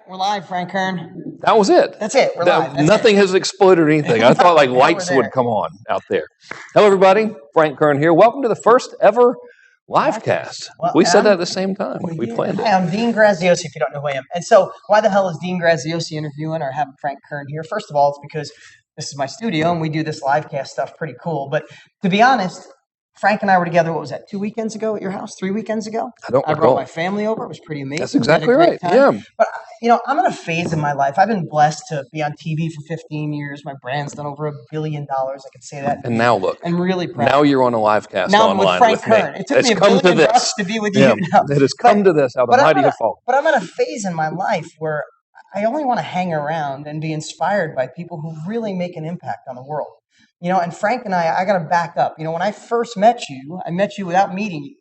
We're live, Frank Kern. That was it. That's it. We're live. That's nothing has exploded or anything. I thought like lights would come on out there. Hello, everybody. Frank Kern here. Welcome to the first ever Livecast. Well, we said that at the same time. We planned it. Hi, I'm Dean Graziosi, if you don't know who I am. And so why the hell is Dean Graziosi interviewing or having Frank Kern here? First of all, it's because this is my studio and we do this Livecast stuff pretty cool. But to be honest, Frank and I were together, what was that, 2 weekends ago at your house? 3 weekends ago? I brought my family over. It was pretty amazing. That's exactly right. Yeah. But, I'm in a phase in my life. I've been blessed to be on TV for 15 years. My brand's done over $1 billion. I can say that. And now look. I'm really proud. Now you're on a Livecast now online with Frank Kern. Me. It took me $1 billion to be with you now. It has come to this. How the mighty have fallen. But I'm in a phase in my life where I only want to hang around and be inspired by people who really make an impact on the world. And Frank and I got to back up. When I first met you, I met you without meeting you.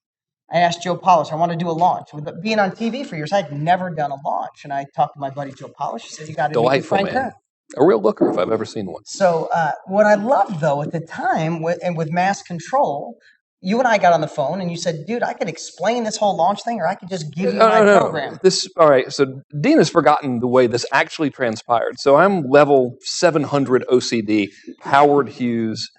I asked Joe Polish, I want to do a launch. With being on TV for years, I'd never done a launch. And I talked to my buddy Joe Polish. He said, you got to meet Frank Kern. A real looker if I've ever seen one. So what I loved, though, at the time, with Mass Control, you and I got on the phone and you said, dude, I could explain this whole launch thing or I could just give you my program. All right. So Dean has forgotten the way this actually transpired. So I'm level 700 OCD, Howard Hughes,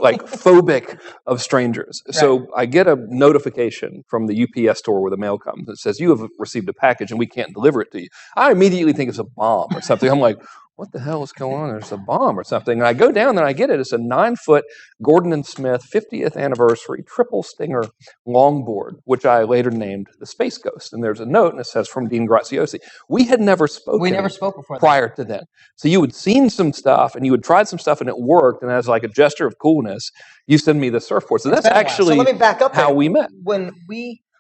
like phobic of strangers. Right. So I get a notification from the UPS store where the mail comes that says you have received a package and we can't deliver it to you. I immediately think it's a bomb or something. I'm like, what the hell is going on? There's a bomb or something. And I go down and I get it. It's a 9-foot Gordon & Smith 50th anniversary triple stinger longboard, which I later named the Space Ghost. And there's a note and it says from Dean Graziosi. We had never spoken. We never spoke before prior to then. So you had seen some stuff and you had tried some stuff and it worked. And as like a gesture of coolness, you send me the surfboard. So that's actually so let me back up how we met. When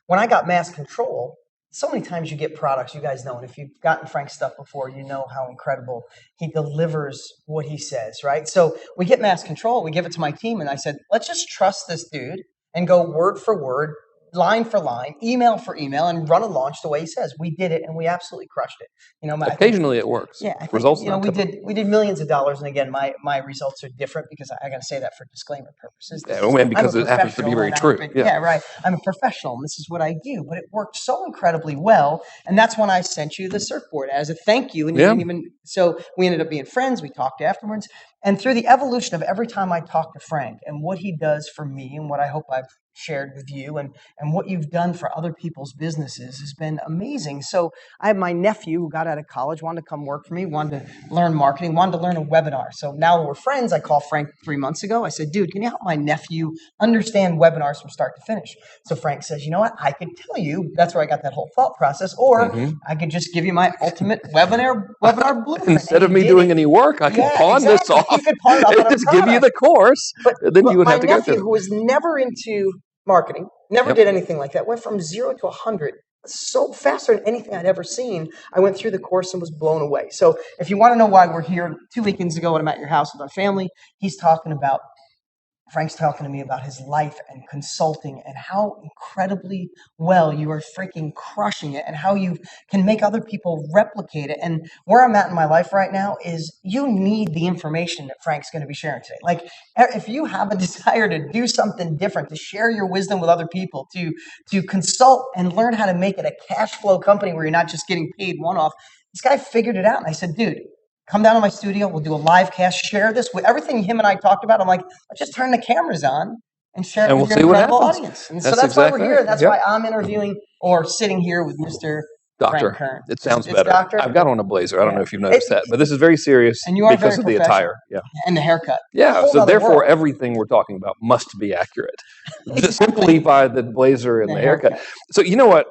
I got Mass Control, so many times you get products, you guys know, and if you've gotten Frank's stuff before, you know how incredible he delivers what he says, right? So we get Mass Control, we give it to my team, and I said, let's just trust this dude and go word for word, line for line, email for email, and run a launch the way he says. We did it, and we absolutely crushed it. Occasionally it works. Yeah, I think, results. We did millions of dollars, and again, my results are different because I got to say that for disclaimer purposes. And because it happens to be very true. Yeah, right. I'm a professional, and this is what I do. But it worked so incredibly well, and that's when I sent you the surfboard as a thank you. And you didn't even. So we ended up being friends. We talked afterwards, and through the evolution of every time I talk to Frank and what he does for me, and what I hope I've shared with you and what you've done for other people's businesses has been amazing. So I have my nephew who got out of college, wanted to come work for me, wanted to learn marketing, wanted to learn a webinar. So now we're friends. I called Frank 3 months ago. I said, dude, can you help my nephew understand webinars from start to finish? So Frank says, you know what? I could tell you. That's where I got that whole thought process. Or I could just give you my ultimate webinar blueprint. Instead of me doing any work, I can pawn this off. You could pawn it off on just give you the course. Then you would have to go through. My nephew, who was never into marketing, never did anything like that, went from 0 to 100 so faster than anything I'd ever seen. I went through the course and was blown away. So if you want to know why we're here, 2 weekends ago when I'm at your house with our family, Frank's talking to me about his life and consulting and how incredibly well you are freaking crushing it and how you can make other people replicate it. And where I'm at in my life right now is you need the information that Frank's going to be sharing today. Like if you have a desire to do something different, to share your wisdom with other people, to consult and learn how to make it a cash flow company where you're not just getting paid one-off, this guy figured it out. And I said, dude, come down to my studio. We'll do a live cast. Share this with everything him and I talked about. I'm like, let's just turn the cameras on and share it with your incredible audience. And so that's why we're here. That's why I'm interviewing or sitting here with Mr. Doctor. Frank Kern. It sounds better. Doctor. I've got on a blazer. I don't know if you've noticed that, but this is very serious and you are because of the attire. Yeah. And the haircut. Yeah. So therefore, everything we're talking about must be accurate. Just simply by the blazer and the haircut. So you know what?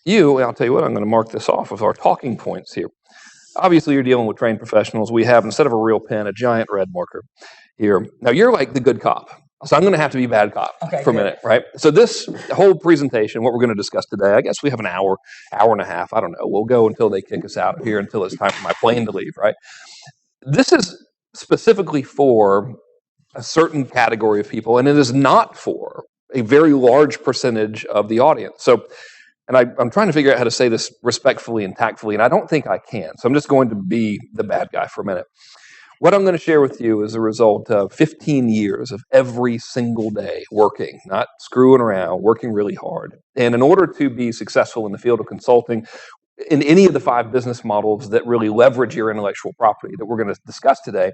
I'll tell you what, I'm going to mark this off of our talking points here. Obviously, you're dealing with trained professionals. We have, instead of a real pen, a giant red marker here. Now, you're like the good cop. So I'm going to have to be bad cop for a minute, right? So this whole presentation, what we're going to discuss today, I guess we have an hour and a half. I don't know. We'll go until they kick us out of here, until it's time for my plane to leave, right? This is specifically for a certain category of people, and it is not for a very large percentage of the audience. So And I'm trying to figure out how to say this respectfully and tactfully, and I don't think I can. So I'm just going to be the bad guy for a minute. What I'm going to share with you is a result of 15 years of every single day working, not screwing around, working really hard. And in order to be successful in the field of consulting, in any of the 5 business models that really leverage your intellectual property that we're going to discuss today,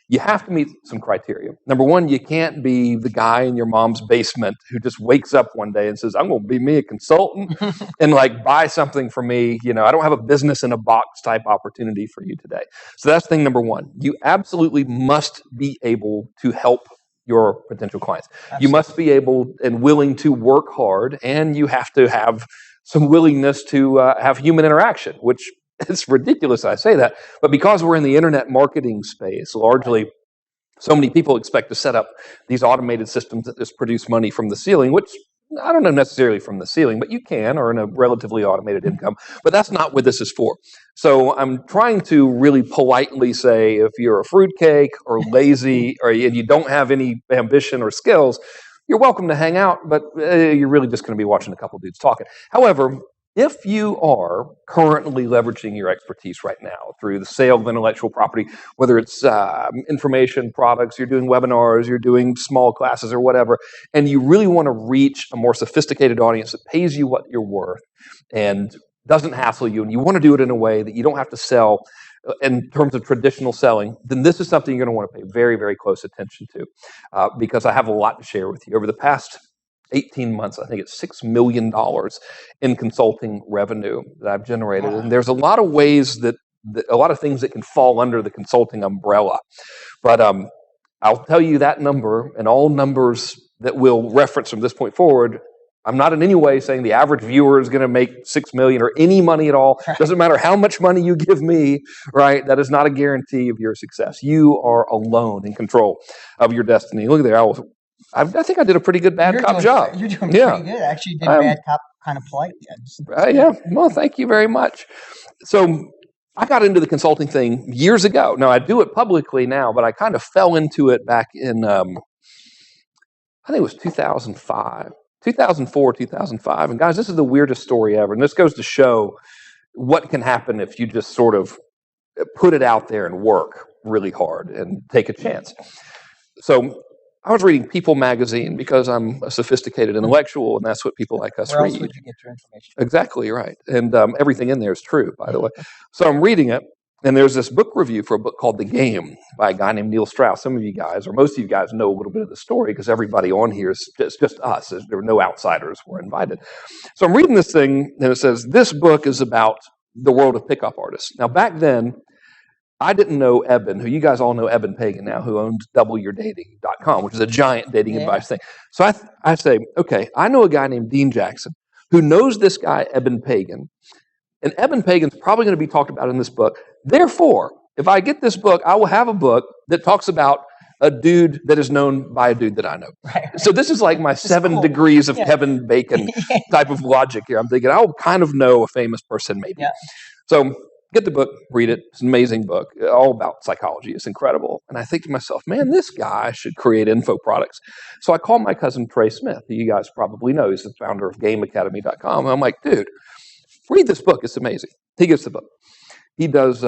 you have to meet some criteria. Number one, you can't be the guy in your mom's basement who just wakes up one day and says, I'm going to be me a consultant and like buy something for me. You know, I don't have a business in a box type opportunity for you today. So that's thing number one. You absolutely must be able to help your potential clients. Absolutely. You must be able and willing to work hard, and you have to have some willingness to have human interaction, which it's ridiculous I say that, but because we're in the internet marketing space, largely, so many people expect to set up these automated systems that just produce money from the ceiling, which I don't know necessarily from the ceiling, but you can earn a relatively automated income. But that's not what this is for. So I'm trying to really politely say, if you're a fruitcake or lazy and you don't have any ambition or skills, you're welcome to hang out, but you're really just going to be watching a couple dudes talking. However, if you are currently leveraging your expertise right now through the sale of intellectual property, whether it's information products, you're doing webinars, you're doing small classes or whatever, and you really want to reach a more sophisticated audience that pays you what you're worth and doesn't hassle you, and you want to do it in a way that you don't have to sell in terms of traditional selling, then this is something you're going to want to pay very, very close attention to because I have a lot to share with you. Over the past 18 months, I think it's $6 million in consulting revenue that I've generated. And there's a lot of ways that a lot of things that can fall under the consulting umbrella. But I'll tell you that number and all numbers that we'll reference from this point forward. I'm not in any way saying the average viewer is going to make $6 million or any money at all. Doesn't matter how much money you give me, right? That is not a guarantee of your success. You are alone in control of your destiny. Look there, I think I did a pretty good bad cop job. You're doing pretty good. Actually, you did bad cop kind of polite. Yeah. Well, thank you very much. So I got into the consulting thing years ago. Now, I do it publicly now, but I kind of fell into it back in, I think it was 2004, 2005. And guys, this is the weirdest story ever. And this goes to show what can happen if you just sort of put it out there and work really hard and take a chance. So I was reading People magazine because I'm a sophisticated intellectual, and that's what people like us read. Where else would you get your information? Exactly right. And everything in there is true, by the way. So I'm reading it, and there's this book review for a book called The Game by a guy named Neil Strauss. Some of you guys, or most of you guys, know a little bit of the story because everybody on here is just us. There were no outsiders who were invited. So I'm reading this thing, and it says, this book is about the world of pickup artists. Now, back then, I didn't know Eben, who you guys all know Eben Pagan now, who owns doubleyourdating.com, which is a giant dating advice thing. So I say, okay, I know a guy named Dean Jackson who knows this guy, Eben Pagan, and Eben Pagan's probably going to be talked about in this book. Therefore, if I get this book, I will have a book that talks about a dude that is known by a dude that I know. Right. So this is like my 7 degrees of Kevin Bacon type of logic here. I'm thinking I'll kind of know a famous person maybe. Yeah. So get the book, read it. It's an amazing book, all about psychology. It's incredible. And I think to myself, man, this guy should create info products. So I call my cousin Trey Smith, who you guys probably know. He's the founder of GameAcademy.com. And I'm like, dude, read this book. It's amazing. He gets the book. He does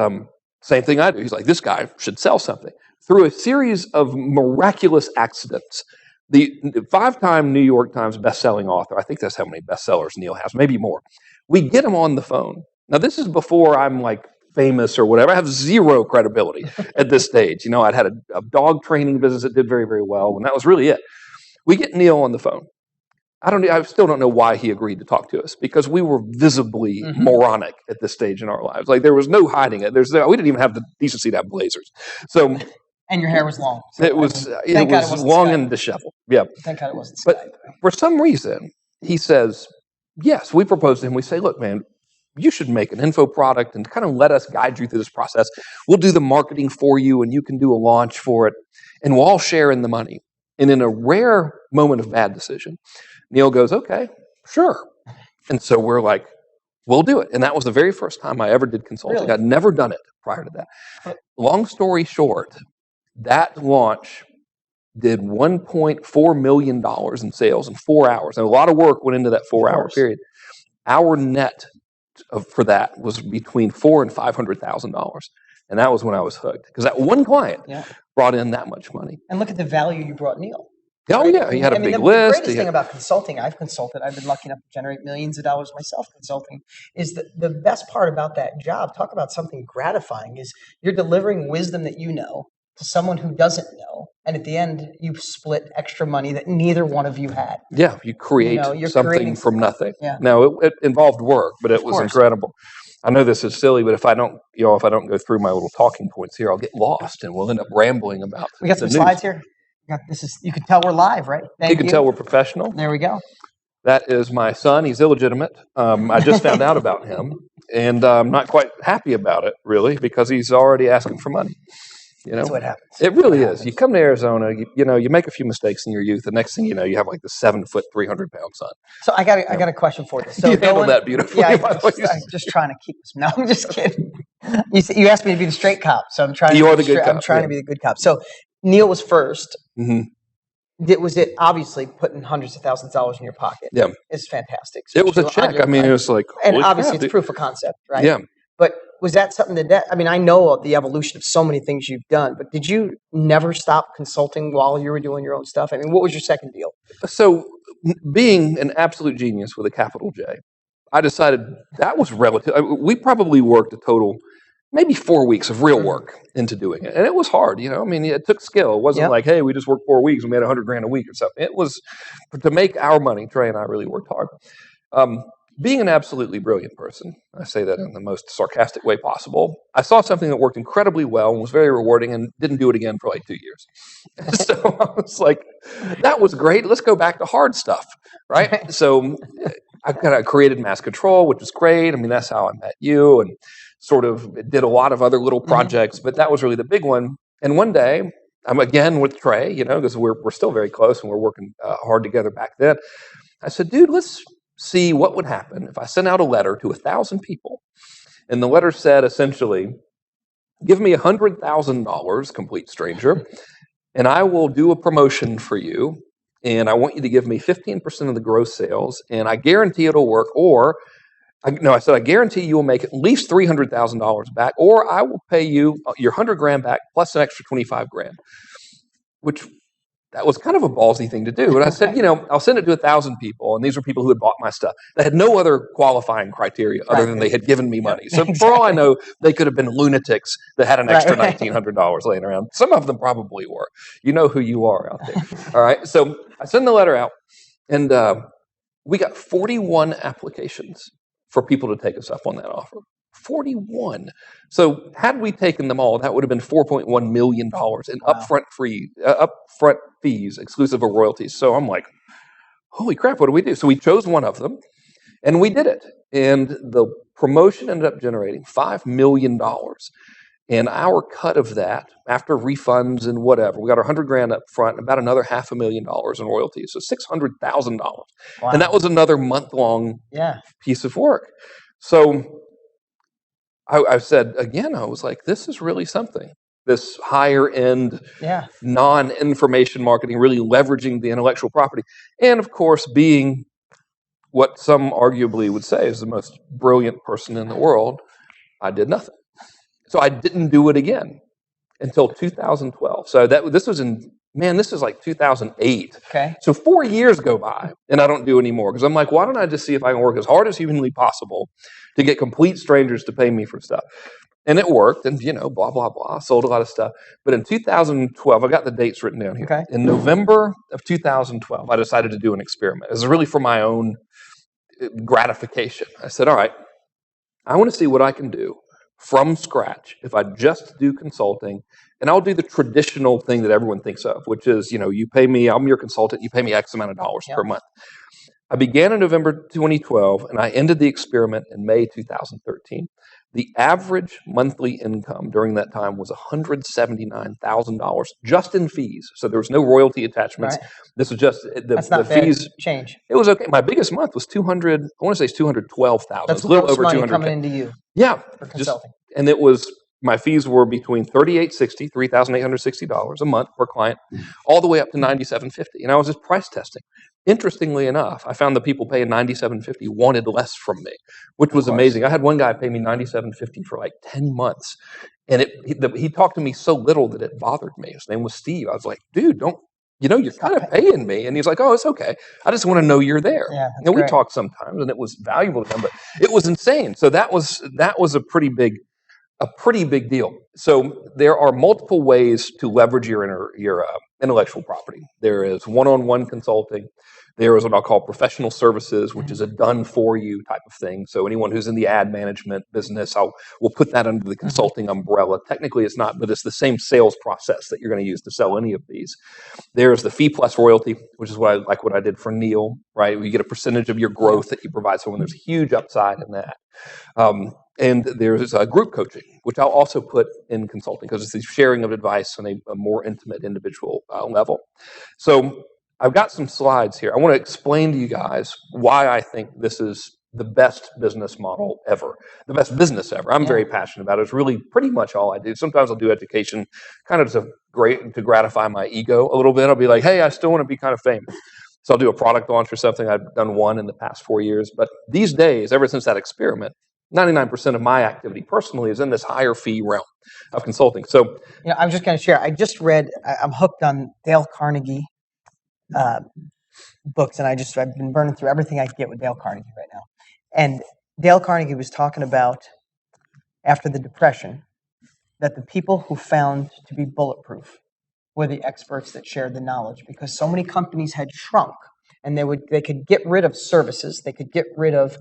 same thing I do. He's like, this guy should sell something. Through a series of miraculous accidents, the 5-time New York Times bestselling author, I think that's how many bestsellers Neil has, maybe more. We get him on the phone. Now, this is before I'm like famous or whatever. I have zero credibility at this stage. You know, I'd had a dog training business that did very, very well, and that was really it. We get Neil on the phone. I still don't know why he agreed to talk to us because we were visibly moronic at this stage in our lives. Like there was no hiding it. We didn't even have the decency to have blazers. So, and your hair was long. So it was long and disheveled. Yeah. Thank God it wasn't. But for some reason, he says, yes, we propose to him. We say, look, man, you should make an info product and kind of let us guide you through this process. We'll do the marketing for you and you can do a launch for it and we'll all share in the money. And in a rare moment of bad decision, Neil goes, okay, sure. And so we're like, we'll do it. And that was the very first time I ever did consulting. Really? I'd never done it prior to that. Long story short, that launch did $1.4 million in sales in 4 hours. And a lot of work went into that 4-hour period. Our net for that was between $400,000 and $500,000. And that was when I was hooked. Because that one client brought in that much money. And look at the value you brought Neil. Oh, right? yeah. He had a big the list. greatest thing about consulting, I've been lucky enough to generate millions of dollars myself consulting, is that the best part about that job, talk about something gratifying, is you're delivering wisdom that you know to someone who doesn't know. And at the end, you split extra money that neither one of you had. Yeah, you create something from nothing. Yeah. Now, it involved work, but it was incredible. I know this is silly, but if I don't go through my little talking points here, I'll get lost and we'll end up rambling about We got some slides here. You can tell we're live, right? You can tell we're professional. There we go. That is my son. He's illegitimate. I just found out about him, and I'm not quite happy about it, really, because he's already asking for money. That's what happens. It really is. You come to Arizona, you make a few mistakes in your youth. The next thing you know, you have like the 7-foot, 300-pound son. So I got a question for you. So you handled that beautifully. Yeah, I'm just trying to keep this. No, I'm just kidding. You asked me to be the straight cop, so I'm trying. You are the good cop. I'm trying to be the good cop. So Neil was first. Mm-hmm. Was it obviously putting hundreds of thousands of dollars in your pocket? Yeah, it's fantastic. It was a check. I mean, it was like, and obviously it's proof of concept, right? Yeah. But was that something I mean, I know of the evolution of so many things you've done, but did you never stop consulting while you were doing your own stuff? I mean, what was your second deal? So, being an absolute genius with a capital J, I decided that was relative. We probably worked a total, maybe 4 weeks of real work into doing it. And it was hard, I mean, it took skill. It wasn't like, hey, we just worked 4 weeks and made $100,000 a week or something. It was, to make our money, Trey and I really worked hard. Being an absolutely brilliant person, I say that in the most sarcastic way possible, I saw something that worked incredibly well and was very rewarding and didn't do it again for like 2 years. So I was like, that was great. Let's go back to hard stuff, right? So I kind of created Mass Control, which was great. I mean, that's how I met you, and sort of did a lot of other little projects, but that was really the big one. And one day, I'm again with Trey, because we're still very close and we're working hard together back then. I said, dude, let's see what would happen if I sent out a letter to 1,000 people. And the letter said, essentially, give me $100,000, complete stranger, and I will do a promotion for you. And I want you to give me 15% of the gross sales, and I guarantee it'll work. Or, I said, I guarantee you will make at least $300,000 back, or I will pay you your $100,000 back plus an extra $25,000, which that was kind of a ballsy thing to do. And I said, I'll send it to 1,000 people. And these were people who had bought my stuff. They had no other qualifying criteria other than they had given me money. So for all I know, they could have been lunatics that had an extra $1,900 laying around. Some of them probably were. You know who you are out there. All right. So I send the letter out, and we got 41 applications for people to take us up on that offer. 41. So had we taken them all, that would have been $4.1 million in upfront fees, exclusive of royalties. So I'm like, holy crap, what do we do? So we chose one of them, and we did it. And the promotion ended up generating $5 million. And our cut of that, after refunds and whatever, we got our $100,000 up front, and about another $500,000 in royalties, so $600,000. Wow. And that was another month-long piece of work. So I said, again, I was like, this is really something. This higher end, non-information marketing, really leveraging the intellectual property. And of course, being what some arguably would say is the most brilliant person in the world, I did nothing. So I didn't do it again until 2012. So this is like 2008. Okay. So 4 years go by and I don't do anymore because I'm like, why don't I just see if I can work as hard as humanly possible to get complete strangers to pay me for stuff? And it worked, and blah, blah, blah. Sold a lot of stuff. But in 2012, I got the dates written down here. Okay. In November of 2012, I decided to do an experiment. It was really for my own gratification. I said, all right, I want to see what I can do from scratch if I just do consulting, and I'll do the traditional thing that everyone thinks of, which is, you pay me, I'm your consultant, you pay me X amount of dollars per month. I began in November 2012, and I ended the experiment in May 2013. The average monthly income during that time was $179,000 just in fees. So there was no royalty attachments. Right. This was just the fees. Change. It was okay. My biggest month was $212,000. That's a little over money $200,000 coming into you. Yeah, for consulting. And it was, my fees were between $3,860 a month per client, all the way up to $9,750. And I was just price testing. Interestingly enough, I found the people paying $9,750 wanted less from me, which was amazing. I had one guy pay me $9,750 for like 10 months. And he talked to me so little that it bothered me. His name was Steve. I was like, dude, don't you're kind of paying me. And he's like, oh, it's okay. I just want to know you're there. Yeah, and we talked sometimes, and it was valuable to him, but it was insane. So that was a pretty big deal. So there are multiple ways to leverage your intellectual property. There is one-on-one consulting. There is what I'll call professional services, which is a done-for-you type of thing. So anyone who's in the ad management business, we'll put that under the consulting umbrella. Technically, it's not, but it's the same sales process that you're going to use to sell any of these. There's the fee plus royalty, which is what I did for Neil, right? You get a percentage of your growth that you provide someone. There's a huge upside in that. And there's group coaching, which I'll also put in consulting because it's the sharing of advice on a more intimate individual level. So I've got some slides here. I want to explain to you guys why I think this is the best business model ever, the best business ever. I'm very passionate about it. It's really pretty much all I do. Sometimes I'll do education kind of to gratify my ego a little bit. I'll be like, hey, I still want to be kind of famous. So I'll do a product launch or something. I've done one in the past 4 years. But these days, ever since that experiment, 99% of my activity personally is in this higher fee realm of consulting. So, I'm just going to share. I just read, I'm hooked on Dale Carnegie books, and I've been burning through everything I can get with Dale Carnegie right now. And Dale Carnegie was talking about, after the Depression, that the people who found to be bulletproof were the experts that shared the knowledge, because so many companies had shrunk, and they could get rid of services, they could get rid of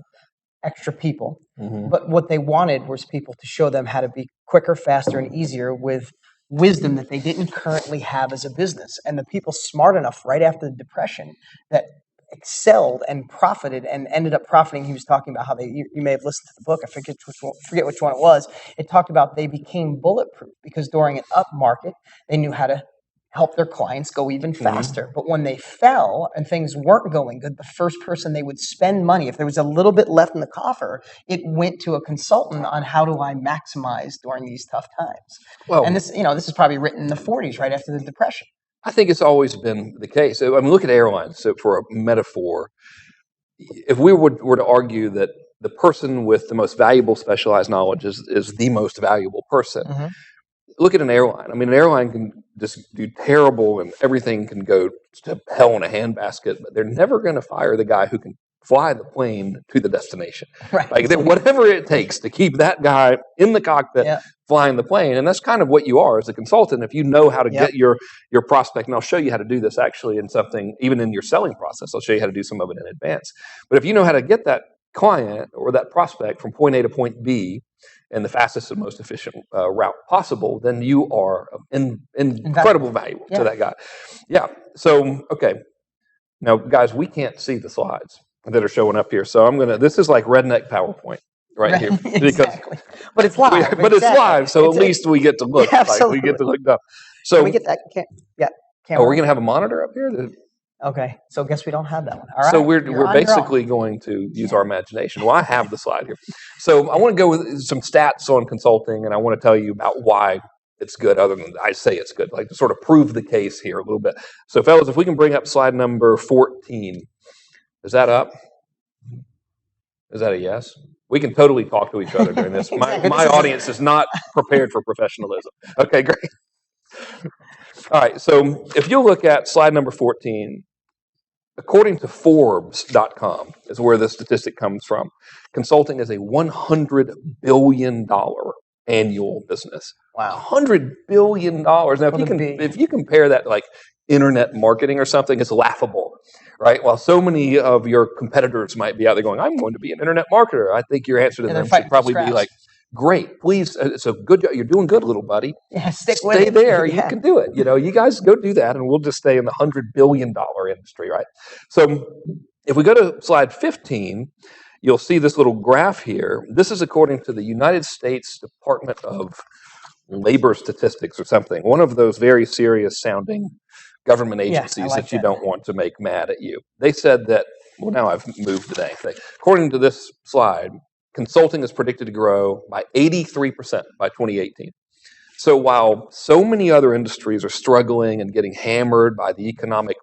extra people, but what they wanted was people to show them how to be quicker, faster, and easier with wisdom that they didn't currently have as a business. And the people smart enough right after the Depression that excelled and profited and ended up profiting. He was talking about how you may have listened to the book. I forget which one it was. It talked about they became bulletproof because during an up market, they knew how to help their clients go even faster. But when they fell and things weren't going good, the first person they would spend money, if there was a little bit left in the coffer, it went to a consultant on how do I maximize during these tough times. Well, and this is probably written in the 40s, right after the Depression. I think it's always been the case. I mean, look at airlines. So for a metaphor, if we were to argue that the person with the most valuable specialized knowledge is the most valuable person, look at an airline. I mean, an airline can just do terrible and everything can go to hell in a handbasket, but they're never going to fire the guy who can fly the plane to the destination. Right. Like whatever it takes to keep that guy in the cockpit flying the plane. And that's kind of what you are as a consultant. If you know how to get your prospect, and I'll show you how to do this actually in something, even in your selling process, I'll show you how to do some of it in advance. But if you know how to get that client or that prospect from point A to point B in the fastest and most efficient route possible, then you are incredible value to that guy. Yeah. So, okay. Now, guys, we can't see the slides that are showing up here. So this is like redneck PowerPoint right here. Exactly. But it's live. It's live. So at least we get to look. We get to look up. So can we get that? Camera. We're going to have a monitor up here? Okay, so I guess we don't have that one. All right. So we're basically going to use our imagination. Well, I have the slide here. So I want to go with some stats on consulting, and I want to tell you about why it's good, other than I say it's good, like to sort of prove the case here a little bit. So fellas, if we can bring up slide number 14. Is that up? Is that a yes? We can totally talk to each other during this. My audience is not prepared for professionalism. Okay, great. All right, so if you look at slide number 14, according to Forbes.com is where this statistic comes from, consulting is a $100 billion annual business. Wow. $100 billion. Now, if you compare that to like internet marketing or something, it's laughable, right? While so many of your competitors might be out there going, I'm going to be an internet marketer, I think your answer to them should probably be like, great, please, it's a good job. You're doing good, little buddy. Yeah, stay there. You can do it. You guys go do that, and we'll just stay in the $100 billion industry, right? So if we go to slide 15, you'll see this little graph here. This is according to the United States Department of Labor Statistics or something, one of those very serious sounding government agencies that you don't want to make mad at you. They said that, well, now I've moved the dang thing. According to this slide, consulting is predicted to grow by 83% by 2018. So while so many other industries are struggling and getting hammered by the economic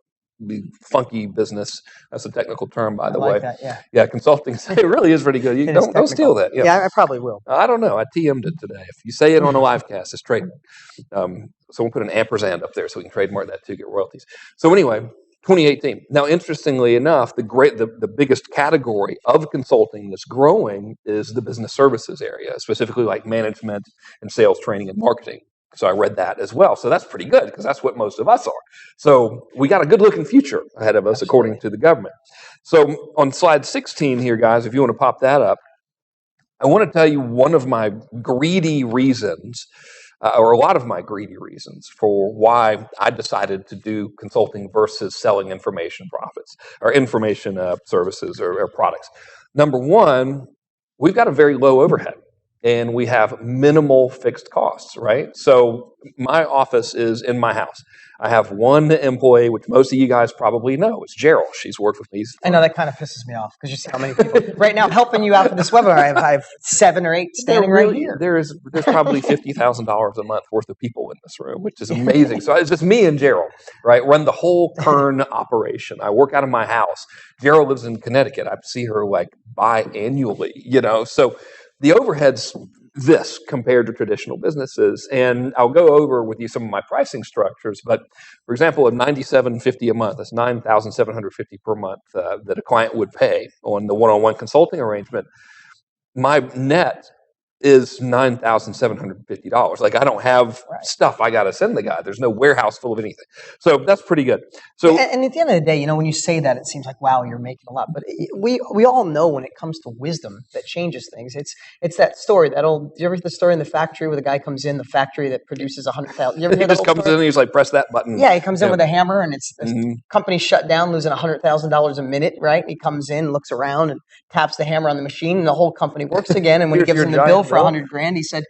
funky business. That's a technical term, by the way. That, yeah. Yeah, consulting. It really is pretty good. You don't steal that. Yeah, I probably will. I don't know. I TM'd it today. If you say it on a live cast, it's trade. So we'll put an ampersand up there so we can trademark that too, get royalties. So anyway, 2018. Now, interestingly enough, the biggest category of consulting that's growing is the business services area, specifically like management and sales training and marketing. So I read that as well. So that's pretty good because that's what most of us are. So we got a good looking future ahead of us, according to the government. So on slide 16 here, guys, if you want to pop that up, I want to tell you one of my greedy reasons, or a lot of my greedy reasons for why I decided to do consulting versus selling information profits or information services or products. Number one, we've got a very low overhead and we have minimal fixed costs, right? So my office is in my house. I have one employee, which most of you guys probably know. It's Gerald. She's worked with me. I know that kind of pisses me off because you see how many people right now helping you out for this webinar. I have 7 or 8 standing right here. There's probably $50,000 a month worth of people in this room, which is amazing. So it's just me and Gerald, right? Run the whole Kern operation. I work out of my house. Gerald lives in Connecticut. I see her like biannually, So the overhead's this compared to traditional businesses, and I'll go over with you some of my pricing structures. But for example, at $97.50 a month, that's $9,750 per month that a client would pay on the one-on-one consulting arrangement. My net is $9,750. Like I don't have stuff I got to send the guy. There's no warehouse full of anything. So that's pretty good. So and at the end of the day, when you say that, it seems like, wow, you're making a lot. But we all know when it comes to wisdom that changes things. It's that story. Do you ever hear the story in the factory where the guy comes in, the factory that produces 100,000? You ever hear that? He just comes in and he's like, press that button. Yeah, he comes in with a hammer and it's the company's shut down, losing $100,000 a minute, right? He comes in, looks around and taps the hammer on the machine and the whole company works again. And when he gives him the bill for $100,000, he said,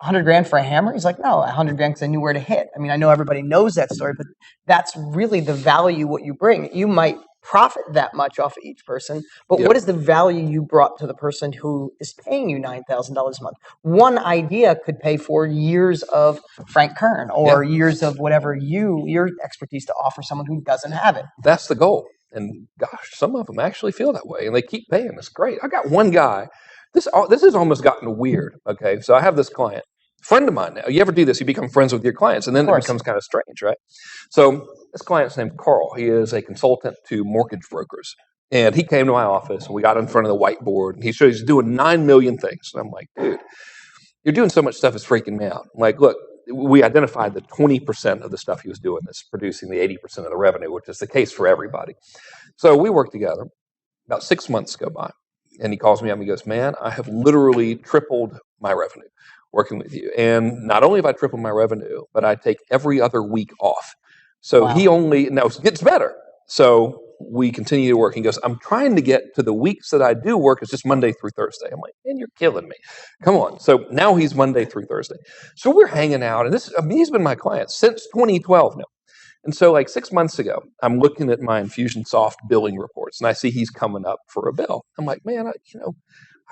$100,000 for a hammer? He's like, no, $100,000 because I knew where to hit. I mean, I know everybody knows that story, but that's really the value what you bring. You might profit that much off of each person, but what is the value you brought to the person who is paying you $9,000 a month? One idea could pay for years of Frank Kern or years of whatever your expertise to offer someone who doesn't have it. That's the goal. And gosh, some of them actually feel that way and they keep paying. It's great. I got one guy. This has almost gotten weird. Okay, so I have this client, friend of mine now. You ever do this? You become friends with your clients, and then it becomes kind of strange, right? So this client's named Carl. He is a consultant to mortgage brokers, and he came to my office, and we got in front of the whiteboard, and he's doing 9 million things. And I'm like, dude, you're doing so much stuff, it's freaking me out. I'm like, look, we identified that 20% of the stuff he was doing is producing the 80% of the revenue, which is the case for everybody. So we worked together. About 6 months go by. And he calls me up and he goes, man, I have literally tripled my revenue working with you. And not only have I tripled my revenue, but I take every other week off. So now it gets better. So we continue to work. He goes, I'm trying to get to the weeks that I do work. It's just Monday through Thursday. I'm like, man, you're killing me. Come on. So now he's Monday through Thursday. So we're hanging out. And he's been my client since 2012 now. And so like 6 months ago, I'm looking at my Infusionsoft billing reports and I see he's coming up for a bill. I'm like, man, I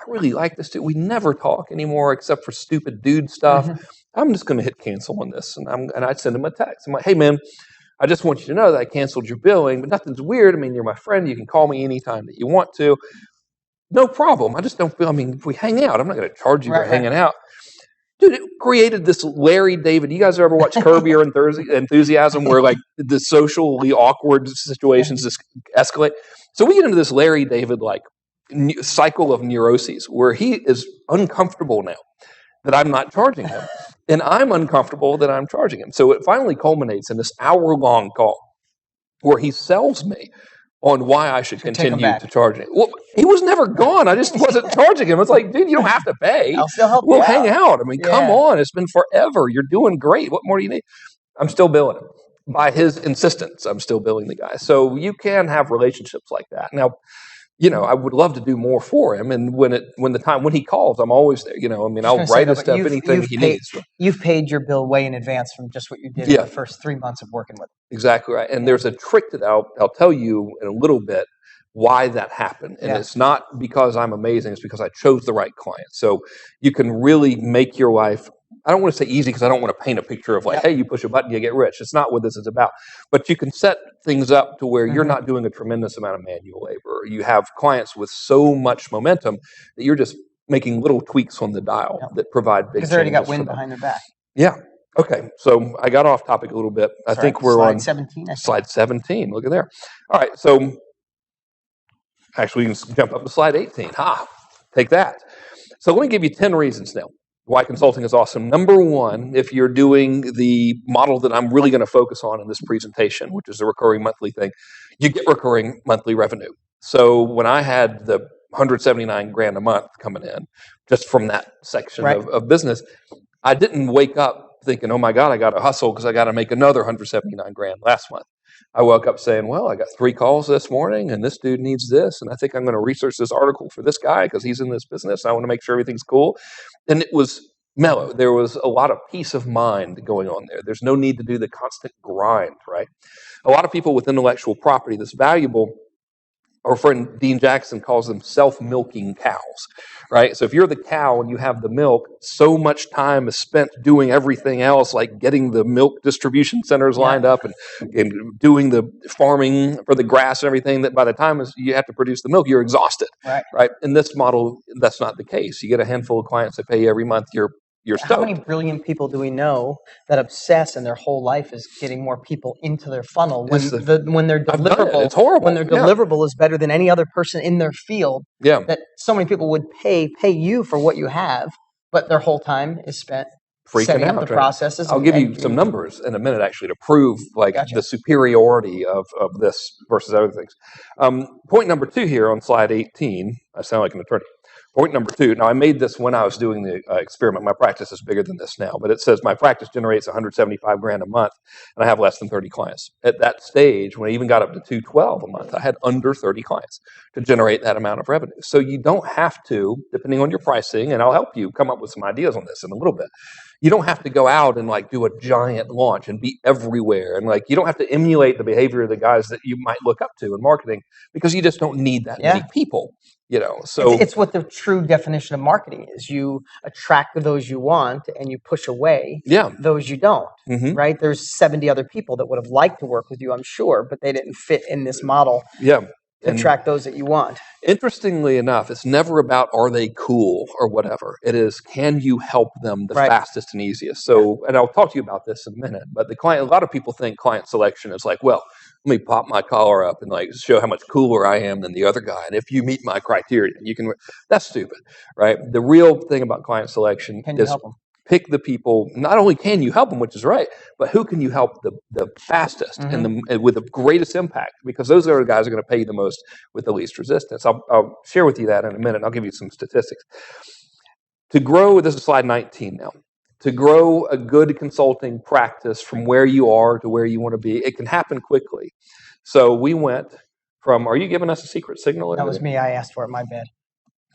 really like this dude. We never talk anymore except for stupid dude stuff. I'm just going to hit cancel on this. And I send him a text. I'm like, hey, man, I just want you to know that I canceled your billing, but nothing's weird. I mean, you're my friend. You can call me anytime that you want to. No problem. I just don't feel, if we hang out, I'm not going to charge you for hanging out. Dude, it created this Larry David. You guys ever watch Curb Your Enthusiasm where like the socially awkward situations just escalate? So we get into this Larry David like cycle of neuroses where he is uncomfortable now that I'm not charging him. And I'm uncomfortable that I'm charging him. So it finally culminates in this hour-long call where he sells me on why I should continue to charge him. Well, he was never gone. I just wasn't charging him. It's like, dude, you don't have to pay. I'll still help we'll you hang out. Come on. It's been forever. You're doing great. What more do you need? I'm still billing him. By his insistence, I'm still billing the guy. So you can have relationships like that. Now, I would love to do more for him. And when he calls, I'm always there. I'll write his stuff, anything he needs. You've paid your bill way in advance from just what you did in the first 3 months of working with him. Exactly right. And there's a trick that I'll tell you in a little bit why that happened. And it's not because I'm amazing. It's because I chose the right client. So you can really make your life I don't want to say easy because I don't want to paint a picture of like, hey, you push a button, you get rich. It's not what this is about. But you can set things up to where you're not doing a tremendous amount of manual labor. You have clients with so much momentum that you're just making little tweaks on the dial that provide big changes. Because they already got wind behind their back. Yeah. Okay. So I got off topic a little bit. I think we're slide on 17. Slide 17. Look at there. All right. So actually, we can jump up to slide 18. Take that. So let me give you 10 reasons now why consulting is awesome. Number one, if you're doing the model that I'm really going to focus on in this presentation, which is a recurring monthly thing, you get recurring monthly revenue. So when I had the 179 grand a month coming in just from that section of business, I didn't wake up thinking, oh my God, I got to hustle because I got to make another 179 grand last month. I woke up saying, well, I got 3 calls this morning and this dude needs this. And I think I'm going to research this article for this guy because he's in this business. And I want to make sure everything's cool. And it was mellow. There was a lot of peace of mind going on there. There's no need to do the constant grind, right? A lot of people with intellectual property that's valuable, our friend Dean Jackson calls them self-milking cows, right? So if you're the cow and you have the milk, so much time is spent doing everything else, like getting the milk distribution centers lined up and doing the farming for the grass and everything, that by the time you have to produce the milk, you're exhausted, right? In this model, that's not the case. You get a handful of clients that pay you every month. You're stoked. How many brilliant people do we know that obsess and their whole life is getting more people into their funnel when their deliverable, it's horrible. When their deliverable is better than any other person in their field. That so many people would pay you for what you have, but their whole time is spent setting up the processes. I'll give you some numbers in a minute, actually, to prove the superiority of this versus other things. Point number 2 here on slide 18. I sound like an attorney. Point number 2. Now, I made this when I was doing the experiment. My practice is bigger than this now, but it says my practice generates 175 grand a month, and I have less than 30 clients. At that stage, when I even got up to 212 a month, I had under 30 clients to generate that amount of revenue. So you don't have to, depending on your pricing, and I'll help you come up with some ideas on this in a little bit. You don't have to go out and do a giant launch and be everywhere. And you don't have to emulate the behavior of the guys that you might look up to in marketing, because you just don't need that many people. So it's what the true definition of marketing is. You attract those you want and you push away those you don't, right? There's 70 other people that would have liked to work with you, I'm sure, but they didn't fit in this model. Attract those that you want. Interestingly enough, it's never about are they cool or whatever. It is, can you help them the fastest and easiest? So, and I'll talk to you about this in a minute, but a lot of people think client selection is well, let me pop my collar up and show how much cooler I am than the other guy. And if you meet my criteria, you can. That's stupid, right? The real thing about client selection is pick the people. Not only can you help them, which is right, but who can you help the fastest and with the greatest impact? Because those are the guys who are going to pay you the most with the least resistance. I'll share with you that in a minute. I'll give you some statistics. To grow, this is slide 19 now. To grow a good consulting practice from where you are to where you want to be, it can happen quickly. So we went from, are you giving us a secret signal? That was me. I asked for it. My bad.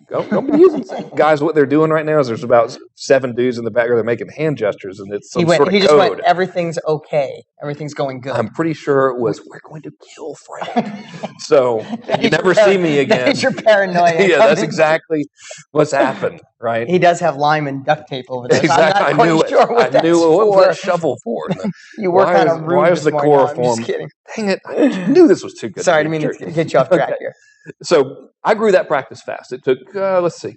Don't be using guys. What they're doing right now is there's about 7 dudes in the back where they're making hand gestures, and it's some sort of code. He just went, everything's okay. Everything's going good. I'm pretty sure it was, we're going to kill Frank. So you never see me again. That's your paranoia. Yeah, that's exactly what's happened, right? He does have lime and duct tape over there. Exactly. I'm not quite sure what that's for. What was that shovel for? You work on a roof. Why is the chloroform? I'm just kidding. Dang it. I knew this was too good. Sorry, I didn't mean to get you off track here. So I grew that practice fast. It took,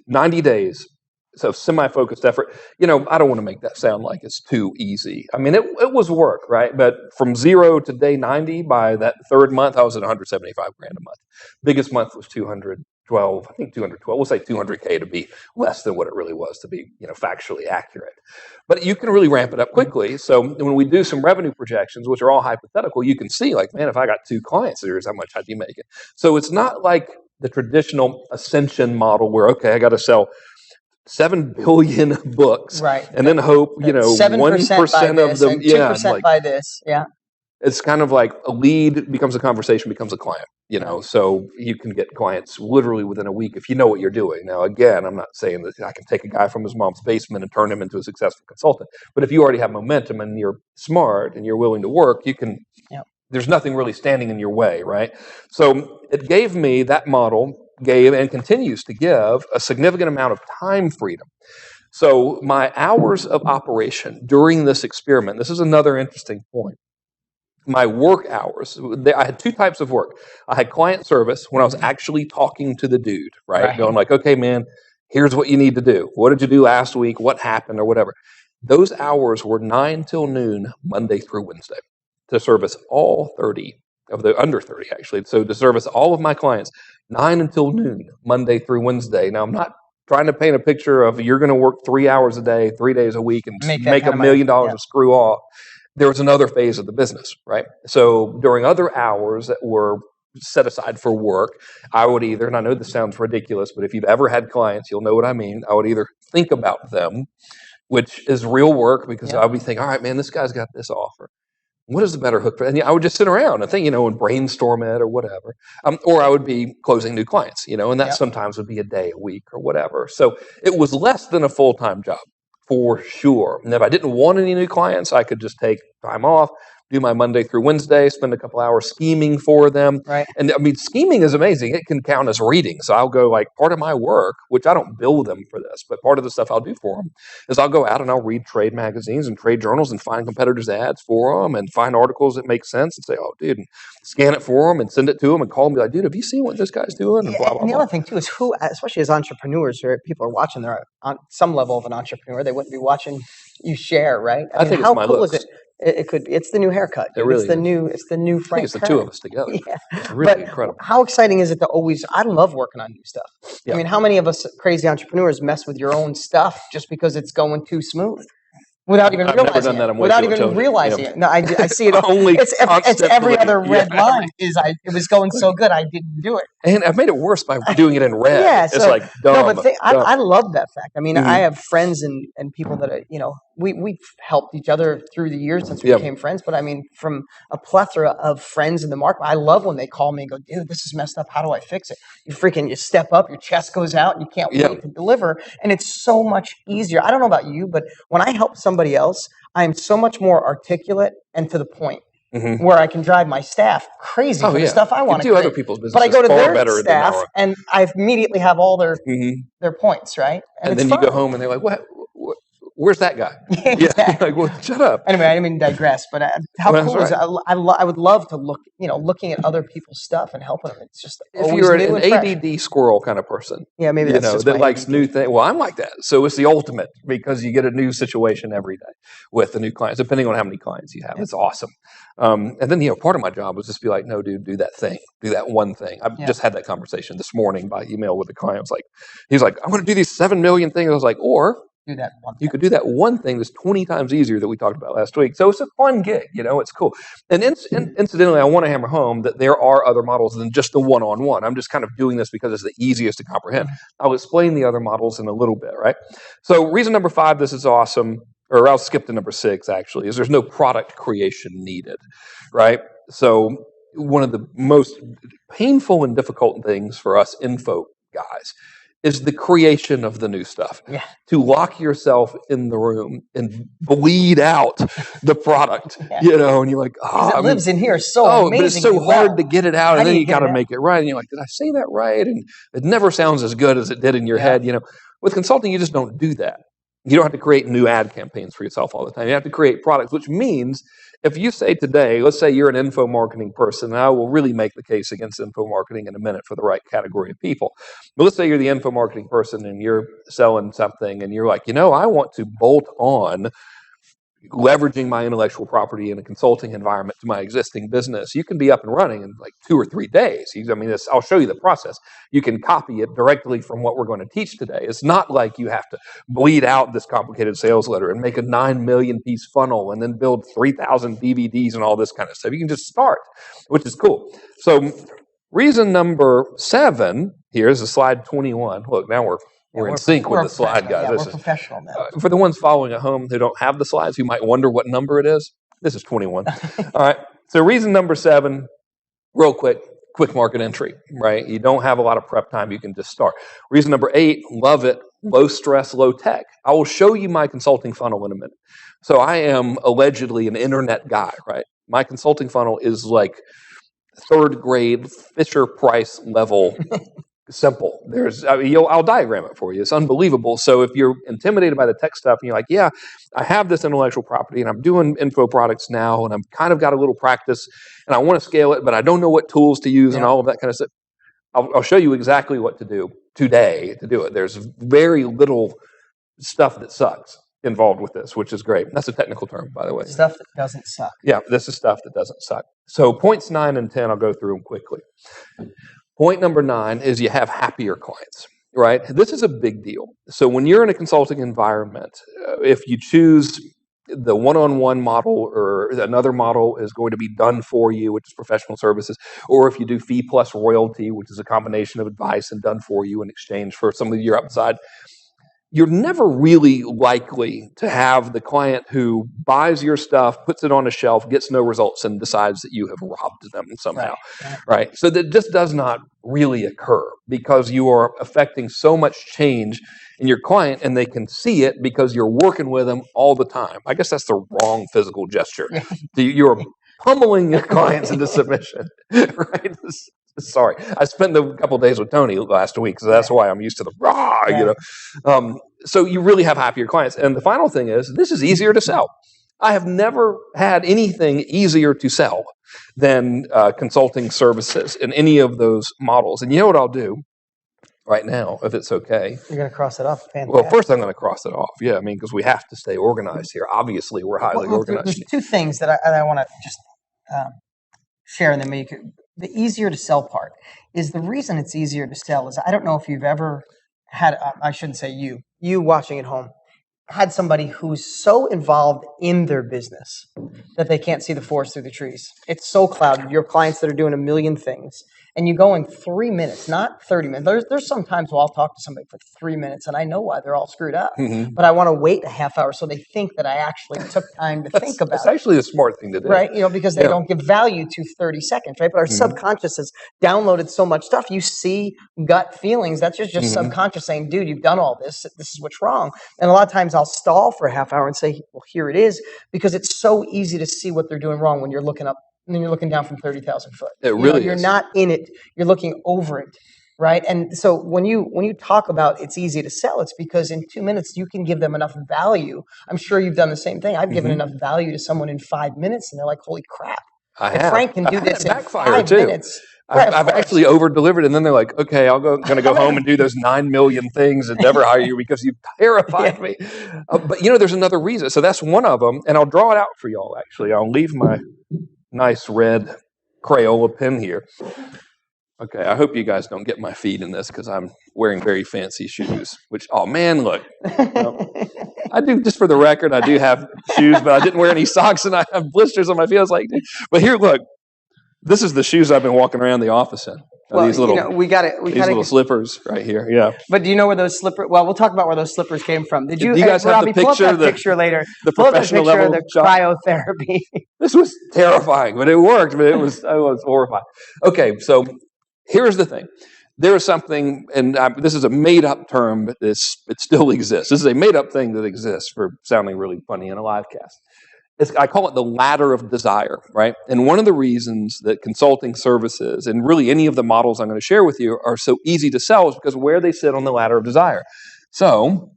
90 days. So semi-focused effort. I don't want to make that sound like it's too easy. I mean, it was work, right? But from 0 to day 90, by that 3rd month, I was at 175 grand a month. Biggest month was 212. I think 212. We'll say 200K to be less than what it really was, to be factually accurate. But you can really ramp it up quickly. So when we do some revenue projections, which are all hypothetical, you can see man, if I got 2 clients, here's how much I'd be making. So it's not like the traditional ascension model where, okay, I got to sell 7 billion books, right? And then hope 1% of them, 2% by this, It's kind of like a lead becomes a conversation, becomes a client, So you can get clients literally within a week if you know what you're doing. Now, again, I'm not saying that I can take a guy from his mom's basement and turn him into a successful consultant, but if you already have momentum and you're smart and you're willing to work, you can. There's nothing really standing in your way, right? So it gave me that model. Gave and continues to give a significant amount of time freedom. So my hours of operation during this experiment, this is another interesting point. My work hours, I had 2 types of work. I had client service when I was actually talking to the dude, right? Going like, okay, man, here's what you need to do. What did you do last week? What happened or whatever? Those hours were 9 till noon, Monday through Wednesday, to service all 30 of the under 30, actually. So to service all of my clients, 9 until noon, Monday through Wednesday. Now, I'm not trying to paint a picture of you're going to work 3 hours a day, 3 days a week, and make $1 million and screw off. There was another phase of the business, right? So during other hours that were set aside for work, I would either, and I know this sounds ridiculous, but if you've ever had clients, you'll know what I mean. I would either think about them, which is real work, because I would be thinking, all right, man, this guy's got this offer. What is the better hook for? And I would just sit around and think, and brainstorm it or whatever. Or I would be closing new clients, and that sometimes would be a day, a week, or whatever. So it was less than a full-time job. For sure. And if I didn't want any new clients, I could just take time off, do my Monday through Wednesday, spend a couple hours scheming for them. Right. And I mean, scheming is amazing. It can count as reading. So I'll go part of my work, which I don't bill them for this, but part of the stuff I'll do for them is I'll go out and I'll read trade magazines and trade journals and find competitors' ads for them and find articles that make sense and say, oh, dude, and scan it for them and send it to them and call them and be like, dude, have you seen what this guy's doing? And blah, blah, and the blah. other thing too is who, especially as entrepreneurs, or people are watching, they're on some level of an entrepreneur. They wouldn't be watching you share, right? I think how it's my cool looks. is it? It could be. It's the new haircut. It really it's the new Frank Kern. I think it's the 2 of us together. Yeah. It's really incredible. How exciting is it to always? I love working on new stuff. Yeah. I mean, how many of us crazy entrepreneurs mess with your own stuff just because it's going too smooth? Without even realizing it. Without even realizing it. No, I see it. It's every other red line. It was going so good, I didn't do it. And I've made it worse by doing it in red. Yeah, it's like dumb. No, but I love that fact. I mean, I have friends and people that are, we've helped each other through the years since we became friends. But I mean, from a plethora of friends in the market, I love when they call me and go, dude, this is messed up. How do I fix it? You step up, your chest goes out, and you can't wait to deliver. And it's so much easier. I don't know about you, but when I help somebody else, I am so much more articulate and to the point. Where I can drive my staff crazy for the stuff I want to do. Other people's business, but I go to their staff and I immediately have all their points, right? And then you go home and they're like, "What? Where's that guy?" Exactly. Like, well, shut up. Anyway, I didn't mean to digress, but how cool is it? I would love to looking at other people's stuff and helping them. It's just if you're an ADD squirrel kind of person, maybe that's just that likes new things. Well, I'm like that, so it's the ultimate because you get a new situation every day with the new clients, depending on how many clients you have. It's awesome. And then part of my job was just be like, no, dude, do that thing, do that one thing. I just had that conversation this morning by email with the client. He's like, I'm going to do these 7 million things. I was like, or do that one thing. You could do that one thing that's 20 times easier that we talked about last week. So it's a fun gig, it's cool. And incidentally, I want to hammer home that there are other models than just the one-on-one. I'm just kind of doing this because it's the easiest to comprehend. I'll explain the other models in a little bit, right? So reason number 5, this is awesome, or I'll skip to number 6 actually, is there's no product creation needed, right? So one of the most painful and difficult things for us info guys is the creation of the new stuff. Yeah. To lock yourself in the room and bleed out the product, and you're like, it lives in here so amazing. But it's so hard to get it out, and then you got to make it right. And you're like, did I say that right? And it never sounds as good as it did in your head. With consulting, you just don't do that. You don't have to create new ad campaigns for yourself all the time. You have to create products, which means if you say today, let's say you're an info marketing person, and I will really make the case against info marketing in a minute for the right category of people. But let's say you're the info marketing person and you're selling something and you're like, I want to bolt on leveraging my intellectual property in a consulting environment to my existing business. You can be up and running in like 2 or 3 days. I'll show you the process. You can copy it directly from what we're going to teach today. It's not like you have to bleed out this complicated sales letter and make a 9 million piece funnel and then build 3,000 DVDs and all this kind of stuff. You can just start, which is cool. So reason number 7 here is slide 21. Look, now we're in sync with the slide, guys. Yeah, we're professional now. For the ones following at home who don't have the slides, who might wonder what number it is, this is 21. All right. So reason number 7, real quick market entry, right? You don't have a lot of prep time. You can just start. Reason number 8, love it. Low stress, low tech. I will show you my consulting funnel in a minute. So I am allegedly an internet guy, right? My consulting funnel is like 3rd grade Fisher Price level simple. I'll diagram it for you. It's unbelievable. So if you're intimidated by the tech stuff and you're like, yeah, I have this intellectual property and I'm doing info products now and I've kind of got a little practice and I want to scale it, but I don't know what tools to use and all of that kind of stuff. I'll show you exactly what to do today to do it. There's very little stuff that sucks involved with this, which is great. That's a technical term, by the way. Stuff that doesn't suck. Yeah, this is stuff that doesn't suck. So points 9 and 10, I'll go through them quickly. Point number 9 is you have happier clients, right? This is a big deal. So when you're in a consulting environment, if you choose the one-on-one model or another model is going to be done for you, which is professional services, or if you do fee plus royalty, which is a combination of advice and done for you in exchange for some of your upside, you're never really likely to have the client who buys your stuff, puts it on a shelf, gets no results, and decides that you have robbed them somehow, right? So that just does not really occur because you are affecting so much change in your client and they can see it because you're working with them all the time. I guess that's the wrong physical gesture. You're pummeling your clients into submission, right? Sorry, I spent a couple of days with Tony last week, so that's why I'm used to the rah, you know. So you really have happier clients. And the final thing is, this is easier to sell. I have never had anything easier to sell than consulting services in any of those models. And you know what I'll do right now, if it's okay? You're going to cross it off. Fantastic. Well, first I'm going to cross it off. Yeah, I mean, because we have to stay organized here. Obviously, we're highly organized. There's two things that I want to just share, and then maybe you could. The easier to sell part is the reason it's easier to sell is I don't know if you've ever had, I shouldn't say you watching at home, had somebody who's so involved in their business that they can't see the forest through the trees. It's so clouded. Your clients that are doing a million things. And you go in 3 minutes, not 30 minutes. There's some times where I'll talk to somebody for 3 minutes and I know why they're all screwed up. Mm-hmm. But I want to wait a half hour so they think that I actually took time to think about it. That's actually a smart thing to do. Right? You know, because they don't give value to 30 seconds, right? But our subconscious has downloaded so much stuff. You see gut feelings. That's just subconscious saying, dude, you've done all this. This is what's wrong. And a lot of times I'll stall for a half hour and say, well, here it is. Because it's so easy to see what they're doing wrong when you're looking up. And then you're looking down from 30,000 foot. It really is. You're not in it. You're looking over it, right? And so when you talk about it's easy to sell, it's because in 2 minutes you can give them enough value. I'm sure you've done the same thing. I've given enough value to someone in 5 minutes, and they're like, "Holy crap!" Frank can do this in 5 minutes. I've actually over-delivered, and then they're like, "Okay, going to go home and do those 9 million things and never hire you because you terrified me." But there's another reason. So that's one of them, and I'll draw it out for y'all. Actually, I'll leave my nice red Crayola pen here. Okay, I hope you guys don't get my feet in this because I'm wearing very fancy shoes. Which, oh man, look. I do, just for the record, I do have shoes, but I didn't wear any socks and I have blisters on my feet. I was like, but here, look. This is the shoes I've been walking around the office in. Well, these little, these little slippers right here. Yeah. But do you know where those slippers? Well, we'll talk about where those slippers came from. Did you guys have Robbie, the picture? Pull up that picture later. The professional level of the cryotherapy. This was terrifying, but it worked. But I was horrified. Okay, so here's the thing. There is something, and this is a made-up term, but it still exists. This is a made-up thing that exists for sounding really funny in a live cast. I call it the ladder of desire, right? And one of the reasons that consulting services and really any of the models I'm going to share with you are so easy to sell is because where they sit on the ladder of desire. So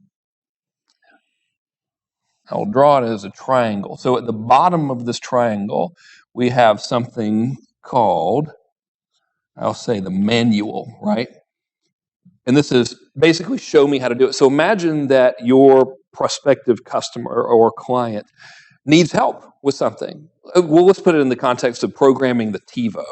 I'll draw it as a triangle. So at the bottom of this triangle, we have something called, I'll say, the manual, right? And this is basically show me how to do it. So imagine that your prospective customer or client needs help with something. Well, let's put it in the context of programming the TiVo.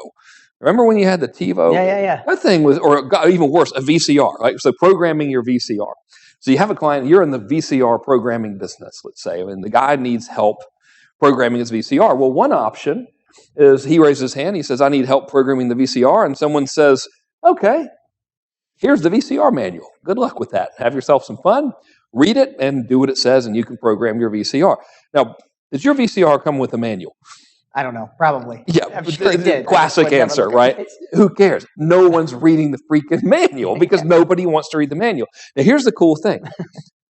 Remember when you had the TiVo? Yeah. That thing was, or even worse, a VCR, right? So programming your VCR. So you have a client, you're in the VCR programming business, let's say, and the guy needs help programming his VCR. Well, one option is he raises his hand, he says, I need help programming the VCR, and someone says, okay, here's the VCR manual. Good luck with that. Have yourself some fun, read it, and do what it says, and you can program your VCR. Now, does your VCR come with a manual? I don't know. Probably. Yeah. I'm sure it did. Classic answer, right? Who cares? No one's reading the freaking manual because nobody wants to read the manual. Now, here's the cool thing.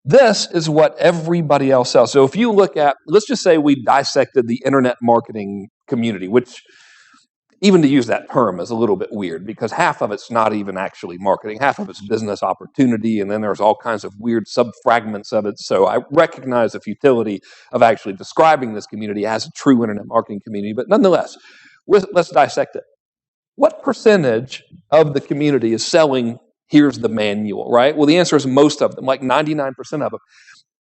This is what everybody else sells. So if you look at, let's just say we dissected the internet marketing community, which even to use that term is a little bit weird because half of it's not even actually marketing, half of it's business opportunity, and then there's all kinds of weird sub-fragments of it. So I recognize the futility of actually describing this community as a true internet marketing community, but nonetheless, let's dissect it. What percentage of the community is selling, here's the manual, right? Well, the answer is most of them, like 99% of them.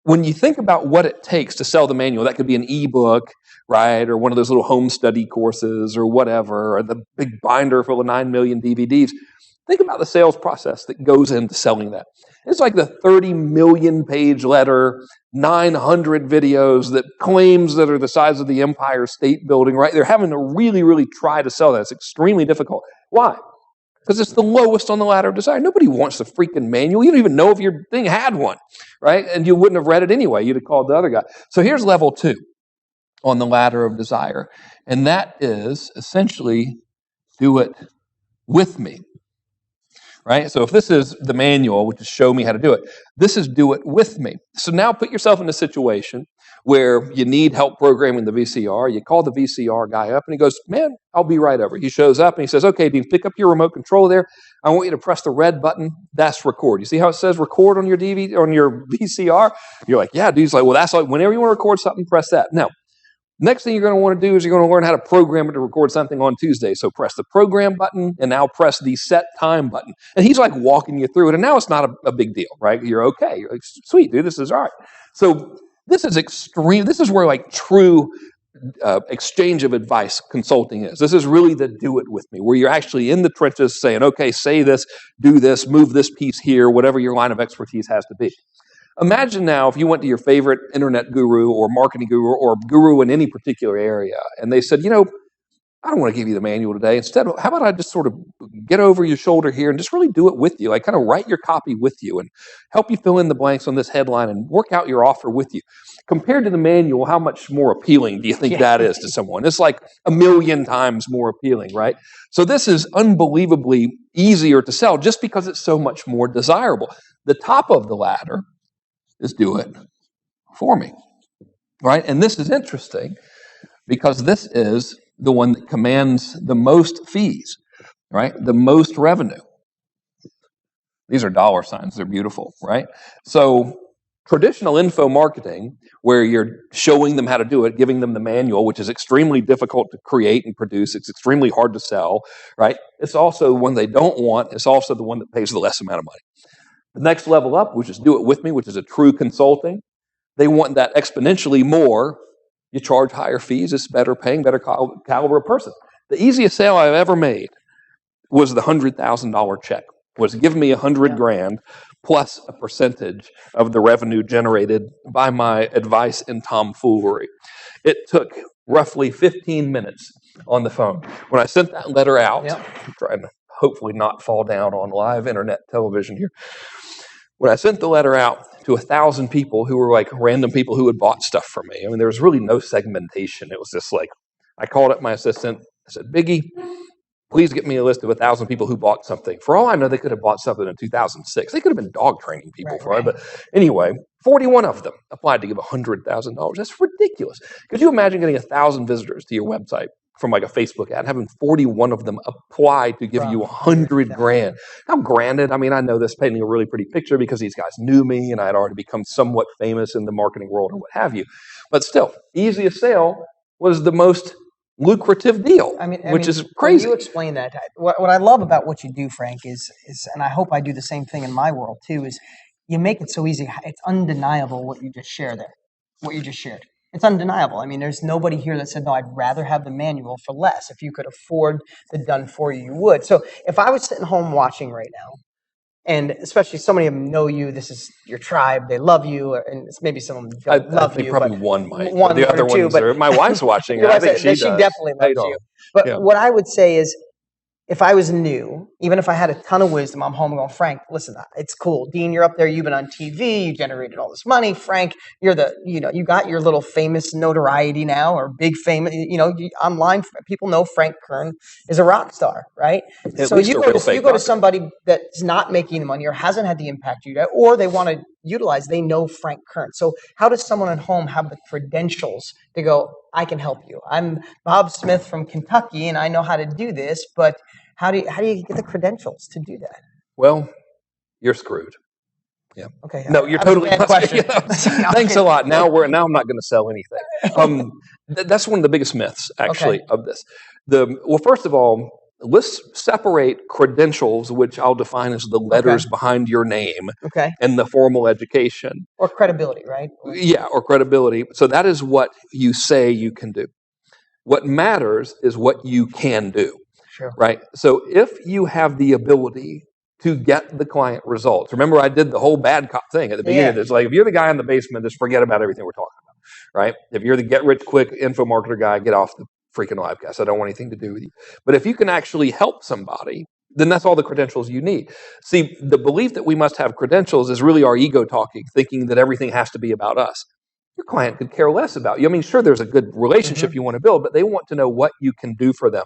When you think about what it takes to sell the manual, that could be an ebook, right, or one of those little home study courses or whatever, or the big binder full of 9 million DVDs. Think about the sales process that goes into selling that. It's like the 30 million page letter, 900 videos that claims that are the size of the Empire State Building, right? They're having to really, really try to sell that. It's extremely difficult. Why? Because it's the lowest on the ladder of desire. Nobody wants the freaking manual. You don't even know if your thing had one, right? And you wouldn't have read it anyway. You'd have called the other guy. So here's level 2 on the ladder of desire. And that is essentially do it with me, right? So if this is the manual, which is show me how to do it, this is do it with me. So now put yourself in a situation where you need help programming the VCR. You call the VCR guy up and he goes, man, I'll be right over. He shows up and he says, okay, Dean, pick up your remote control there. I want you to press the red button. That's record. You see how it says record on your DVD, on your VCR? You're like, yeah, dude. He's like, well, that's like whenever you want to record something, press that. Now, next thing you're going to want to do is you're going to learn how to program it to record something on Tuesday. So press the program button and now press the set time button. And he's like walking you through it. And now it's not a big deal, right? You're okay. You're like, sweet, dude, this is all right. So this is extreme. This is where like true exchange of advice consulting is. This is really the do it with me, where you're actually in the trenches saying, okay, say this, do this, move this piece here, whatever your line of expertise has to be. Imagine now if you went to your favorite internet guru or marketing guru or guru in any particular area and they said, you know, I don't want to give you the manual today. Instead, how about I just sort of get over your shoulder here and just really do it with you? Like kind of write your copy with you and help you fill in the blanks on this headline and work out your offer with you. Compared to the manual, how much more appealing do you think that is to someone? It's like 1,000,000 times more appealing, right? So this is unbelievably easier to sell just because it's so much more desirable. The top of the ladder is do it for me, right? And this is interesting because this is the one that commands the most fees, right? The most revenue. These are dollar signs. They're beautiful, right? So traditional info marketing, where you're showing them how to do it, giving them the manual, which is extremely difficult to create and produce. It's extremely hard to sell, right? It's also the one they don't want. It's also the one that pays the less amount of money. The next level up, which is do it with me, which is a true consulting, they want that exponentially more. You charge higher fees, it's better paying, better caliber person. The easiest sale I've ever made was the $100,000 check, was give me $100,000 plus a percentage of the revenue generated by my advice and tomfoolery. It took roughly 15 minutes on the phone. When I sent that letter out, I'm trying to hopefully not fall down on live internet television here. When I sent the letter out to 1,000 people who were like random people who had bought stuff from me, I mean, there was really no segmentation. It was just like, I called up my assistant. I said, Biggie, please get me a list of 1,000 people who bought something. For all I know, they could have bought something in 2006. They could have been dog training people for it. But anyway, 41 of them applied to give $100,000. That's ridiculous. Could you imagine getting 1,000 visitors to your website from like a Facebook ad and having 41 of them apply to give you $100,000? Now, granted, I mean, I know this painting a really pretty picture because these guys knew me and I had already become somewhat famous in the marketing world or what have you. But still, easiest sale was the most lucrative deal, which is crazy. You explain that. What I love about what you do, Frank, is, and I hope I do the same thing in my world too, is you make it so easy. It's undeniable what you just shared there, what you just shared. It's undeniable. I mean, there's nobody here that said, no, I'd rather have the manual for less. If you could afford the done for you, you would. So if I was sitting home watching right now, and especially so many of them know you, this is your tribe, they love you, and maybe some of them don't love you. Probably one might. The other ones are, my wife's watching. I think she definitely loves you. But what I would say is, if I was new, even if I had a ton of wisdom, I'm home going, Frank, listen, it's cool. Dean, you're up there. You've been on TV. You generated all this money. Frank, you're you got your little famous notoriety now, or big famous, online. People know Frank Kern is a rock star, right? So you go to somebody that's not making the money or hasn't had the impact you, or they want to utilize, they know Frank Kern. So how does someone at home have the credentials to go, I can help you? I'm Bob Smith from Kentucky, and I know how to do this, but how do you get the credentials to do that? Well, you're screwed. Yeah. Okay. No, you're totally. Question. Thanks a lot. Now I'm not going to sell anything. That's one of the biggest myths, actually, of this. Well, first of all, let's separate credentials, which I'll define as the letters behind your name, and the formal education or credibility, right? Yeah, or credibility. So that is what you say you can do. What matters is what you can do. Sure. Right. So if you have the ability to get the client results. Remember, I did the whole bad cop thing at the beginning. It's like, if you're the guy in the basement, just forget about everything we're talking about, right? If you're the get-rich-quick info marketer guy, get off the freaking Livecast. I don't want anything to do with you. But if you can actually help somebody, then that's all the credentials you need. See, the belief that we must have credentials is really our ego talking, thinking that everything has to be about us. Your client could care less about you. I mean, sure, there's a good relationship you want to build, but they want to know what you can do for them.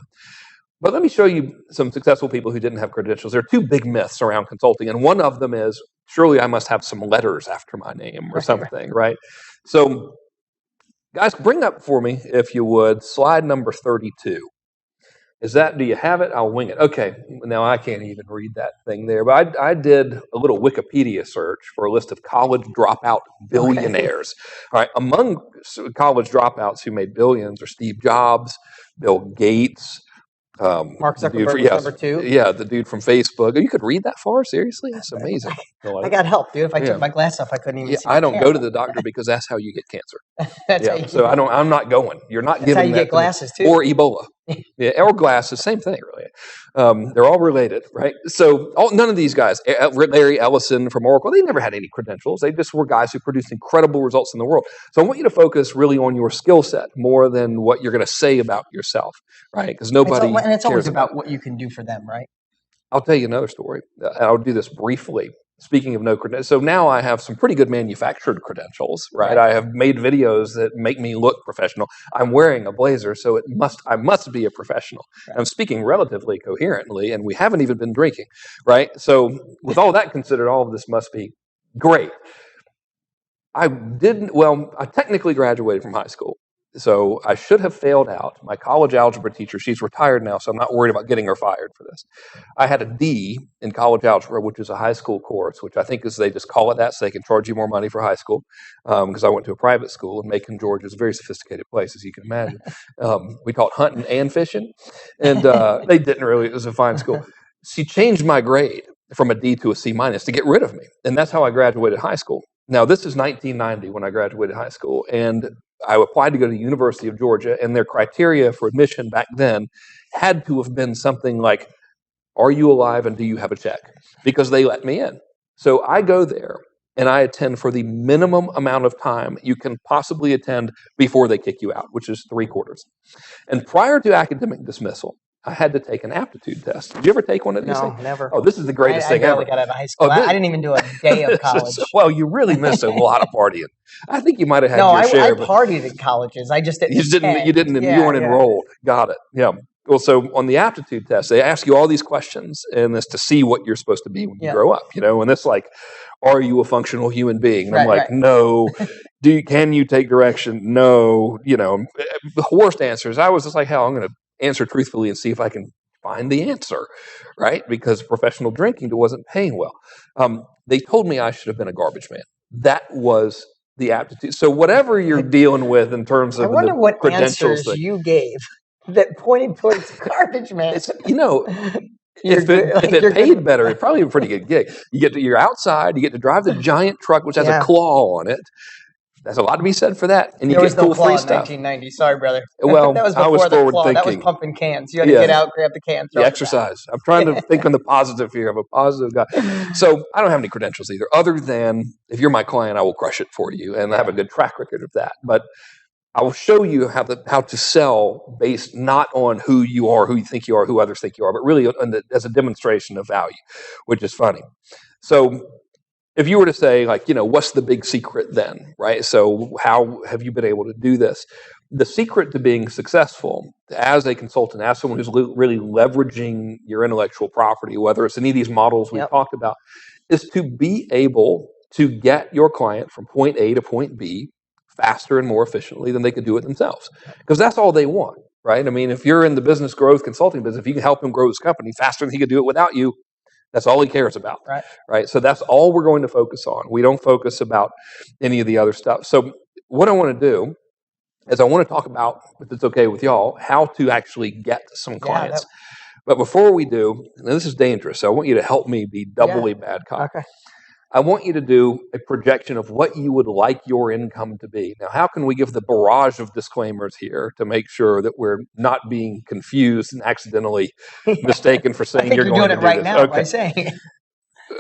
But let me show you some successful people who didn't have credentials. There are two big myths around consulting, and one of them is, surely I must have some letters after my name or something, right? So, guys, bring up for me, if you would, slide number 32. Do you have it? I'll wing it. Okay, now I can't even read that thing there, but I did a little Wikipedia search for a list of college dropout billionaires. All right, among college dropouts who made billions are Steve Jobs, Bill Gates, Mark Zuckerberg number 2. Yeah, the dude from Facebook. You could read that far? Seriously? That's amazing. I got help, dude. If I took my glass off, I couldn't even see. I don't go to the doctor because that's how you get cancer. So I'm not going. You're not that's giving how you get glasses too. Or Ebola. Or glasses, same thing, really. They're all related, right? So none of these guys, Larry Ellison from Oracle, they never had any credentials. They just were guys who produced incredible results in the world. So I want you to focus really on your skill set more than what you're going to say about yourself, right? Because nobody and it's always cares about what you can do for them, right? I'll tell you another story. I'll do this briefly. Speaking of no credentials, so now I have some pretty good manufactured credentials, right? I have made videos that make me look professional. I'm wearing a blazer, so I must be a professional. Right. I'm speaking relatively coherently, and we haven't even been drinking, right? So with all that considered, all of this must be great. I technically graduated from high school. So I should have failed out. My college algebra teacher, she's retired now, so I'm not worried about getting her fired for this. I had a D in college algebra, which is a high school course, which I think is they just call it that so they can charge you more money for high school, because I went to a private school, and Macon, Georgia is a very sophisticated place, as you can imagine. We taught hunting and fishing, and they didn't really. It was a fine school. She changed my grade from a D to a C minus to get rid of me, and that's how I graduated high school. Now, this is 1990 when I graduated high school, and I applied to go to the University of Georgia, and their criteria for admission back then had to have been something like, are you alive and do you have a check? Because they let me in. So I go there, and I attend for the minimum amount of time you can possibly attend before they kick you out, which is 3/4. And prior to academic dismissal, I had to take an aptitude test. Did you ever take one of these things? No, never. Oh, this is the greatest thing ever. I barely got out of high school. I didn't even do a day of college. Well, you really missed a lot of partying. I think you might have had your share. No, I partied at colleges. I just didn't. You weren't enrolled. Got it. Yeah. Well, so on the aptitude test, they ask you all these questions, and it's to see what you're supposed to be when you grow up. And it's like, are you a functional human being? And I'm like, no. Can you take direction? No. The worst answers. I was just like, hell, I'm going to answer truthfully and see if I can find the answer, right? Because professional drinking wasn't paying well. They told me I should have been a garbage man. That was the aptitude. So whatever you're dealing with in terms of I wonder what credentials answers you gave that pointed towards garbage man. If it paid better, it'd probably be a pretty good gig. You're outside, you get to drive the giant truck, which has a claw on it. There's a lot to be said for that, and you get cool free stuff. 1990. Sorry, brother. Well, that was I was forward thinking. That was pumping cans. You had to get out, grab the can, throw the exercise. I'm trying to think on the positive here. I'm a positive guy. So I don't have any credentials either, other than if you're my client, I will crush it for you, and I have a good track record of that. But I will show you how to sell based not on who you are, who you think you are, who others think you are, but really as a demonstration of value, which is funny. So if you were to say, like, what's the big secret then, right? So how have you been able to do this? The secret to being successful as a consultant, as someone who's really leveraging your intellectual property, whether it's any of these models we've talked about, is to be able to get your client from point A to point B faster and more efficiently than they could do it themselves. Because that's all they want, right? I mean, if you're in the business growth consulting business, if you can help him grow his company faster than he could do it without you, that's all he cares about, right? So that's all we're going to focus on. We don't focus about any of the other stuff. So what I want to do is I want to talk about, if it's okay with y'all, how to actually get some clients. But before we do, and this is dangerous, so I want you to help me be doubly bad cop. Okay. I want you to do a projection of what you would like your income to be. Now, how can we give the barrage of disclaimers here to make sure that we're not being confused and accidentally mistaken for saying you're going to do right this? now by saying it.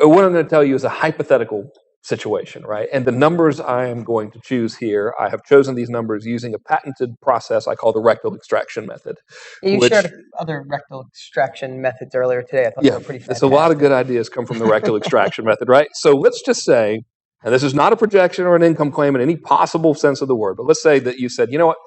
What I'm going to tell you is a hypothetical situation, right? And the numbers I am going to choose here, I have chosen these numbers using a patented process I call the rectal extraction method. You shared other rectal extraction methods earlier today. I thought they were pretty fantastic. There's a lot of good ideas come from the rectal extraction method, right? So let's just say, and this is not a projection or an income claim in any possible sense of the word, but let's say that you said, you know what,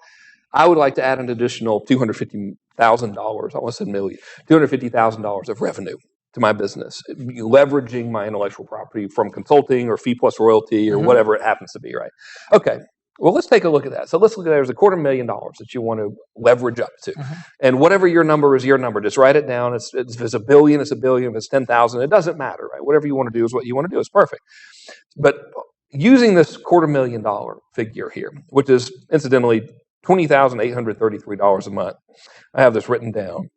I would like to add an additional $250,000, I almost said million, $250,000 of revenue to my business, leveraging my intellectual property from consulting or fee plus royalty or whatever it happens to be, right? Okay, well, let's take a look at that. So let's look at there's $250,000 that you want to leverage up to. And whatever your number is your number. Just write it down. If it's a billion, it's a billion. If it's 10,000, it doesn't matter, right? Whatever you want to do is what you want to do. It's perfect. But using this $250,000 figure here, which is incidentally $20,833 a month, I have this written down.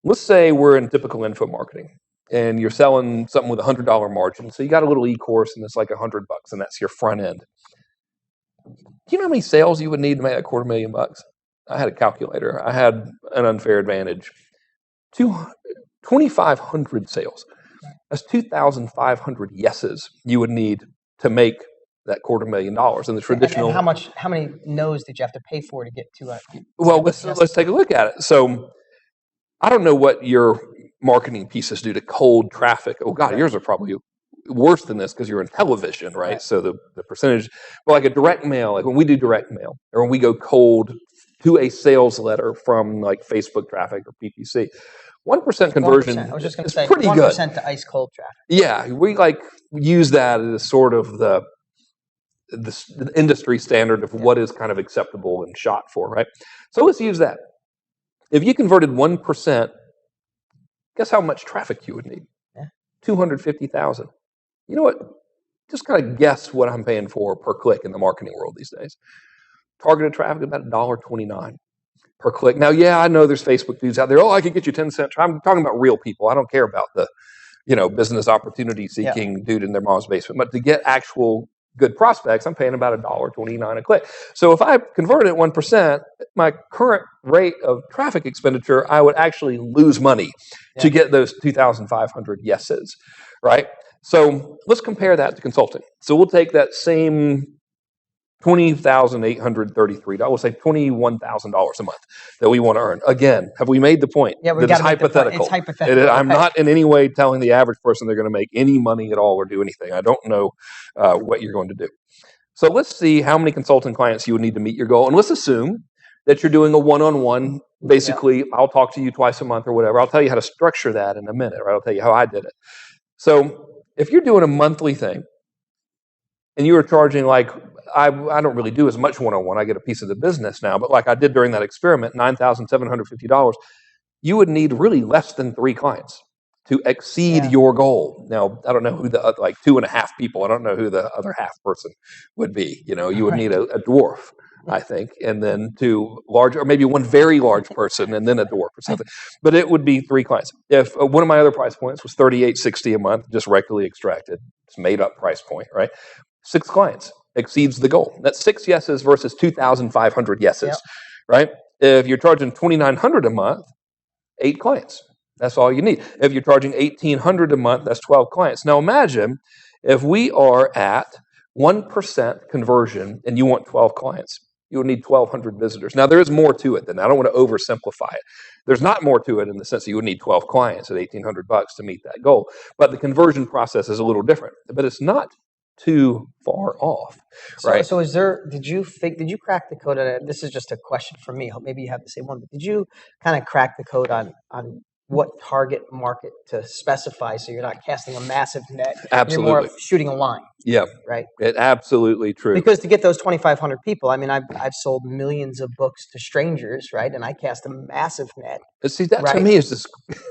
Let's say we're in typical info marketing and you're selling something with a $100 margin. So you got a little e-course and it's like $100 and that's your front end. Do you know how many sales you would need to make that $250,000? I had a calculator. I had an unfair advantage. 2,500 sales. That's 2,500 yeses you would need to make that $250,000. And the traditional. And how many no's did you have to pay for to get to it? Well, let's take a look at it. So I don't know what your marketing pieces do to cold traffic. Oh God, yours are probably worse than this because you're in television, right? So the percentage, well, like a direct mail, like when we do direct mail or when we go cold to a sales letter from like Facebook traffic or PPC, 1% conversion 1%. I was just going to say pretty 1% good. To ice cold traffic. Yeah, we like use that as sort of the industry standard of what is kind of acceptable and shot for, right? So let's use that. If you converted 1%, guess how much traffic you would need? 250,000. You know what? Just kind of guess what I'm paying for per click in the marketing world these days. Targeted traffic about $1.29 per click. Now, yeah, I know there's Facebook dudes out there. Oh, I could get you 10 cents. I'm talking about real people. I don't care about the, business opportunity seeking dude in their mom's basement. But to get actual good prospects, I'm paying about $1.29 a click. So if I convert it at 1%, my current rate of traffic expenditure, I would actually lose money to get those 2,500 yeses, right? So let's compare that to consulting. So we'll take that same $20,833, we'll say $21,000 a month that we want to earn. Again, have we made the point? Yeah, that it's hypothetical. It's hypothetical. I'm not in any way telling the average person they're going to make any money at all or do anything. I don't know what you're going to do. So let's see how many consulting clients you would need to meet your goal. And let's assume that you're doing a one-on-one. Basically, I'll talk to you twice a month or whatever. I'll tell you how to structure that in a minute, right? I'll tell you how I did it. So if you're doing a monthly thing and you were charging like, I don't really do as much one-on-one. I get a piece of the business now, but like I did during that experiment, $9,750, you would need really less than 3 clients to exceed your goal. Now, I don't know who the, like 2.5 people, I don't know who the other half person would be. You would need a dwarf, I think, and then 2 large, or maybe 1 very large person and then a dwarf or something. But it would be 3 clients. If one of my other price points was $38.60 a month, just rectally extracted, it's made up price point, right? 6 clients exceeds the goal. That's 6 yeses versus 2,500 yeses, right? If you're charging $2,900 a month, 8 clients. That's all you need. If you're charging $1,800 a month, that's 12 clients. Now imagine if we are at 1% conversion and you want 12 clients, you would need 1,200 visitors. Now there is more to it than that. I don't want to oversimplify it. There's not more to it in the sense that you would need 12 clients at $1,800 to meet that goal. But the conversion process is a little different. But it's not too far off, right? So did you crack the code on it? This is just a question for me. Maybe you have the same one, but did you kind of crack the code on what target market to specify, so you're not casting a massive net. Absolutely. You're more shooting a line. Yeah. Right. It absolutely true. Because to get those 2,500 people, I mean, I've sold millions of books to strangers, right? And I cast a massive net. See, that to me is just,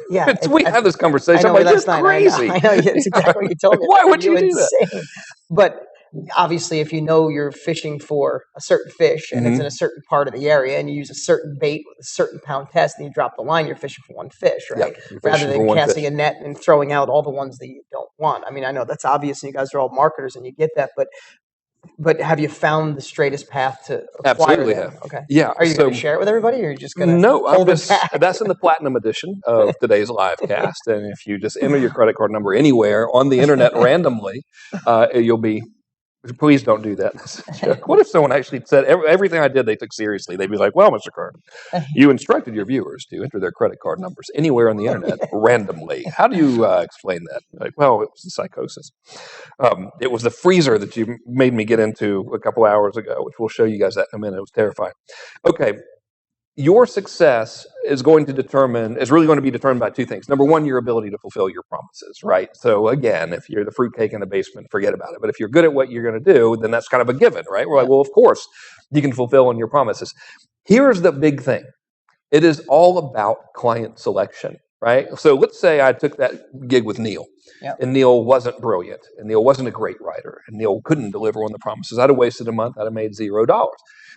yeah. We had this conversation. I'm like, that's crazy. I know, it's exactly what you told me. Why would you do that? But obviously, if you know you're fishing for a certain fish and it's in a certain part of the area and you use a certain bait with a certain pound test and you drop the line, you're fishing for one fish, right? Rather than casting a net and throwing out all the ones that you don't want. I mean, I know that's obvious and you guys are all marketers and you get that, but have you found the straightest path to acquire Absolutely them? have. Okay. Yeah. Are you going to share it with everybody, or are you just going to hold it back? That's in the platinum edition of today's Livecast, and if you just enter your credit card number anywhere on the internet randomly, you'll be. Please don't do that. What if someone actually said everything I did they took seriously? They'd be like, well, Mr. Kern, you instructed your viewers to enter their credit card numbers anywhere on the internet randomly. How do you explain that? Like, well, it was the psychosis. It was the freezer that you made me get into a couple hours ago, which we'll show you guys that in a minute. It was terrifying. Okay. Your success is really going to be determined by two things. Number one, your ability to fulfill your promises, right? So again, if you're the fruitcake in the basement, forget about it. But if you're good at what you're going to do, then that's kind of a given, right? We're like, well, of course, you can fulfill on your promises. Here's the big thing. It is all about client selection, right? So let's say I took that gig with Neil, and Neil wasn't brilliant, and Neil wasn't a great writer, and Neil couldn't deliver on the promises. I'd have wasted a month. I'd have made $0.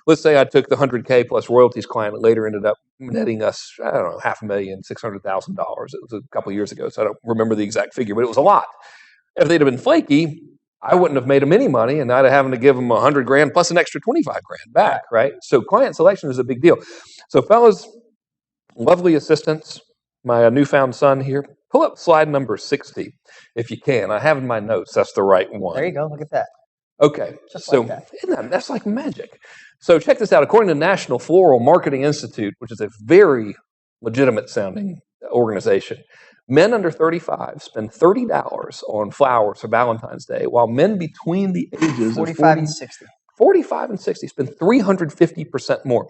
Let's say I took the $100K plus royalties client and later ended up netting us, I don't know, $500,000, $600,000. It was a couple of years ago, so I don't remember the exact figure, but it was a lot. If they'd have been flaky, I wouldn't have made them any money, and I'd have having to give them $100,000 plus an extra $25,000 back, right? So client selection is a big deal. So fellas, lovely assistants, my newfound son here, pull up slide number 60 if you can. I have in my notes, that's the right one. There you go, look at that. Okay, so that's like magic. So check this out. According to National Floral Marketing Institute, which is a very legitimate sounding organization, men under 35 spend $30 on flowers for Valentine's Day, while men between the ages 45 and 60. 45 and 60 spend 350% more.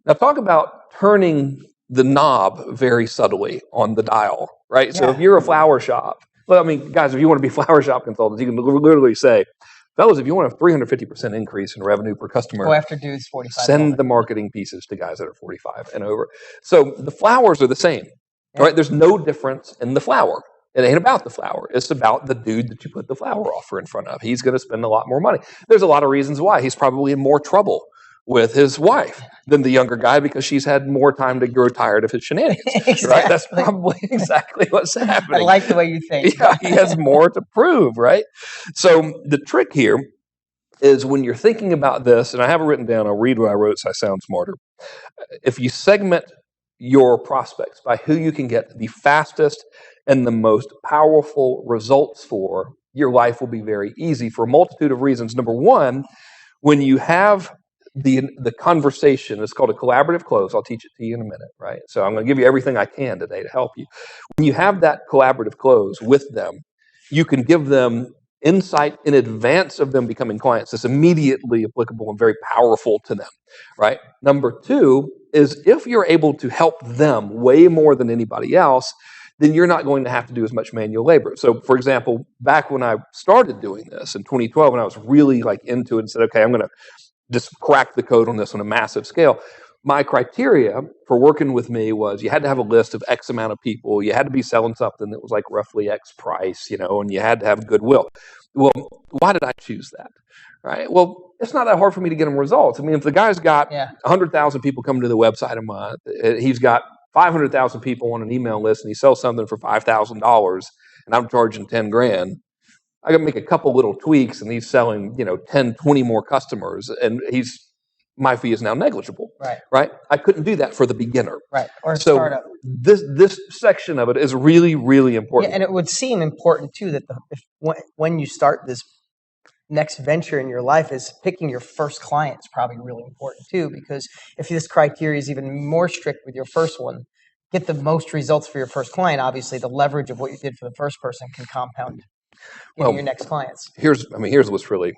Now talk about turning the knob very subtly on the dial, right? So if you're a flower shop, well, I mean, guys, if you want to be flower shop consultants, you can literally say, fellas, if you want a 350% increase in revenue per customer, go after dudes 45. Send the marketing pieces to guys that are 45 and over. So the flowers are the same, right? There's no difference in the flower. It ain't about the flower. It's about the dude that you put the flower offer in front of. He's going to spend a lot more money. There's a lot of reasons why. He's probably in more trouble with his wife than the younger guy because she's had more time to grow tired of his shenanigans. Exactly. Right? That's probably exactly what's happening. I like the way you think. Yeah, he has more to prove, right? So the trick here is when you're thinking about this, and I have it written down, I'll read what I wrote so I sound smarter. If you segment your prospects by who you can get the fastest and the most powerful results for, your life will be very easy for a multitude of reasons. Number one, when you have the conversation, it's called a collaborative close. I'll teach it to you in a minute, right? So I'm going to give you everything I can today to help you. When you have that collaborative close with them, you can give them insight in advance of them becoming clients that's immediately applicable and very powerful to them, right? Number two is if you're able to help them way more than anybody else, then you're not going to have to do as much manual labor. So, for example, back when I started doing this in 2012, when I was really like into it and said, okay, I'm going to just crack the code on this on a massive scale. My criteria for working with me was you had to have a list of X amount of people. You had to be selling something that was like roughly X price, and you had to have goodwill. Well, why did I choose that? Right? Well, it's not that hard for me to get them results. I mean, if the guy's got 100,000 people coming to the website a month, he's got 500,000 people on an email list, and he sells something for $5,000, and I'm charging $10,000. I can make a couple little tweaks, and he's selling, 10, 20 more customers, and my fee is now negligible. Right? I couldn't do that for the beginner. Right. Or a startup. This section of it is really, really important. Yeah, and it would seem important too that when you start this next venture in your life, is picking your first client is probably really important too, because if this criteria is even more strict with your first one, get the most results for your first client. Obviously, the leverage of what you did for the first person can compound your next clients. Here's what's really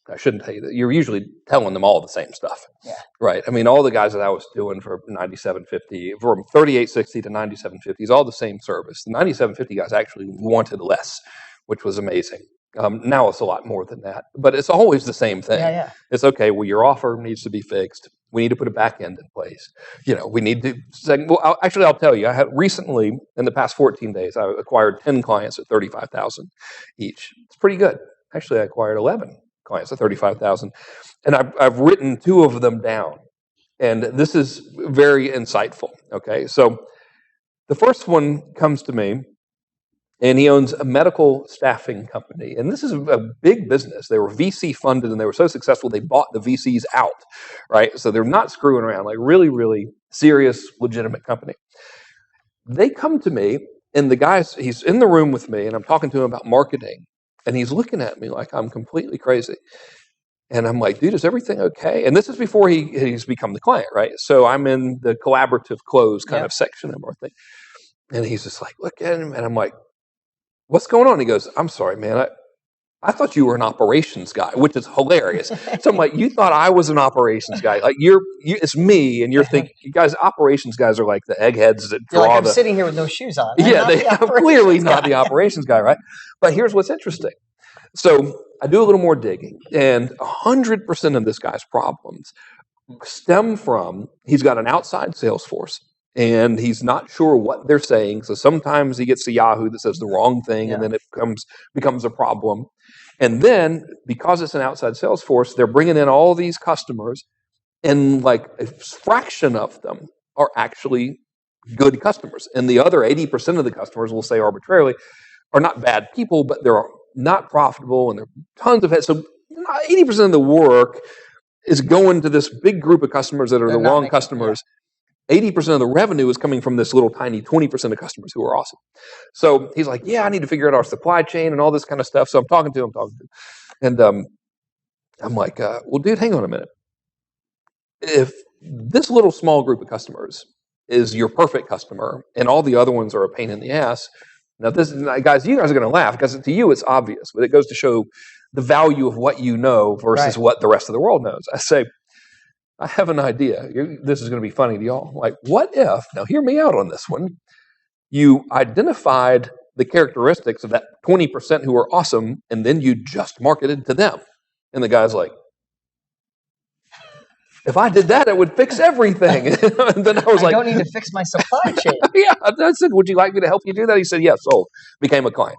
I shouldn't tell you that. You're usually telling them all the same stuff. Yeah. Right. I mean, all the guys that I was doing for 9750, from 3860 to 9750 is all the same service. The 9750 guys actually wanted less, which was amazing. Now it's a lot more than that, but it's always the same thing. Yeah. It's okay. Well, your offer needs to be fixed. We need to put a back end in place. We need to say, well, I'll tell you, I had recently, in the past 14 days, I acquired 10 clients at 35,000 each. It's pretty good. Actually, I acquired 11 clients at 35,000, and I've written 2 of them down, and this is very insightful. Okay, so the first one comes to me, and he owns a medical staffing company, and this is a big business. They were VC funded, and they were so successful they bought the VCs out, right? So they're not screwing around, like really, really serious, legitimate company. They come to me, and the guy's he's in the room with me, and I'm talking to him about marketing. And he's looking at me like I'm completely crazy. And I'm like, dude, is everything okay? And this is before he's become the client, right? So I'm in the collaborative close kind of section of our thing. And he's just like, look at him. And I'm like, what's going on? He goes, I'm sorry, man. I thought you were an operations guy, which is hilarious. So I'm like, you thought I was an operations guy. Like it's me. And you're thinking, you guys, operations guys are like the eggheads that draw I'm sitting here with no shoes on. They are clearly not the operations guy, right? But here's what's interesting. So I do a little more digging, and 100% of this guy's problems stem from he's got an outside sales force, and he's not sure what they're saying. So sometimes he gets a Yahoo that says the wrong thing, and then it becomes a problem. And then because it's an outside sales force, they're bringing in all these customers, and like a fraction of them are actually good customers. And the other 80% of the customers, we'll say arbitrarily, are not bad people, but they're not profitable, and there are tons of heads. So 80% of the work is going to this big group of customers that are the wrong customers. 80% of the revenue is coming from this little tiny 20% of customers who are awesome. So he's like, yeah, I need to figure out our supply chain and all this kind of stuff. So I'm talking to him. And I'm like, well, dude, hang on a minute. If this little small group of customers is your perfect customer and all the other ones are a pain in the ass, now this is, guys, you guys are going to laugh because to you it's obvious, but it goes to show the value of what you know versus what the rest of the world knows. I say, I have an idea. This is going to be funny to y'all. Like, what if, now hear me out on this one, you identified the characteristics of that 20% who are awesome, and then you just marketed to them. And the guy's like, if I did that, it would fix everything. And then I was like, I don't need to fix my supply chain. Yeah, I said, would you like me to help you do that? He said, yes. Sold. Became a client.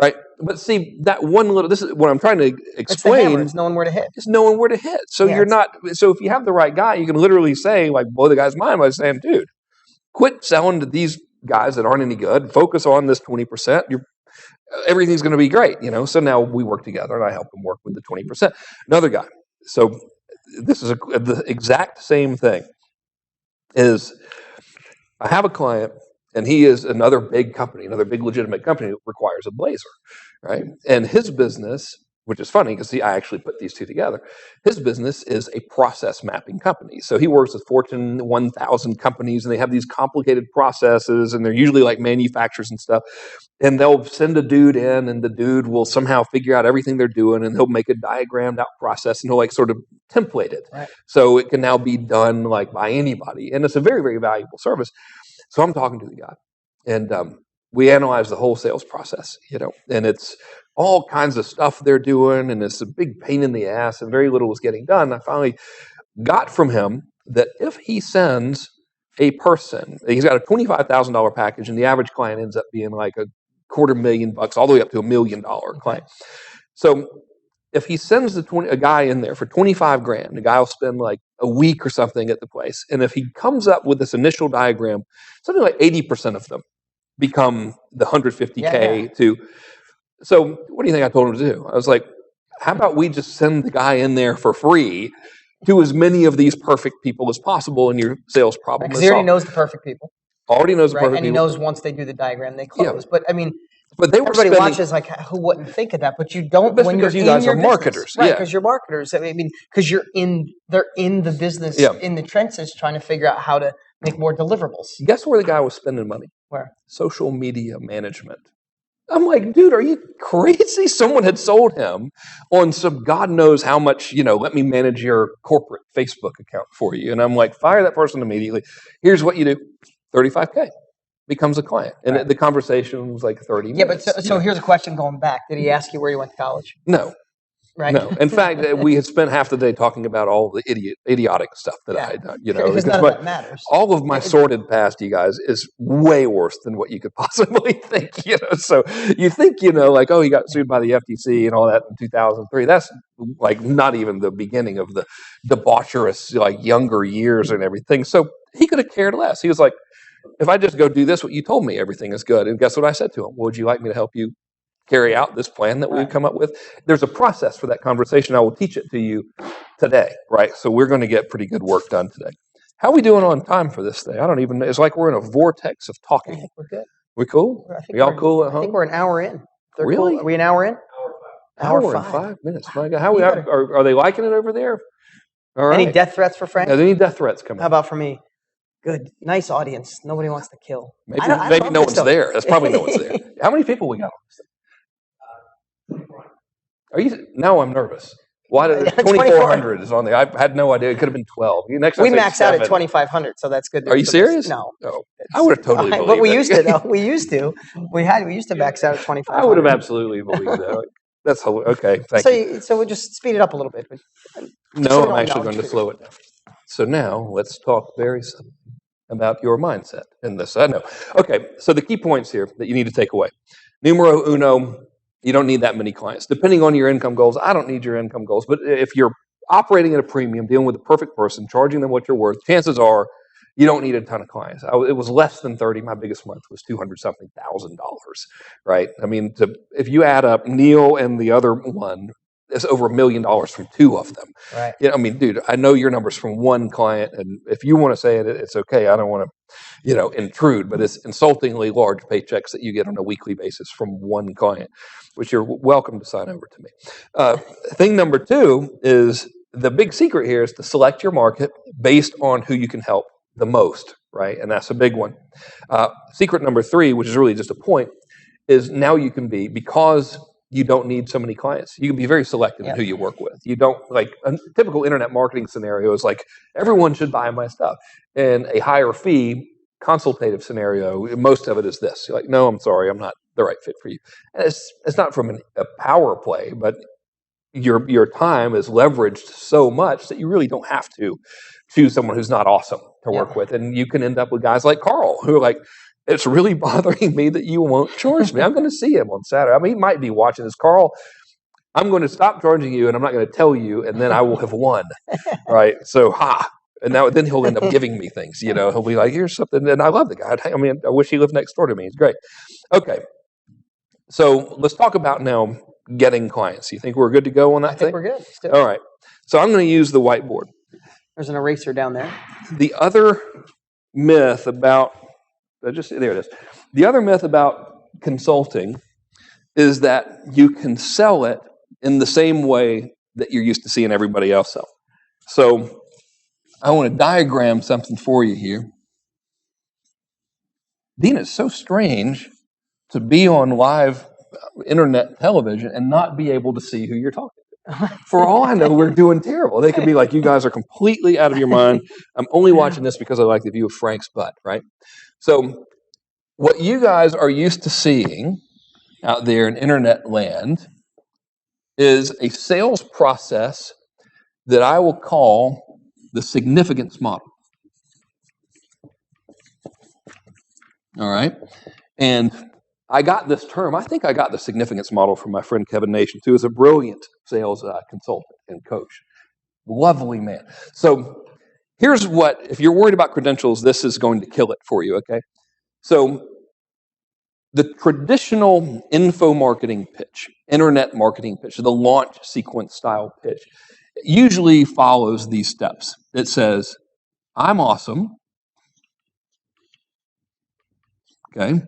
Right. But see, that one little, this is what I'm trying to explain. It's knowing where to hit. It's knowing where to hit. So so if you have the right guy, you can literally say, like, blow the guy's mind by saying, dude, quit selling to these guys that aren't any good. Focus on this 20%. Everything's going to be great, So now we work together, and I help him work with the 20%. Another guy. So this is the exact same thing. Is I have a client, and he is another big company, another big legitimate company that requires a blazer, right? And his business, which is funny because I actually put these two together, his business is a process mapping company. So he works with Fortune 1000 companies, and they have these complicated processes, and they're usually like manufacturers and stuff. And they'll send a dude in, and the dude will somehow figure out everything they're doing, and he'll make a diagrammed out process, and he'll like sort of template it. Right. So it can now be done like by anybody. And it's a very, very valuable service. So I'm talking to the guy, and we analyze the whole sales process, and it's all kinds of stuff they're doing, and it's a big pain in the ass, and very little is getting done. I finally got from him that if he sends a person, he's got a $25,000 package, and the average client ends up being like $250,000 all the way up to $1 million client. So if he sends a guy in there for $25,000, the guy will spend like a week or something at the place. And if he comes up with this initial diagram, something like 80% of them become the $150K to. So what do you think I told him to do? I was like, how about we just send the guy in there for free to as many of these perfect people as possible, and your sales problem is solved. Because he already knows the perfect people. Already knows the perfect people. And he knows once they do the diagram, they close. Yeah. But I mean, everybody watches like, who wouldn't think of that? But you don't. That's because you guys are marketers, right? Because you're marketers. I mean, because they're in the business, in the trenches, trying to figure out how to make more deliverables. Guess where the guy was spending money? Where? Social media management. I'm like, dude, are you crazy? Someone had sold him on some God knows how much, let me manage your corporate Facebook account for you. And I'm like, fire that person immediately. Here's what you do. 35K becomes a client. And the conversation was like 30 minutes. Yeah, but so here's a question going back. Did he ask you where you went to college? No. Right. No. In fact, we had spent half the day talking about all the idiotic stuff that I had done. Because none of that matters. All of my sordid past, you guys, is way worse than what you could possibly think. So you think, like, oh, he got sued by the FTC and all that in 2003. That's like not even the beginning of the debaucherous, like, younger years and everything. So he could have cared less. He was like, if I just go do this, what you told me, everything is good. And guess what I said to him? Well, would you like me to help you carry out this plan that we've come up with? There's a process for that conversation. I will teach it to you today, right? So we're going to get pretty good work done today. How are we doing on time for this thing? I don't even know. It's like we're in a vortex of talking. I think we're good. We cool? We all cool at home? I think we're an hour in. Really? Cool. Are we an hour in? Hour and 5 minutes. My God. Are they liking it over there? All right. Any death threats for Frank? Are there any death threats coming? How about for me? Good. Nice audience. Nobody wants to kill. Maybe no one's there. That's probably no one's there. How many people we got on this thing? Are you? Now I'm nervous. Why did 2,400 is on there? I had no idea. It could have been 12. Next we max out at 2,500 so that's good. Are you serious? No. Oh, I would have totally believed but we it. used to, though. We used to max out at 2,500. I would have absolutely believed that. That's okay. Thank you. So we'll just speed it up a little bit. No, I'm actually going to slow it down. So now let's talk very simply about your mindset in this. I know. Okay, so the key points here that you need to take away. Numero uno, you don't need that many clients. Depending on your income goals, I don't need your income goals, but if you're operating at a premium, dealing with the perfect person, charging them what you're worth, chances are you don't need a ton of clients. It was less than 30. My biggest month was $200-something thousand, right? I mean, if you add up Neil and the other one, it's over $1 million from 2 of them. Right. I mean, dude, I know your numbers from 1 client, and if you want to say it, it's okay. I don't want to, intrude, but it's insultingly large paychecks that you get on a weekly basis from 1 client, which you're welcome to sign over to me. Thing number 2 is the big secret here is to select your market based on who you can help the most, right? And that's a big one. Secret number 3, which is really just a point, is now you can be, because you don't need so many clients. You can be very selective in who you work with. You don't, like, a typical internet marketing scenario is like, everyone should buy my stuff. And a higher fee consultative scenario, most of it is this. You're like, no, I'm sorry, I'm not the right fit for you. And it's not from a power play, but your time is leveraged so much that you really don't have to choose someone who's not awesome to work with. And you can end up with guys like Carl, who are like, it's really bothering me that you won't charge me. I'm going to see him on Saturday. I mean, he might be watching this. Carl, I'm going to stop charging you, and I'm not going to tell you, and then I will have won, right? So, and then he'll end up giving me things. He'll be like, here's something. And I love the guy. I mean, I wish he lived next door to me. He's great. Okay. So let's talk about now getting clients. You think we're good to go on that thing? I think we're good. All right. So I'm going to use the whiteboard. There's an eraser down there. The other myth about there it is. The other myth about consulting is that you can sell it in the same way that you're used to seeing everybody else sell. So I want to diagram something for you here. Dean, it's so strange to be on live internet television and not be able to see who you're talking to. For all I know, we're doing terrible. They could be like, you guys are completely out of your mind. I'm only watching this because I like the view of Frank's butt, right? So what you guys are used to seeing out there in internet land is a sales process that I will call the significance model. All right? And I got this term, I think I got the significance model from my friend Kevin Nation, who is a brilliant sales consultant and coach. Lovely man. So here's what, if you're worried about credentials, this is going to kill it for you, okay? So the traditional info marketing pitch, internet marketing pitch, the launch sequence style pitch, usually follows these steps. It says, I'm awesome. Okay.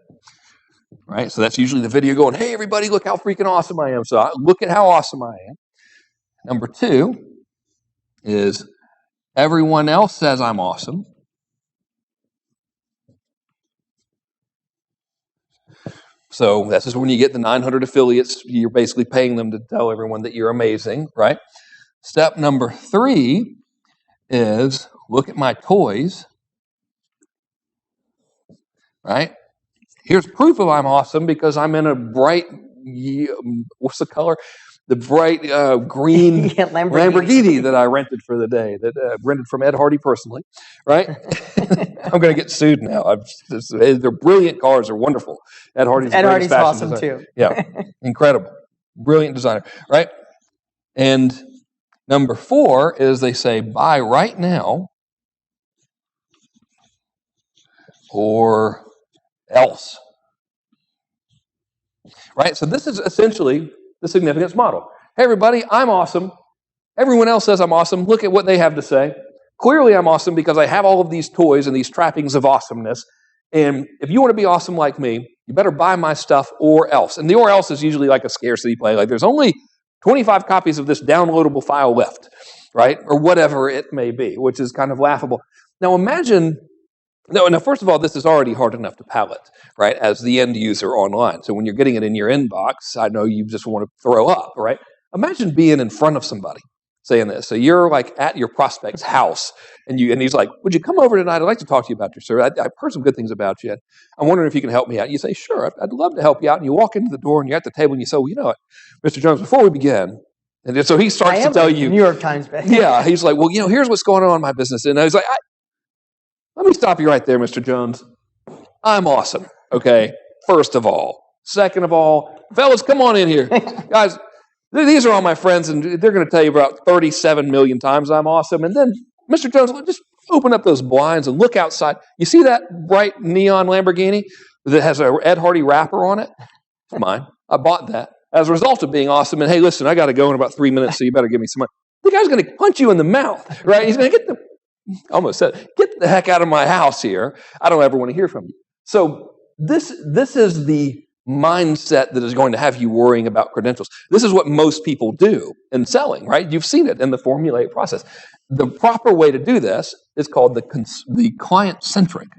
Right. So that's usually the video going, hey, everybody, look how freaking awesome I am. So look at how awesome I am. Number 2 is everyone else says I'm awesome. So this is when you get the 900 affiliates. You're basically paying them to tell everyone that you're amazing, right? Step number 3 is look at my toys, right? Here's proof of I'm awesome because I'm in a bright, what's the color? The bright green Lamborghini that I rented for the day, that rented from Ed Hardy personally, right? I'm going to get sued now. They're brilliant cars. They're wonderful. Ed Hardy's awesome designer. too. Yeah, incredible. Brilliant designer, right? And number 4 is they say, buy right now or else. Right? So this is essentially the significance model. Hey, everybody, I'm awesome. Everyone else says I'm awesome. Look at what they have to say. Clearly, I'm awesome because I have all of these toys and these trappings of awesomeness. And if you want to be awesome like me, you better buy my stuff or else. And the or else is usually like a scarcity play. Like there's only 25 copies of this downloadable file left, right? Or whatever it may be, which is kind of laughable. Now imagine... Now, first of all, this is already hard enough to palate, right, as the end user online. So when you're getting it in your inbox, I know you just want to throw up, right? Imagine being in front of somebody saying this. So you're like at your prospect's house, and he's like, would you come over tonight? I'd like to talk to you about your service. I've heard some good things about you. I'm wondering if you can help me out. You say, sure, I'd love to help you out. And you walk into the door, and you're at the table, and you say, well, you know what, Mr. Jones, before we begin, and so he starts to tell you. New York Times. Yeah, he's like, well, here's what's going on in my business. And I was like, let me stop you right there, Mr. Jones. I'm awesome, okay? First of all. Second of all, fellas, come on in here. Guys, these are all my friends, and they're going to tell you about 37 million times I'm awesome. And then, Mr. Jones, just open up those blinds and look outside. You see that bright neon Lamborghini that has an Ed Hardy wrapper on it? It's mine. I bought that as a result of being awesome. And hey, listen, I got to go in about 3 minutes, so you better give me some money. The guy's going to punch you in the mouth, right? He's going to get almost said, get the heck out of my house here. I don't ever want to hear from you. So this is the mindset that is going to have you worrying about credentials. This is what most people do in selling, right? You've seen it in the formulaic process. The proper way to do this is called the client-centric.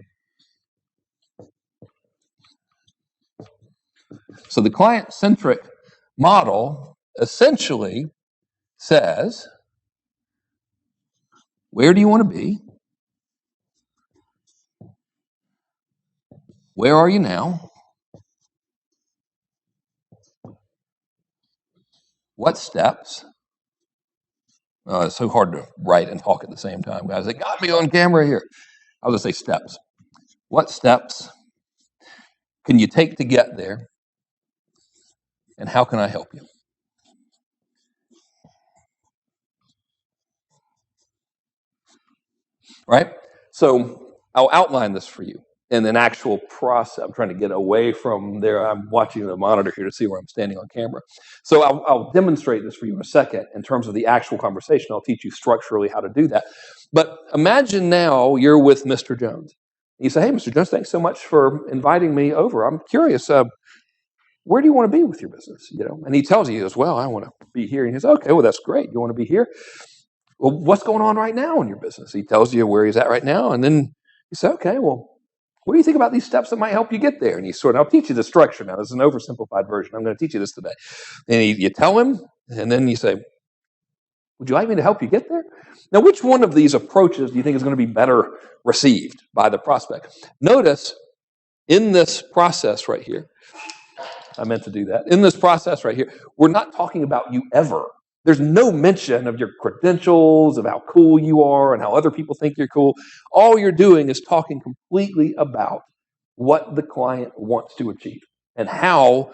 So the client-centric model essentially says, where do you want to be? Where are you now? What steps? It's so hard to write and talk at the same time, guys. They got me on camera here. I'll just say steps. What steps can you take to get there? And how can I help you? Right? So I'll outline this for you in an actual process. I'm trying to get away from there. I'm watching the monitor here to see where I'm standing on camera. So I'll demonstrate this for you in a second in terms of the actual conversation. I'll teach you structurally how to do that. But imagine now you're with Mr. Jones. You say, hey, Mr. Jones, thanks so much for inviting me over. I'm curious, where do you want to be with your business? And he tells you as well, I want to be here. And he says, okay, well, that's great. You want to be here? Well, what's going on right now in your business? He tells you where he's at right now. And then you say, okay, well, what do you think about these steps that might help you get there? And I'll teach you the structure now. This is an oversimplified version. I'm going to teach you this today. And you tell him, and then you say, would you like me to help you get there? Now, which one of these approaches do you think is going to be better received by the prospect? Notice in this process right here, I meant to do that. In this process right here, we're not talking about you ever. There's no mention of your credentials, of how cool you are and how other people think you're cool. All you're doing is talking completely about what the client wants to achieve and how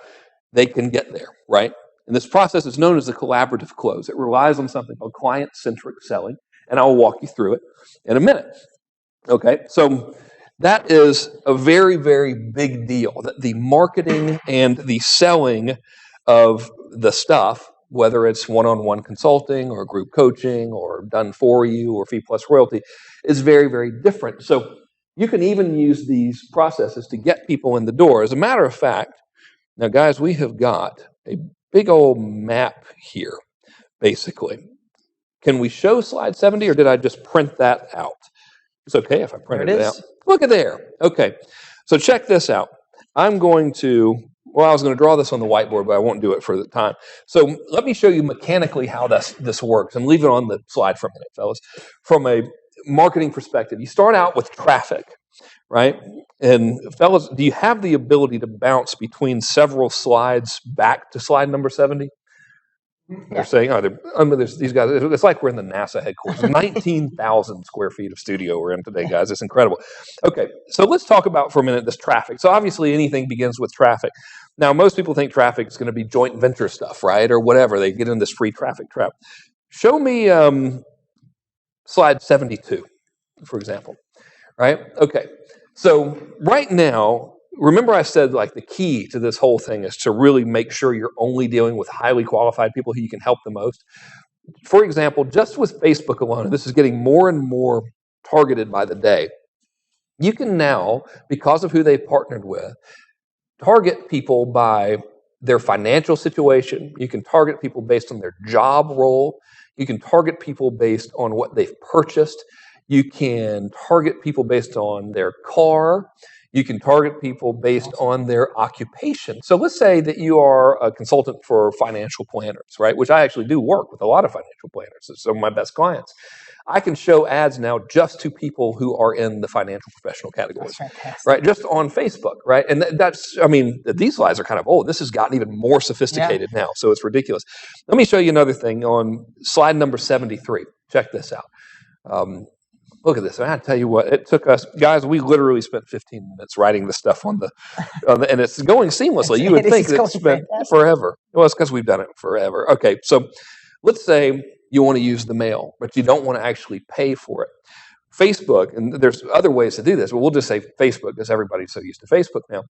they can get there, right? And this process is known as the collaborative close. It relies on something called client-centric selling, and I'll walk you through it in a minute. Okay, so that is a very, very big deal, that the marketing and the selling of the stuff, whether it's one-on-one consulting or group coaching or done for you or fee plus royalty, is very, very different. So you can even use these processes to get people in the door. As a matter of fact, now guys, we have got a big old map here, basically. Can we show slide 70 or did I just print that out? It's okay if I printed it out. Look at there. Okay, so check this out. I'm going to Well, I was going to draw this on the whiteboard, but I won't do it for the time. So let me show you mechanically how this works, and leave it on the slide for a minute, fellas. From a marketing perspective, you start out with traffic, right? And fellas, do you have the ability to bounce between several slides back to slide number 70? They're saying, there's these guys. It's like we're in the NASA headquarters. 19,000 square feet of studio we're in today, guys. It's incredible. Okay, so let's talk about for a minute this traffic. So obviously anything begins with traffic. Now, most people think traffic is going to be joint venture stuff, right, or whatever. They get in this free traffic trap. Show me slide 72, for example, right? Okay, so right now, remember I said like the key to this whole thing is to really make sure you're only dealing with highly qualified people who you can help the most. For example, just with Facebook alone, this is getting more and more targeted by the day. You can now, because of who they've partnered with, target people by their financial situation. You can target people based on their job role. You can target people based on what they've purchased. You can target people based on their car. You can target people based on their occupation. So let's say that you are a consultant for financial planners, right? Which I actually do work with a lot of financial planners. It's some of my best clients. I can show ads now just to people who are in the financial professional categories, right? Just on Facebook, right? And that's, I mean, these slides are kind of old. This has gotten even more sophisticated now, so it's ridiculous. Let me show you another thing on slide number 73. Check this out. Look at this. I tell you what, it took us, guys, we literally spent 15 minutes writing the stuff on the and it's going seamlessly. You would think it's spent forever. Well, it's because we've done it forever. Okay, so let's say you want to use the mail, but you don't want to actually pay for it. Facebook, and there's other ways to do this, but we'll just say Facebook because everybody's so used to Facebook now.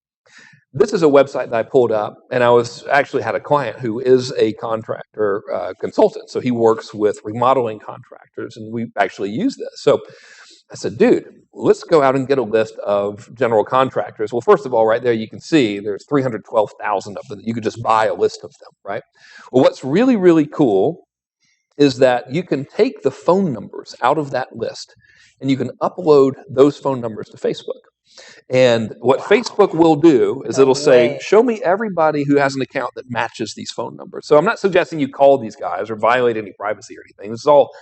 This is a website that I pulled up, and I actually had a client who is a contractor consultant. So he works with remodeling contractors, and we actually use this. So I said, dude, let's go out and get a list of general contractors. Well, first of all, right there, you can see there's 312,000 of them. You could just buy a list of them, right? Well, what's really, really cool is that you can take the phone numbers out of that list, and you can upload those phone numbers to Facebook. And what Facebook will do is it'll say, show me everybody who has an account that matches these phone numbers. So I'm not suggesting you call these guys or violate any privacy or anything. This is all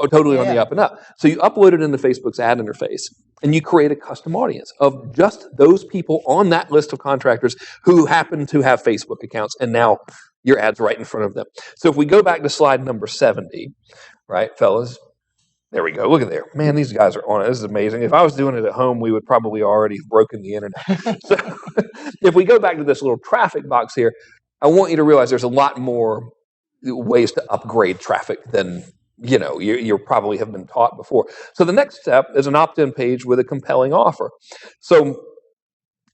totally on the up and up. So you upload it into Facebook's ad interface, and you create a custom audience of just those people on that list of contractors who happen to have Facebook accounts, and now your ad's right in front of them. So if we go back to slide number 70, right, fellas? There we go. Look at there. Man, these guys are on it. This is amazing. If I was doing it at home, we would probably already have broken the internet. So if we go back to this little traffic box here, I want you to realize there's a lot more ways to upgrade traffic than you probably have been taught before. So the next step is an opt-in page with a compelling offer. So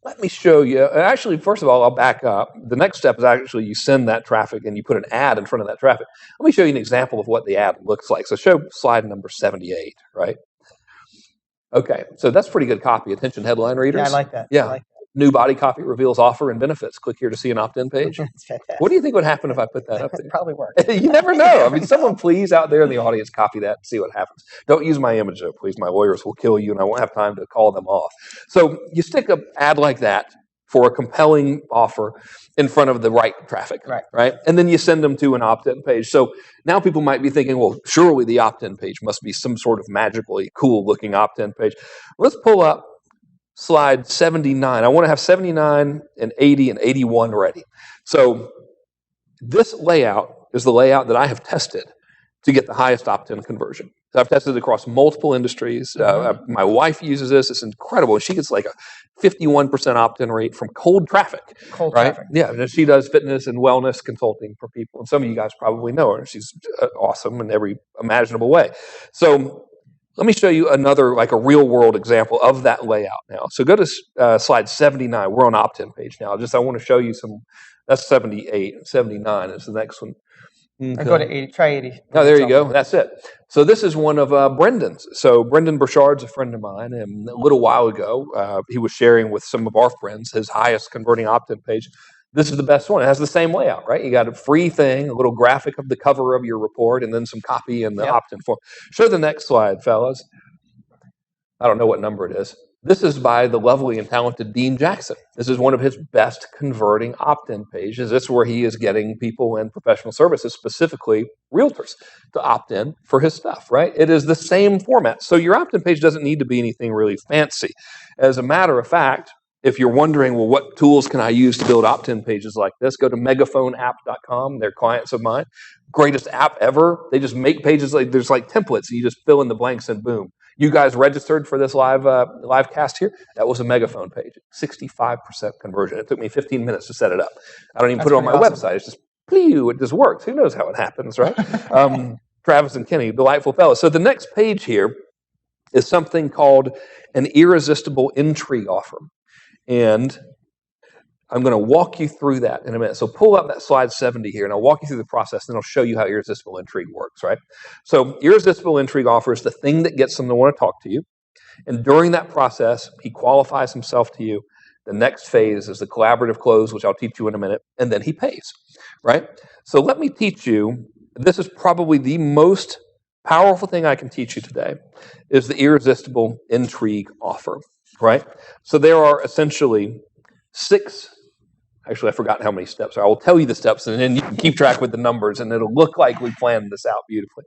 let me show you. Actually, first of all, I'll back up. The next step is actually you send that traffic and you put an ad in front of that traffic. Let me show you an example of what the ad looks like. So show slide number 78, right? Okay, so that's pretty good copy. Attention headline readers. Yeah, I like that. Yeah. I like that. New body copy reveals offer and benefits. Click here to see an opt-in page. That's fantastic. What do you think would happen if I put that up there? Probably work. You never know. I mean, someone please out there in the audience copy that and see what happens. Don't use my image though, please. My lawyers will kill you and I won't have time to call them off. So you stick an ad like that for a compelling offer in front of the right traffic, right? And then you send them to an opt-in page. So now people might be thinking, well, surely the opt-in page must be some sort of magically cool-looking opt-in page. Let's pull up slide 79. I want to have 79 and 80 and 81 ready. So this layout is the layout that I have tested to get the highest opt-in conversion. So I've tested it across multiple industries. My wife uses this. It's incredible. She gets like a 51% opt-in rate from cold traffic. Cold traffic. Yeah, and she does fitness and wellness consulting for people. And some of you guys probably know her. She's awesome in every imaginable way. So let me show you another, like a real-world example of that layout now. So go to slide 79. We're on opt-in page now. I want to show you some. That's 78. 79 is the next one. Okay. Go to 80. Try 80. Oh, there you go. That's it. So this is one of Brendan's. So Brendan Burchard's a friend of mine, and a little while ago, he was sharing with some of our friends his highest converting opt-in page. This is the best one. It has the same layout, right? You got a free thing, a little graphic of the cover of your report, and then some copy in the opt-in form. Show the next slide, fellas. I don't know what number it is. This is by the lovely and talented Dean Jackson. This is one of his best converting opt-in pages. This is where he is getting people in professional services, specifically realtors, to opt in for his stuff, right? It is the same format. So your opt-in page doesn't need to be anything really fancy. As a matter of fact, if you're wondering, well, what tools can I use to build opt-in pages like this, go to megaphoneapp.com. They're clients of mine. Greatest app ever. They just make pages like there's like templates. And you just fill in the blanks and boom. You guys registered for this live cast here. That was a Megaphone page. 65% conversion. It took me 15 minutes to set it up. I don't even put it on my website. It's just, it just works. Who knows how it happens, right? Travis and Kenny, delightful fellows. So the next page here is something called an irresistible intrigue offer. And I'm going to walk you through that in a minute. So pull up that slide 70 here, and I'll walk you through the process, and I'll show you how irresistible intrigue works, right? So irresistible intrigue offer is the thing that gets them to want to talk to you. And during that process, he qualifies himself to you. The next phase is the collaborative close, which I'll teach you in a minute, and then he pays, right? So let me teach you. This is probably the most powerful thing I can teach you today is the irresistible intrigue offer, right? So there are essentially 6. Actually, I've forgotten how many steps are. I will tell you the steps, and then you can keep track with the numbers, and it'll look like we planned this out beautifully.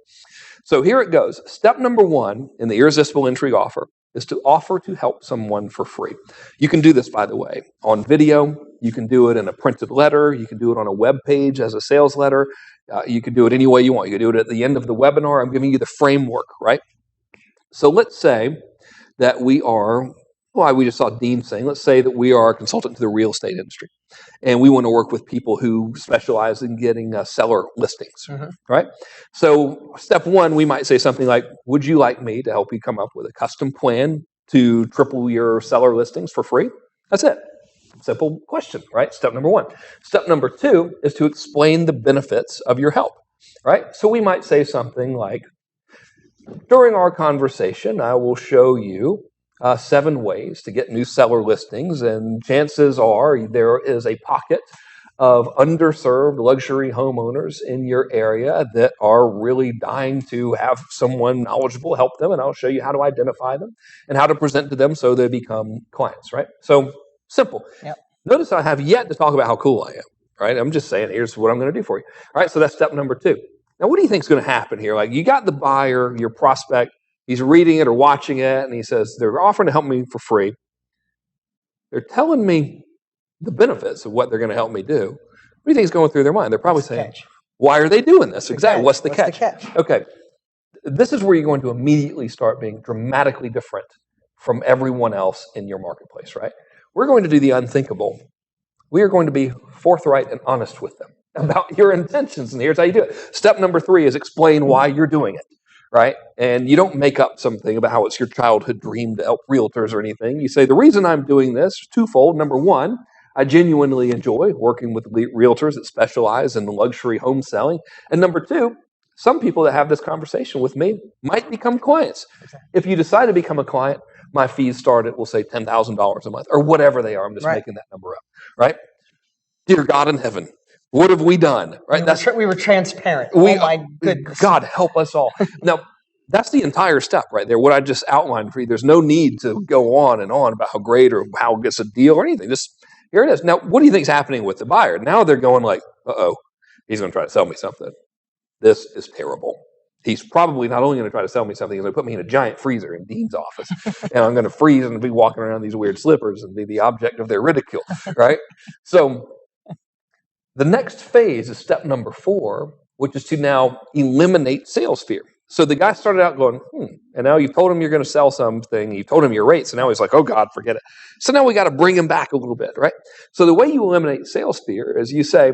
So here it goes. Step number 1 in the irresistible intrigue offer is to offer to help someone for free. You can do this, by the way, on video. You can do it in a printed letter. You can do it on a web page as a sales letter. You can do it any way you want. You can do it at the end of the webinar. I'm giving you the framework, right? So let's say that we are, we just saw Dean saying, let's say that we are a consultant to the real estate industry, and we want to work with people who specialize in getting seller listings, right? So step 1, we might say something like, would you like me to help you come up with a custom plan to triple your seller listings for free? That's it. Simple question, right? Step number 1. Step number 2 is to explain the benefits of your help, right? So we might say something like, during our conversation, I will show you 7 ways to get new seller listings, and chances are there is a pocket of underserved luxury homeowners in your area that are really dying to have someone knowledgeable help them, and I'll show you how to identify them and how to present to them so they become clients, right? So simple. Yep. Notice I have yet to talk about how cool I am, right? I'm just saying, here's what I'm going to do for you. All right, so that's step number 2. Now, what do you think is going to happen here? Like, you got the buyer, your prospect, he's reading it or watching it, and he says, they're offering to help me for free. They're telling me the benefits of what they're going to help me do. What do you think is going through their mind? They're probably saying, why are they doing this? Exactly. What's the catch? Okay. This is where you're going to immediately start being dramatically different from everyone else in your marketplace, right? We're going to do the unthinkable. We are going to be forthright and honest with them about your intentions, and here's how you do it. Step number 3 is explain why you're doing it, right? And you don't make up something about how it's your childhood dream to help realtors or anything. You say, the reason I'm doing this is twofold. Number 1, I genuinely enjoy working with realtors that specialize in luxury home selling. And number 2, some people that have this conversation with me might become clients. If you decide to become a client, my fees start at, we'll say, $10,000 a month, or whatever they are. I'm just making that number up, right? Dear God in heaven, what have we done? Right? We were transparent. Oh my goodness. God help us all. Now, that's the entire step right there. What I just outlined for you. There's no need to go on and on about how great or how it gets a deal or anything. Just here it is. Now, what do you think is happening with the buyer? Now they're going like, uh-oh, he's going to try to sell me something. This is terrible. He's probably not only going to try to sell me something, he's going to put me in a giant freezer in Dean's office. And I'm going to freeze and be walking around these weird slippers and be the object of their ridicule, right? So the next phase is step number 4, which is to now eliminate sales fear. So the guy started out going, and now you've told him you're going to sell something, you've told him your rates, and now he's like, oh God, forget it. So now we got to bring him back a little bit, right? So the way you eliminate sales fear is you say,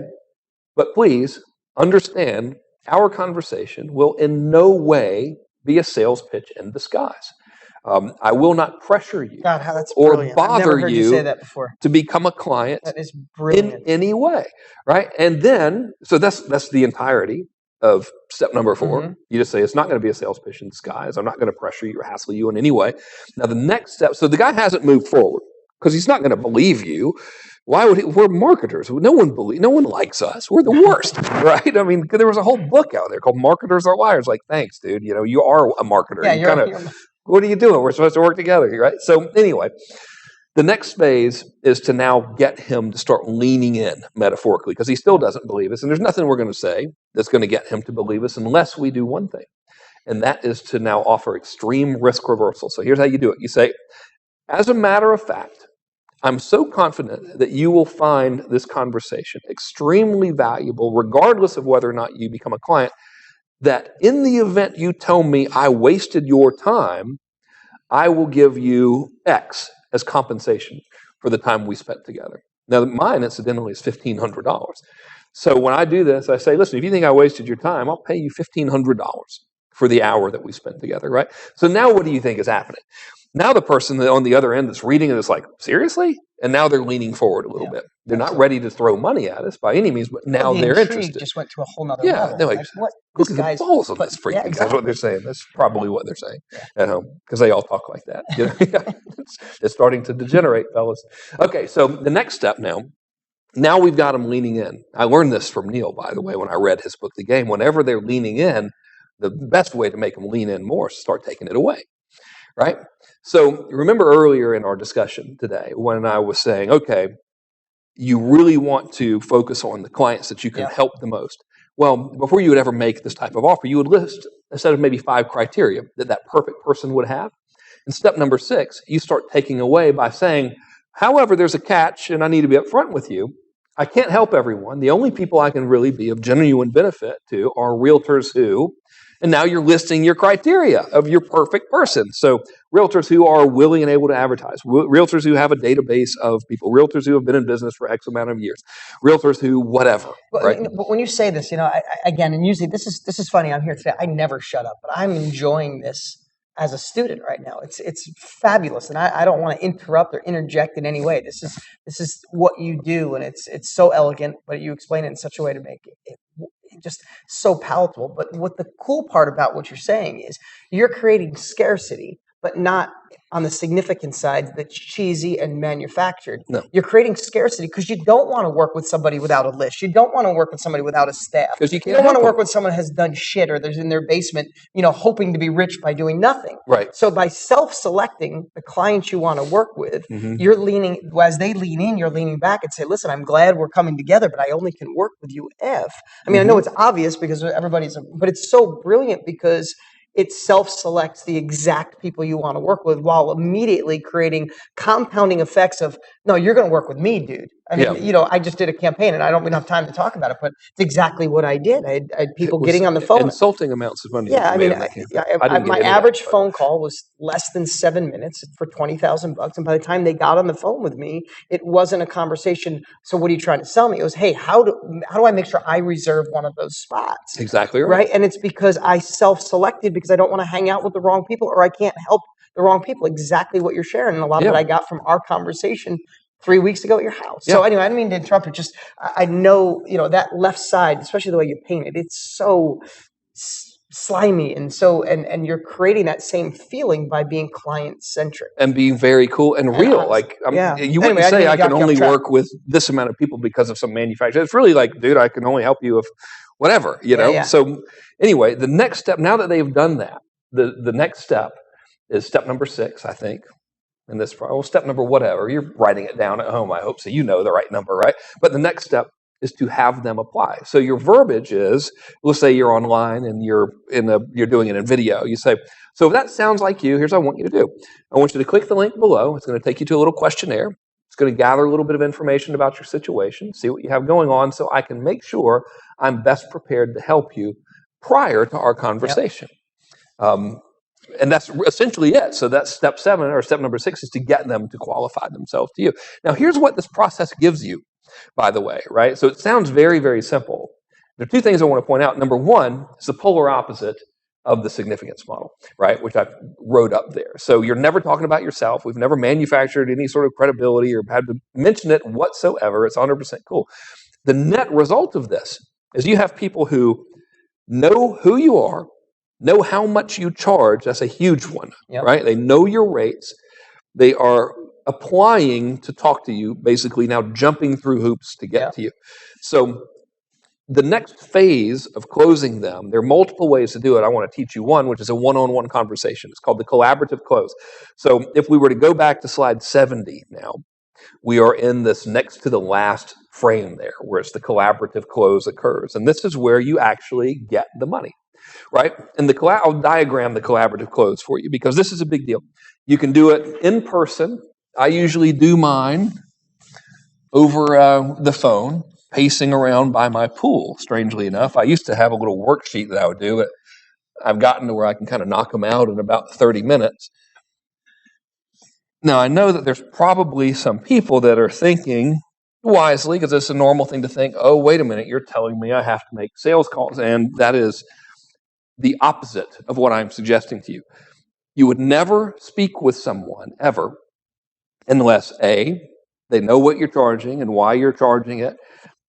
but please understand, our conversation will in no way be a sales pitch in disguise. I will not pressure you or bother you to become a client in any way, right? And then, so that's the entirety of step number 4. You just say, it's not going to be a sales pitch in disguise. I'm not going to pressure you or hassle you in any way. Now, the next step, so the guy hasn't moved forward because he's not going to believe you. Why would he? We're marketers. No one likes us. We're the worst, right? I mean, there was a whole book out there called "Marketers Are Liars." Like, thanks, dude. You are a marketer. Yeah, What are you doing? We're supposed to work together, right? So anyway, the next phase is to now get him to start leaning in metaphorically, because he still doesn't believe us. And there's nothing we're going to say that's going to get him to believe us unless we do one thing. And that is to now offer extreme risk reversal. So here's how you do it. You say, as a matter of fact, I'm so confident that you will find this conversation extremely valuable, regardless of whether or not you become a client, that in the event you tell me I wasted your time, I will give you X as compensation for the time we spent together. Now, mine, incidentally, is $1,500. So when I do this, I say, listen, if you think I wasted your time, I'll pay you $1,500 for the hour that we spent together, right? So now what do you think is happening? Now the person on the other end that's reading it is like, seriously? And now they're leaning forward a little bit. They're not ready to throw money at us by any means, but now they're interested. Just went to a whole nother level. They're like what this guy's balls on this freaking guy's what they're saying. That's probably what they're saying at home, because they all talk like that. You know? It's starting to degenerate, fellas. Okay, so the next step now we've got them leaning in. I learned this from Neil, by the way, when I read his book, The Game. Whenever they're leaning in, the best way to make them lean in more is to start taking it away, right? So remember earlier in our discussion today when I was saying, okay, you really want to focus on the clients that you can help the most. Well, before you would ever make this type of offer, you would list a set of maybe 5 criteria that perfect person would have. And step number 6, you start taking away by saying, however, there's a catch, and I need to be upfront with you. I can't help everyone. The only people I can really be of genuine benefit to are realtors who, and now you're listing your criteria of your perfect person. So realtors who are willing and able to advertise, realtors who have a database of people, realtors who have been in business for X amount of years, realtors who whatever. Right? But when you say this, again, and usually this is funny. I'm here today. I never shut up, but I'm enjoying this as a student right now. It's fabulous, and I don't want to interrupt or interject in any way. This is what you do, and it's so elegant, but you explain it in such a way to make it just so palatable. But what the cool part about what you're saying is you're creating scarcity, but not on the significant side that's cheesy and manufactured. No. You're creating scarcity because you don't want to work with somebody without a list. You don't want to work with somebody without a staff. Because you don't want to work with someone who has done shit or there's in their basement, hoping to be rich by doing nothing. Right. So by self-selecting the clients you want to work with, you're leaning, as they lean in, you're leaning back and say, listen, I'm glad we're coming together, but I only can work with you if. I mean, I know it's obvious because but it's so brilliant because it self-selects the exact people you want to work with while immediately creating compounding effects of, no, you're going to work with me, dude. I mean, I just did a campaign and I don't have time to talk about it, but it's exactly what I did. I had people getting on the phone. Insulting amounts of money. Yeah, I mean, my average phone call was less than 7 minutes for $20,000. And by the time they got on the phone with me, it wasn't a conversation. So what are you trying to sell me? It was, hey, how do I make sure I reserve one of those spots? Exactly right. And it's because I self-selected because I don't want to hang out with the wrong people or I can't help the wrong people. Exactly what you're sharing. And a lot of it I got from our conversation 3 weeks ago at your house. So anyway, I didn't mean to interrupt it. Just I know, that left side, especially the way you paint it, it's so slimy and so and you're creating that same feeling by being client centric and being very cool and real. You wouldn't say I can only work with this amount of people because of some manufacturer. It's really like, dude, I can only help you if whatever, So anyway, the next step, now that they've done that, the next step is step number 6, I think. And this, step number whatever, you're writing it down at home, I hope, so you know the right number, right? But the next step is to have them apply. So your verbiage is, let's say you're online and you're doing it in video. You say, so if that sounds like you, here's what I want you to do. I want you to click the link below. It's going to take you to a little questionnaire. It's going to gather a little bit of information about your situation, see what you have going on, so I can make sure I'm best prepared to help you prior to our conversation. And that's essentially it. So that's step 7 or step number 6 is to get them to qualify themselves to you. Now, here's what this process gives you, by the way, right? So it sounds very, very simple. There are 2 things I want to point out. Number 1 is the polar opposite of the significance model, right? Which I wrote up there. So you're never talking about yourself. We've never manufactured any sort of credibility or had to mention it whatsoever. It's 100% cool. The net result of this is you have people who know who you are, know how much you charge. That's a huge one, right? They know your rates. They are applying to talk to you, basically now jumping through hoops to get to you. So the next phase of closing them, there are multiple ways to do it. I want to teach you one, which is a one-on-one conversation. It's called the collaborative close. So if we were to go back to slide 70 now, we are in this next to the last frame there, where it's the collaborative close occurs. And this is where you actually get the money, right? And I'll diagram the collaborative close for you, because this is a big deal. You can do it in person. I usually do mine over the phone, pacing around by my pool, strangely enough. I used to have a little worksheet that I would do, but I've gotten to where I can kind of knock them out in about 30 minutes. Now, I know that there's probably some people that are thinking wisely, because it's a normal thing to think, oh, wait a minute, you're telling me I have to make sales calls. And that is the opposite of what I'm suggesting to you. You would never speak with someone ever unless A, they know what you're charging and why you're charging it,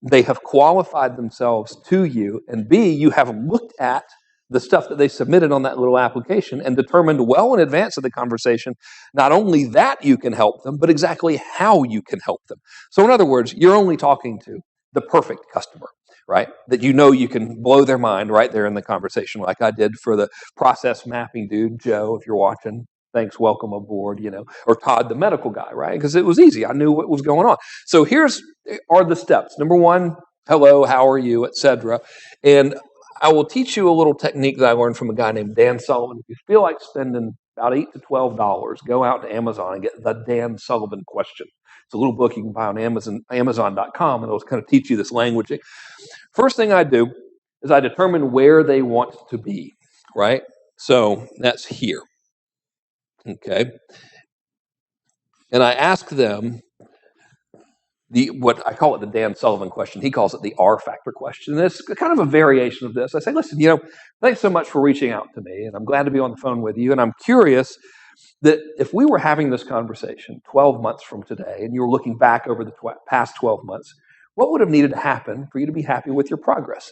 they have qualified themselves to you, and B, you have looked at the stuff that they submitted on that little application and determined well in advance of the conversation, not only that you can help them, but exactly how you can help them. So in other words, you're only talking to the perfect customer, right? That you know you can blow their mind right there in the conversation, like I did for the process mapping dude, Joe, if you're watching. Thanks, welcome aboard, or Todd, the medical guy, right? Because it was easy. I knew what was going on. So here's are the steps. Number one, hello, how are you, etc. And I will teach you a little technique that I learned from a guy named Dan Sullivan. If you feel like spending about $8 to $12, go out to Amazon and get the Dan Sullivan question. It's a little book you can buy on Amazon.com, and it'll kind of teach you this languaging. First thing I do is I determine where they want to be, right? So that's here. Okay. And I ask them what I call it the Dan Sullivan question. He calls it the R factor question. And it's kind of a variation of this. I say, listen, thanks so much for reaching out to me, and I'm glad to be on the phone with you. And I'm curious that if we were having this conversation 12 months from today, and you were looking back over the past 12 months, what would have needed to happen for you to be happy with your progress?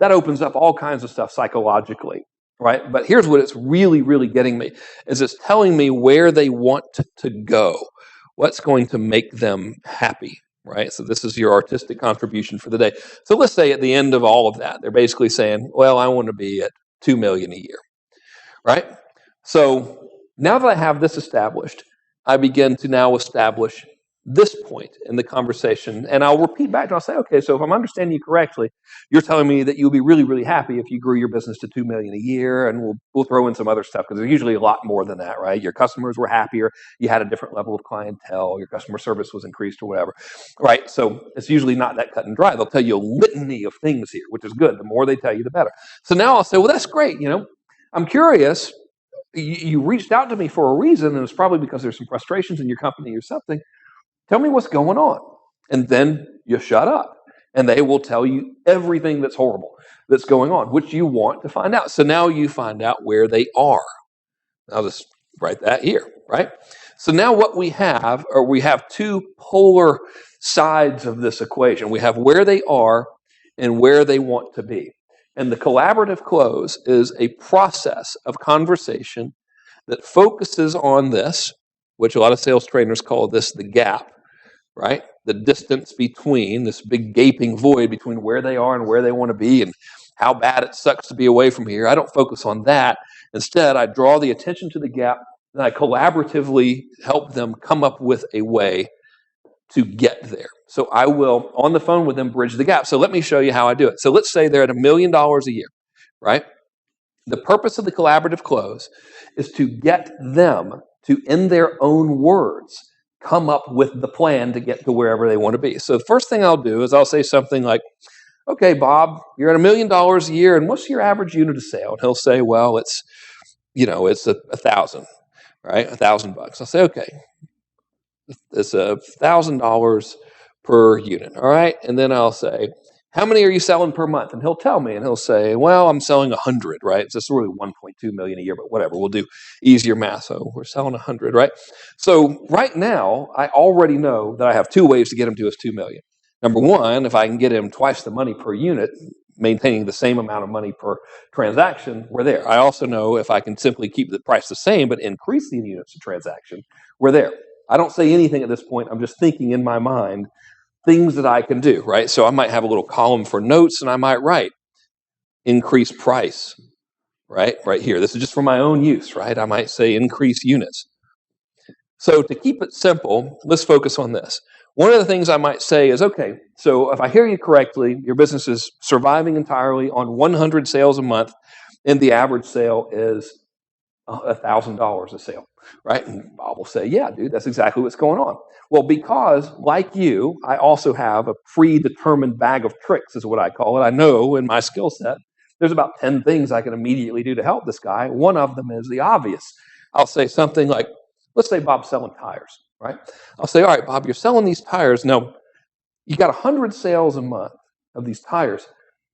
That opens up all kinds of stuff psychologically. Right? But here's what it's really, really getting me, is it's telling me where they want to go, what's going to make them happy, right? So this is your artistic contribution for the day. So let's say at the end of all of that, they're basically saying, well, I want to be at $2 million a year, right? So now that I have this established, I begin to now establish this point in the conversation, and I'll repeat back and I'll say, okay, so if I'm understanding you correctly, you're telling me that you'll be really, really happy if you grew your business to $2 million a year, and we'll throw in some other stuff, because there's usually a lot more than that, right? Your customers were happier, you had a different level of clientele, your customer service was increased or whatever, right? So it's usually not that cut and dry. They'll tell you a litany of things here, which is good. The more they tell you, the better. So now I'll say, well, that's great. I'm curious. You reached out to me for a reason, and it's probably because there's some frustrations in your company or something. Tell me what's going on. And then you shut up. And they will tell you everything that's horrible that's going on, which you want to find out. So now you find out where they are. I'll just write that here, right? So now what we have two polar sides of this equation. We have where they are and where they want to be. And the collaborative close is a process of conversation that focuses on this, which a lot of sales trainers call this the gap, right? The distance between, this big gaping void between where they are and where they want to be, and how bad it sucks to be away from here. I don't focus on that. Instead, I draw the attention to the gap, and I collaboratively help them come up with a way to get there. So I will, on the phone with them, bridge the gap. So let me show you how I do it. So let's say they're at $1 million a year, right? The purpose of the collaborative close is to get them to, in their own words, come up with the plan to get to wherever they want to be. So the first thing I'll do is I'll say something like, okay, Bob, you're at $1 million a year, and what's your average unit of sale? And he'll say, well, it's 1,000, right? $1,000. I'll say, okay, it's $1,000 per unit, all right? And then I'll say, how many are you selling per month? And he'll tell me, and he'll say, well, I'm selling 100, right? So it's really 1.2 million a year, but whatever, we'll do easier math. So we're selling 100, right? So right now, I already know that I have two ways to get him to his 2 million. Number one, if I can get him twice the money per unit, maintaining the same amount of money per transaction, we're there. I also know if I can simply keep the price the same, but increase the units of transaction, we're there. I don't say anything at this point. I'm just thinking in my mind, things that I can do, right? So I might have a little column for notes, and I might write increase price, right here. This is just for my own use, right? I might say increase units. So to keep it simple, let's focus on this. One of the things I might say is, okay, so if I hear you correctly, your business is surviving entirely on 100 sales a month, and the average sale is $1,000 a sale, right? And Bob will say, yeah, dude, that's exactly what's going on. Well, because like you, I also have a predetermined bag of tricks, is what I call it. I know in my skill set, there's about 10 things I can immediately do to help this guy. One of them is the obvious. I'll say something like, let's say Bob's selling tires, right? I'll say, all right, Bob, you're selling these tires. Now, you got 100 sales a month of these tires.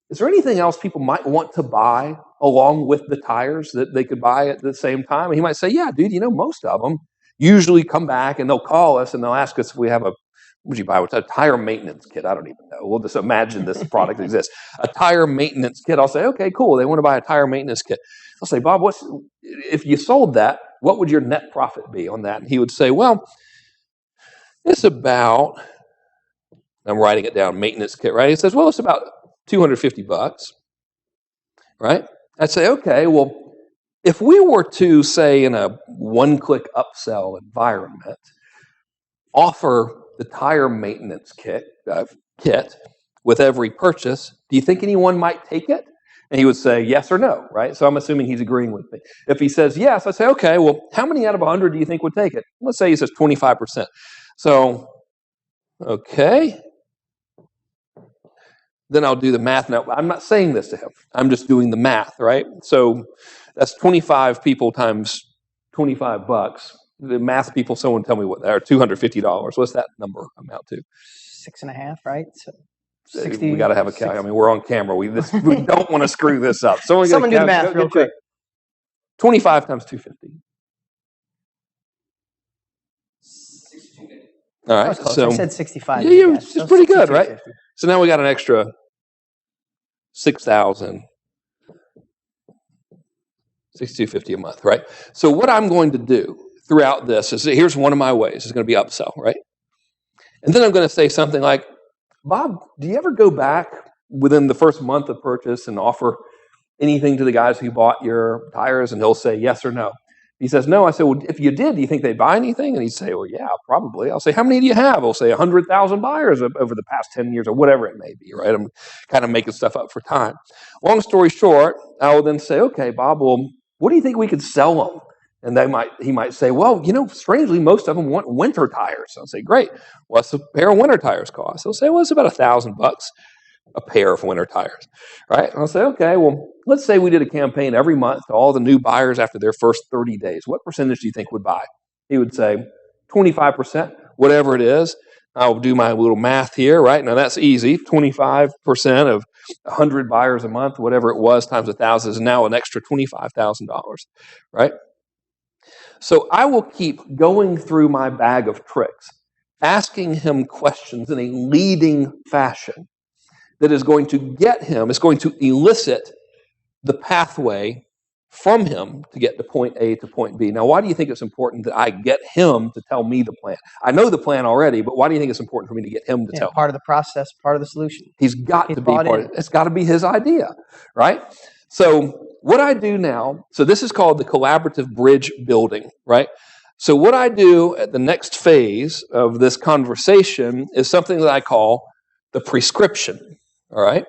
Is there anything else people might want to buy along with the tires that they could buy at the same time? And he might say, yeah, dude, most of them usually come back and they'll call us and they'll ask us if we have what would you buy? What's a tire maintenance kit? I don't even know. We'll just imagine this product exists. A tire maintenance kit. I'll say, okay, cool. They want to buy a tire maintenance kit. I'll say, Bob, if you sold that, what would your net profit be on that? And he would say, well, it's about, I'm writing it down, maintenance kit, right? He says, well, it's about $250, right? I'd say, okay, well, if we were to, say, in a one-click upsell environment, offer the tire maintenance kit with every purchase, do you think anyone might take it? And he would say yes or no, right? So I'm assuming he's agreeing with me. If he says yes, I say, okay, well, how many out of 100 do you think would take it? Let's say he says 25%. So, okay. Then I'll do the math. Now, I'm not saying this to him. I'm just doing the math, right? So that's 25 people times $25. The math people, someone tell me what that, or $250. What's that number amount to? 6.5, right? So 60. We got to have a calculator. I mean, we're on camera. We don't want to screw this up. Someone do the math real quick. 25 times 250. All right. So I said 65. Yeah, it's pretty good, right? So now we got an extra 6,000. $6,250 a month, right? So what I'm going to do throughout this is, here's one of my ways. It's going to be upsell, right? And then I'm going to say something like, Bob, do you ever go back within the first month of purchase and offer anything to the guys who bought your tires? And he'll say yes or no. He says no. I say, well, if you did, do you think they'd buy anything? And he'd say, well, yeah, probably. I'll say, how many do you have? He'll say 100,000 buyers over the past 10 years or whatever it may be, right? I'm kind of making stuff up for time. Long story short, I will then say, okay, Bob, well, what do you think we could sell them? And he might say, well, strangely, most of them want winter tires. I'll say, great. What's a pair of winter tires cost? He'll say, well, it's about $1,000 a pair of winter tires, right? And I'll say, okay, well, let's say we did a campaign every month to all the new buyers after their first 30 days. What percentage do you think would buy? He would say 25%, whatever it is. I'll do my little math here, right? Now that's easy. 25% of 100 buyers a month, whatever it was, times 1,000 is now an extra $25,000, right? So I will keep going through my bag of tricks, asking him questions in a leading fashion that is going to get him, is going to elicit the pathway from him to get to point A to point B. Now, why do you think it's important that I get him to tell me the plan? I know the plan already, but why do you think it's important for me to get him to tell me? Part of the process, part of the solution. He's got to be part of it. It's got to be his idea, right? So what I do now, so this is called the collaborative bridge building, right? So what I do at the next phase of this conversation is something that I call the prescription, all right?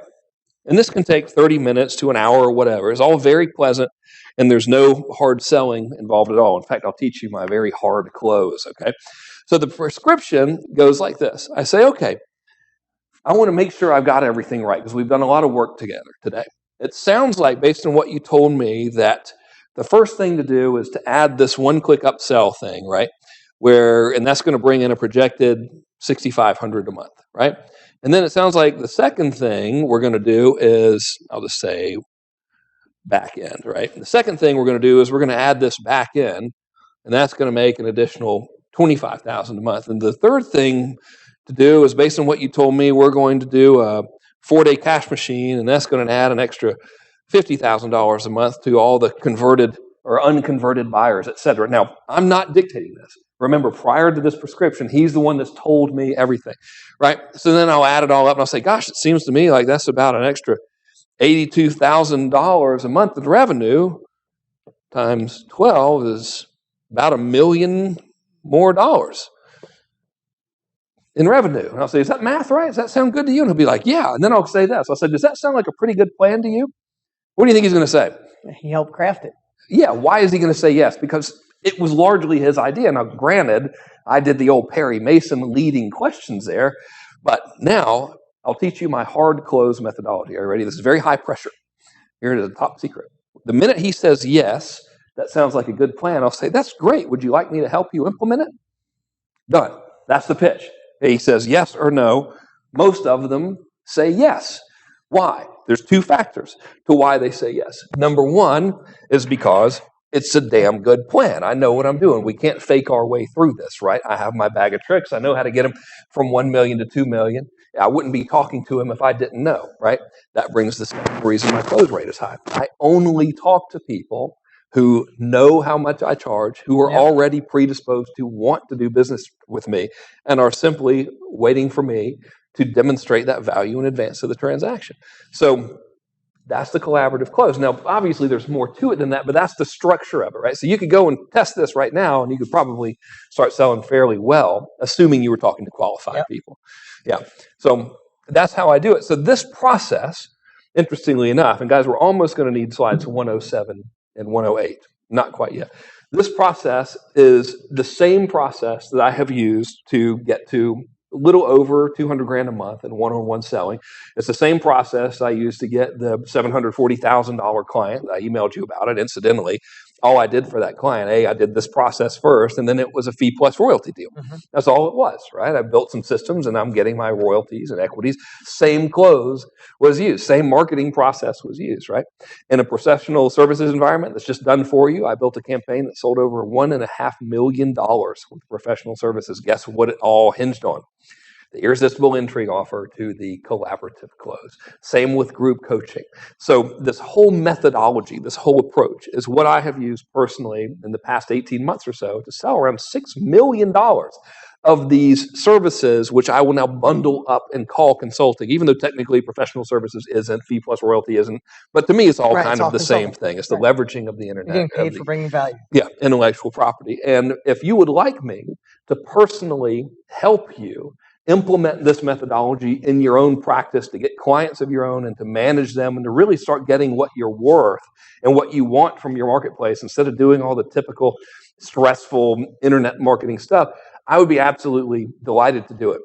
And this can take 30 minutes to an hour or whatever. It's all very pleasant, and there's no hard selling involved at all. In fact, I'll teach you my very hard close, okay? So the prescription goes like this. I say, okay, I want to make sure I've got everything right because we've done a lot of work together today. It sounds like, based on what you told me, that the first thing to do is to add this one-click upsell thing, right? And that's going to bring in a projected $6,500 a month, right? And then it sounds like the second thing we're going to do is, I'll just say back end, right? And the second thing we're going to do is we're going to add this back end, and that's going to make an additional $25,000 a month. And the third thing to do is, based on what you told me, we're going to do a 4-day cash machine, and that's going to add an extra $50,000 a month to all the converted or unconverted buyers, et cetera. Now, I'm not dictating this. Remember, prior to this prescription, he's the one that's told me everything, right? So then I'll add it all up and I'll say, gosh, it seems to me like that's about an extra $82,000 a month in revenue times 12 is about $1 million more in revenue. And I'll say, is that math right? Does that sound good to you? And he'll be like, yeah. And then I'll say this. I'll say, does that sound like a pretty good plan to you? What do you think he's going to say? He helped craft it. Yeah. Why is he going to say yes? Because it was largely his idea. Now, granted, I did the old Perry Mason leading questions there, but now I'll teach you my hard close methodology. Are you ready? This is very high pressure. Here it is, a top secret. The minute he says yes, that sounds like a good plan, I'll say, that's great. Would you like me to help you implement it? Done. That's the pitch. He says yes or no. Most of them say yes. Why? There's two factors to why they say yes. Number one is because it's a damn good plan. I know what I'm doing. We can't fake our way through this, right? I have my bag of tricks. I know how to get him from 1 million to 2 million. I wouldn't be talking to him if I didn't know, right? That brings the second reason my close rate is high. I only talk to people who know how much I charge, who are already predisposed to want to do business with me, and are simply waiting for me to demonstrate that value in advance of the transaction. So that's the collaborative close. Now, obviously, there's more to it than that, but that's the structure of it, right? So you could go and test this right now, and you could probably start selling fairly well, assuming you were talking to qualified people. Yeah. So that's how I do it. So this process, interestingly enough, and guys, we're almost going to need slides 107 and 108. Not quite yet. This process is the same process that I have used to get to a little over 200 grand a month in one-on-one selling. It's the same process I used to get the $740,000 client. I emailed you about it, incidentally. All I did for that client, I did this process first, and then it was a fee plus royalty deal. That's all it was, right? I built some systems, and I'm getting my royalties and equities. Same close was used. Same marketing process was used, right? In a professional services environment that's just done for you, I built a campaign that sold over $1.5 million with professional services. Guess what it all hinged on? The irresistible intrigue offer to the collaborative close. Same with group coaching. So this whole methodology, this whole approach is what I have used personally in the past 18 months or so to sell around $6 million of these services, which I will now bundle up and call consulting, even though technically professional services isn't, fee plus royalty isn't. But to me, it's all kind of the same thing. It's the leveraging of the internet. You're getting paid for bringing value. Yeah, intellectual property. And if you would like me to personally help you implement this methodology in your own practice to get clients of your own and to manage them and to really start getting what you're worth and what you want from your marketplace instead of doing all the typical stressful internet marketing stuff, I would be absolutely delighted to do it.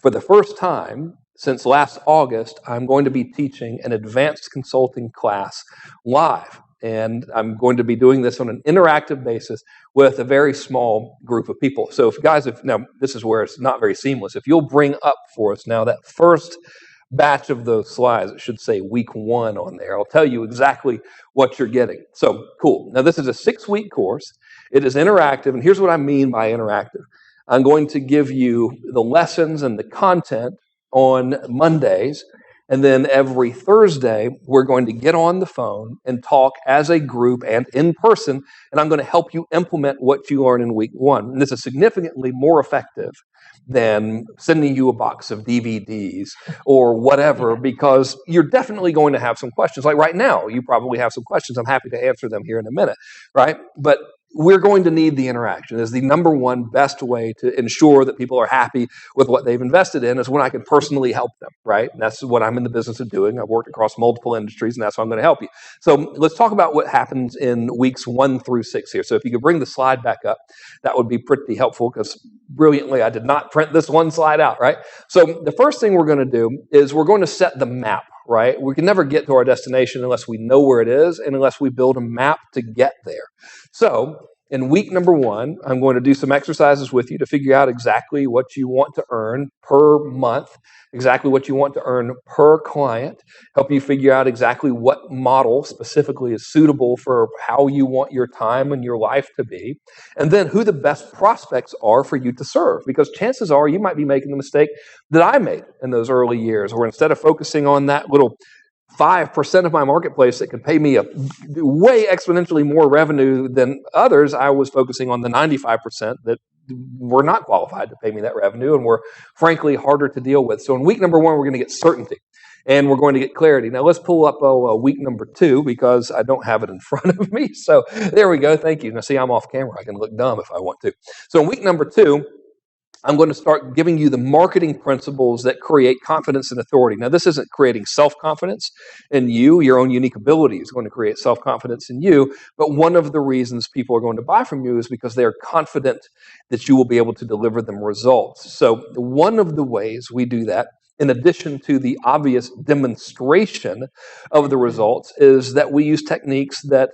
For the first time since last August, I'm going to be teaching an advanced consulting class live. And I'm going to be doing this on an interactive basis with a very small group of people. So now this is where it's not very seamless. If you'll bring up for us now that first batch of those slides, it should say week 1 on there. I'll tell you exactly what you're getting. So cool. Now this is a 6-week course. It is interactive. And here's what I mean by interactive. I'm going to give you the lessons and the content on Mondays. And then every Thursday, we're going to get on the phone and talk as a group and in person, and I'm going to help you implement what you learn in week 1. And this is significantly more effective than sending you a box of DVDs or whatever, because you're definitely going to have some questions. Like right now, you probably have some questions. I'm happy to answer them here in a minute, right? But we're going to need the interaction. Is the number one best way to ensure that people are happy with what they've invested in is when I can personally help them, right? And that's what I'm in the business of doing. I've worked across multiple industries, and that's how I'm going to help you. So let's talk about what happens in weeks 1 through 6 here. So if you could bring the slide back up, that would be pretty helpful, because brilliantly, I did not print this one slide out, right? So the first thing we're going to do is we're going to set the map, right? We can never get to our destination unless we know where it is and unless we build a map to get there. So in week number 1, I'm going to do some exercises with you to figure out exactly what you want to earn per month, exactly what you want to earn per client, help you figure out exactly what model specifically is suitable for how you want your time and your life to be, and then who the best prospects are for you to serve. Because chances are you might be making the mistake that I made in those early years, where instead of focusing on that little 5% of my marketplace that could pay me a way exponentially more revenue than others, I was focusing on the 95% that were not qualified to pay me that revenue and were frankly harder to deal with. So in week number 1, we're going to get certainty and we're going to get clarity. Now let's pull up week number 2 because I don't have it in front of me. So there we go. Thank you. Now see, I'm off camera. I can look dumb if I want to. So in week number 2, I'm going to start giving you the marketing principles that create confidence and authority. Now, this isn't creating self-confidence in you. Your own unique ability is going to create self-confidence in you. But one of the reasons people are going to buy from you is because they are confident that you will be able to deliver them results. So one of the ways we do that, in addition to the obvious demonstration of the results, is that we use techniques that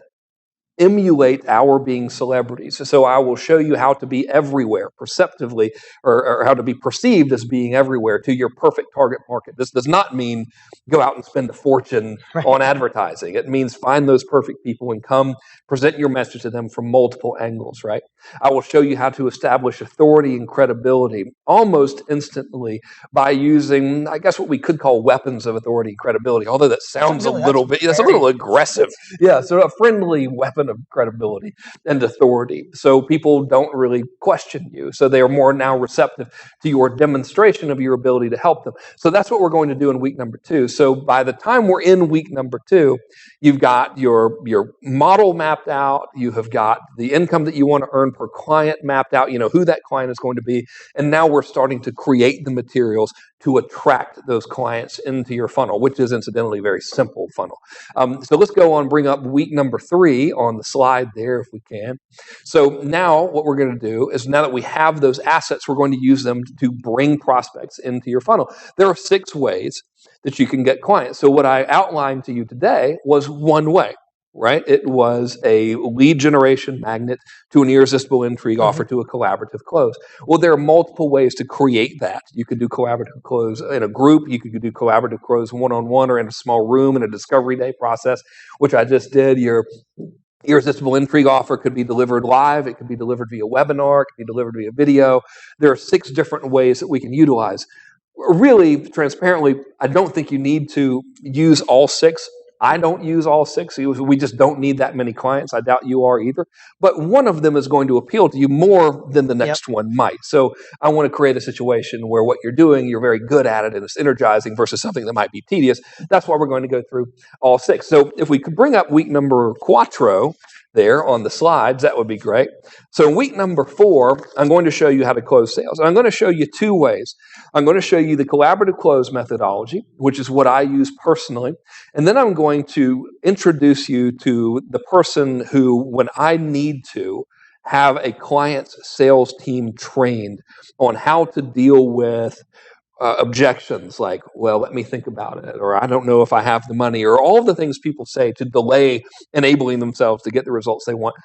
emulate our being celebrities. So I will show you how to be everywhere perceptively, or how to be perceived as being everywhere to your perfect target market. This does not mean go out and spend a fortune on advertising. It means find those perfect people and come present your message to them from multiple angles, right? I will show you how to establish authority and credibility almost instantly by using, I guess, what we could call weapons of authority and credibility, although that sounds that's a little aggressive. Yeah, so a friendly weapon of credibility and authority. So people don't really question you. So they are more now receptive to your demonstration of your ability to help them. So that's what we're going to do in week number 2. So by the time we're in week number 2, you've got your model mapped out. You have got the income that you want to earn per client mapped out, you know who that client is going to be. And now we're starting to create the materials to attract those clients into your funnel, which is incidentally a very simple funnel. So let's go on, bring up week number 3 on the slide there if we can. So now what we're going to do is, now that we have those assets, we're going to use them to bring prospects into your funnel. There are 6 ways that you can get clients. So what I outlined to you today was one way. Right? It was a lead generation magnet to an irresistible intrigue offer to a collaborative close. Well, there are multiple ways to create that. You could do collaborative close in a group. You could do collaborative close one-on-one or in a small room in a discovery day process, which I just did. Your irresistible intrigue offer could be delivered live. It could be delivered via webinar. It could be delivered via video. There are 6 different ways that we can utilize. Really, transparently, I don't think you need to use all 6. I don't use all 6. We just don't need that many clients. I doubt you are either. But one of them is going to appeal to you more than the next one might. So I want to create a situation where what you're doing, you're very good at it and it's energizing versus something that might be tedious. That's why we're going to go through all 6. So if we could bring up week number 4 there on the slides, that would be great. So in week number 4, I'm going to show you how to close sales. And I'm going to show you 2 ways. I'm going to show you the collaborative close methodology, which is what I use personally. And then I'm going to introduce you to the person who, when I need to, have a client's sales team trained on how to deal with objections like, well, let me think about it, or I don't know if I have the money, or all of the things people say to delay enabling themselves to get the results they want.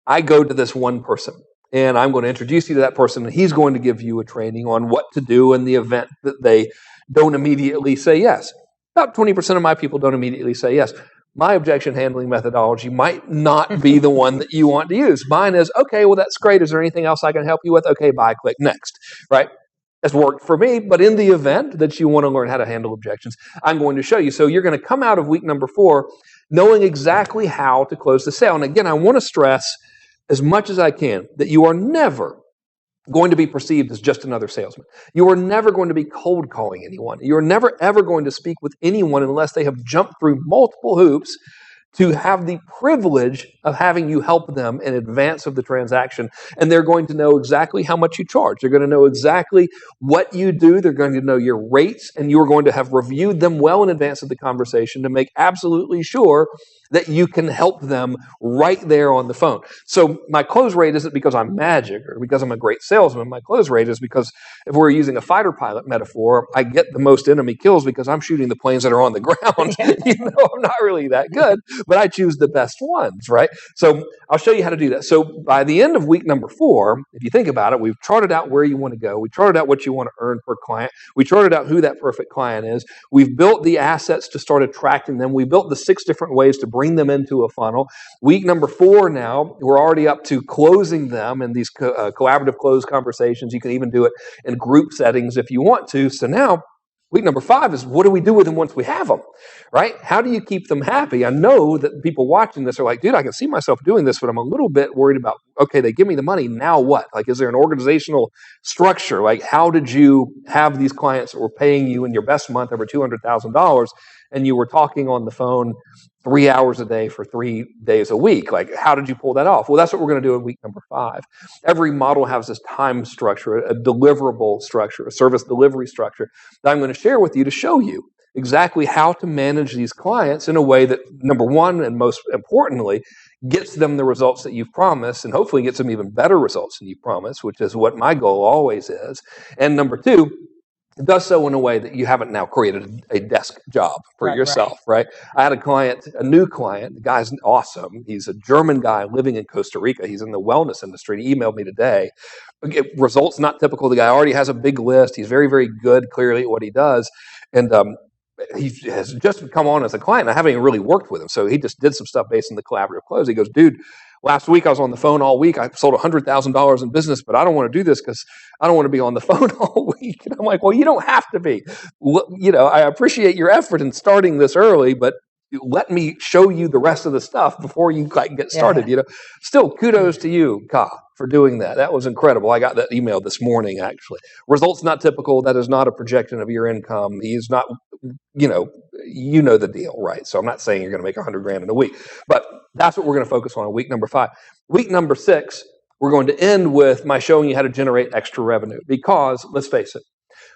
I go to this one person, and I'm going to introduce you to that person, and he's going to give you a training on what to do in the event that they don't immediately say yes. About 20% of my people don't immediately say yes. My objection handling methodology might not be the one that you want to use. Mine is, okay, well, that's great. Is there anything else I can help you with? Okay, bye, click next, right? Has worked for me, but in the event that you want to learn how to handle objections, I'm going to show you. So you're going to come out of week number 4 knowing exactly how to close the sale. And again, I want to stress as much as I can that you are never going to be perceived as just another salesman. You are never going to be cold calling anyone. You're never, ever going to speak with anyone unless they have jumped through multiple hoops to have the privilege of having you help them in advance of the transaction. And they're going to know exactly how much you charge. They're going to know exactly what you do. They're going to know your rates, and you're going to have reviewed them well in advance of the conversation to make absolutely sure that you can help them right there on the phone. So my close rate isn't because I'm magic or because I'm a great salesman. My close rate is because, if we're using a fighter pilot metaphor, I get the most enemy kills because I'm shooting the planes that are on the ground. I'm not really that good, but I choose the best ones, right? So I'll show you how to do that. So by the end of week number 4, if you think about it, we've charted out where you want to go. We charted out what you want to earn per client. We charted out who that perfect client is. We've built the assets to start attracting them. We built the 6 different ways to bring them into a funnel. Week number 4 now, we're already up to closing them in these collaborative close conversations. You can even do it in group settings if you want to. So now Week number 5 is, what do we do with them once we have them, right? How do you keep them happy? I know that people watching this are like, dude, I can see myself doing this, but I'm a little bit worried about, okay, they give me the money, now what? Like, is there an organizational structure? Like, how did you have these clients that were paying you in your best month over $200,000 and you were talking on the phone 3 hours a day for 3 days a week? Like, how did you pull that off? Well, that's what we're going to do in week number 5. Every model has this time structure, a deliverable structure, a service delivery structure that I'm going to share with you to show you exactly how to manage these clients in a way that, number one, and most importantly, gets them the results that you've promised, and hopefully gets them even better results than you promised, which is what my goal always is. And number two, it does so in a way that you haven't now created a desk job for yourself, right? I had a new client. The guy's awesome. He's a German guy living in Costa Rica. He's in the wellness industry. He emailed me today. Results not typical. The guy already has a big list. He's very, very good, clearly, at what he does. And he has just come on as a client. I haven't even really worked with him. So he just did some stuff based on the collaborative close. He goes, dude, last week I was on the phone all week. I sold $100,000 in business, but I don't want to do this because I don't want to be on the phone all week. And I'm like, well, you don't have to be. You know, I appreciate your effort in starting this early, but let me show you the rest of the stuff before you get started. Yeah. You know, still kudos to you, Ka, for doing that. That was incredible. I got that email this morning, actually. Results not typical. That is not a projection of your income. He's not, you know the deal, right? So I'm not saying you're going to make $100,000 in a week, but that's what we're going to focus on in week number 5. Week number 6, we're going to end with my showing you how to generate extra revenue, because let's face it,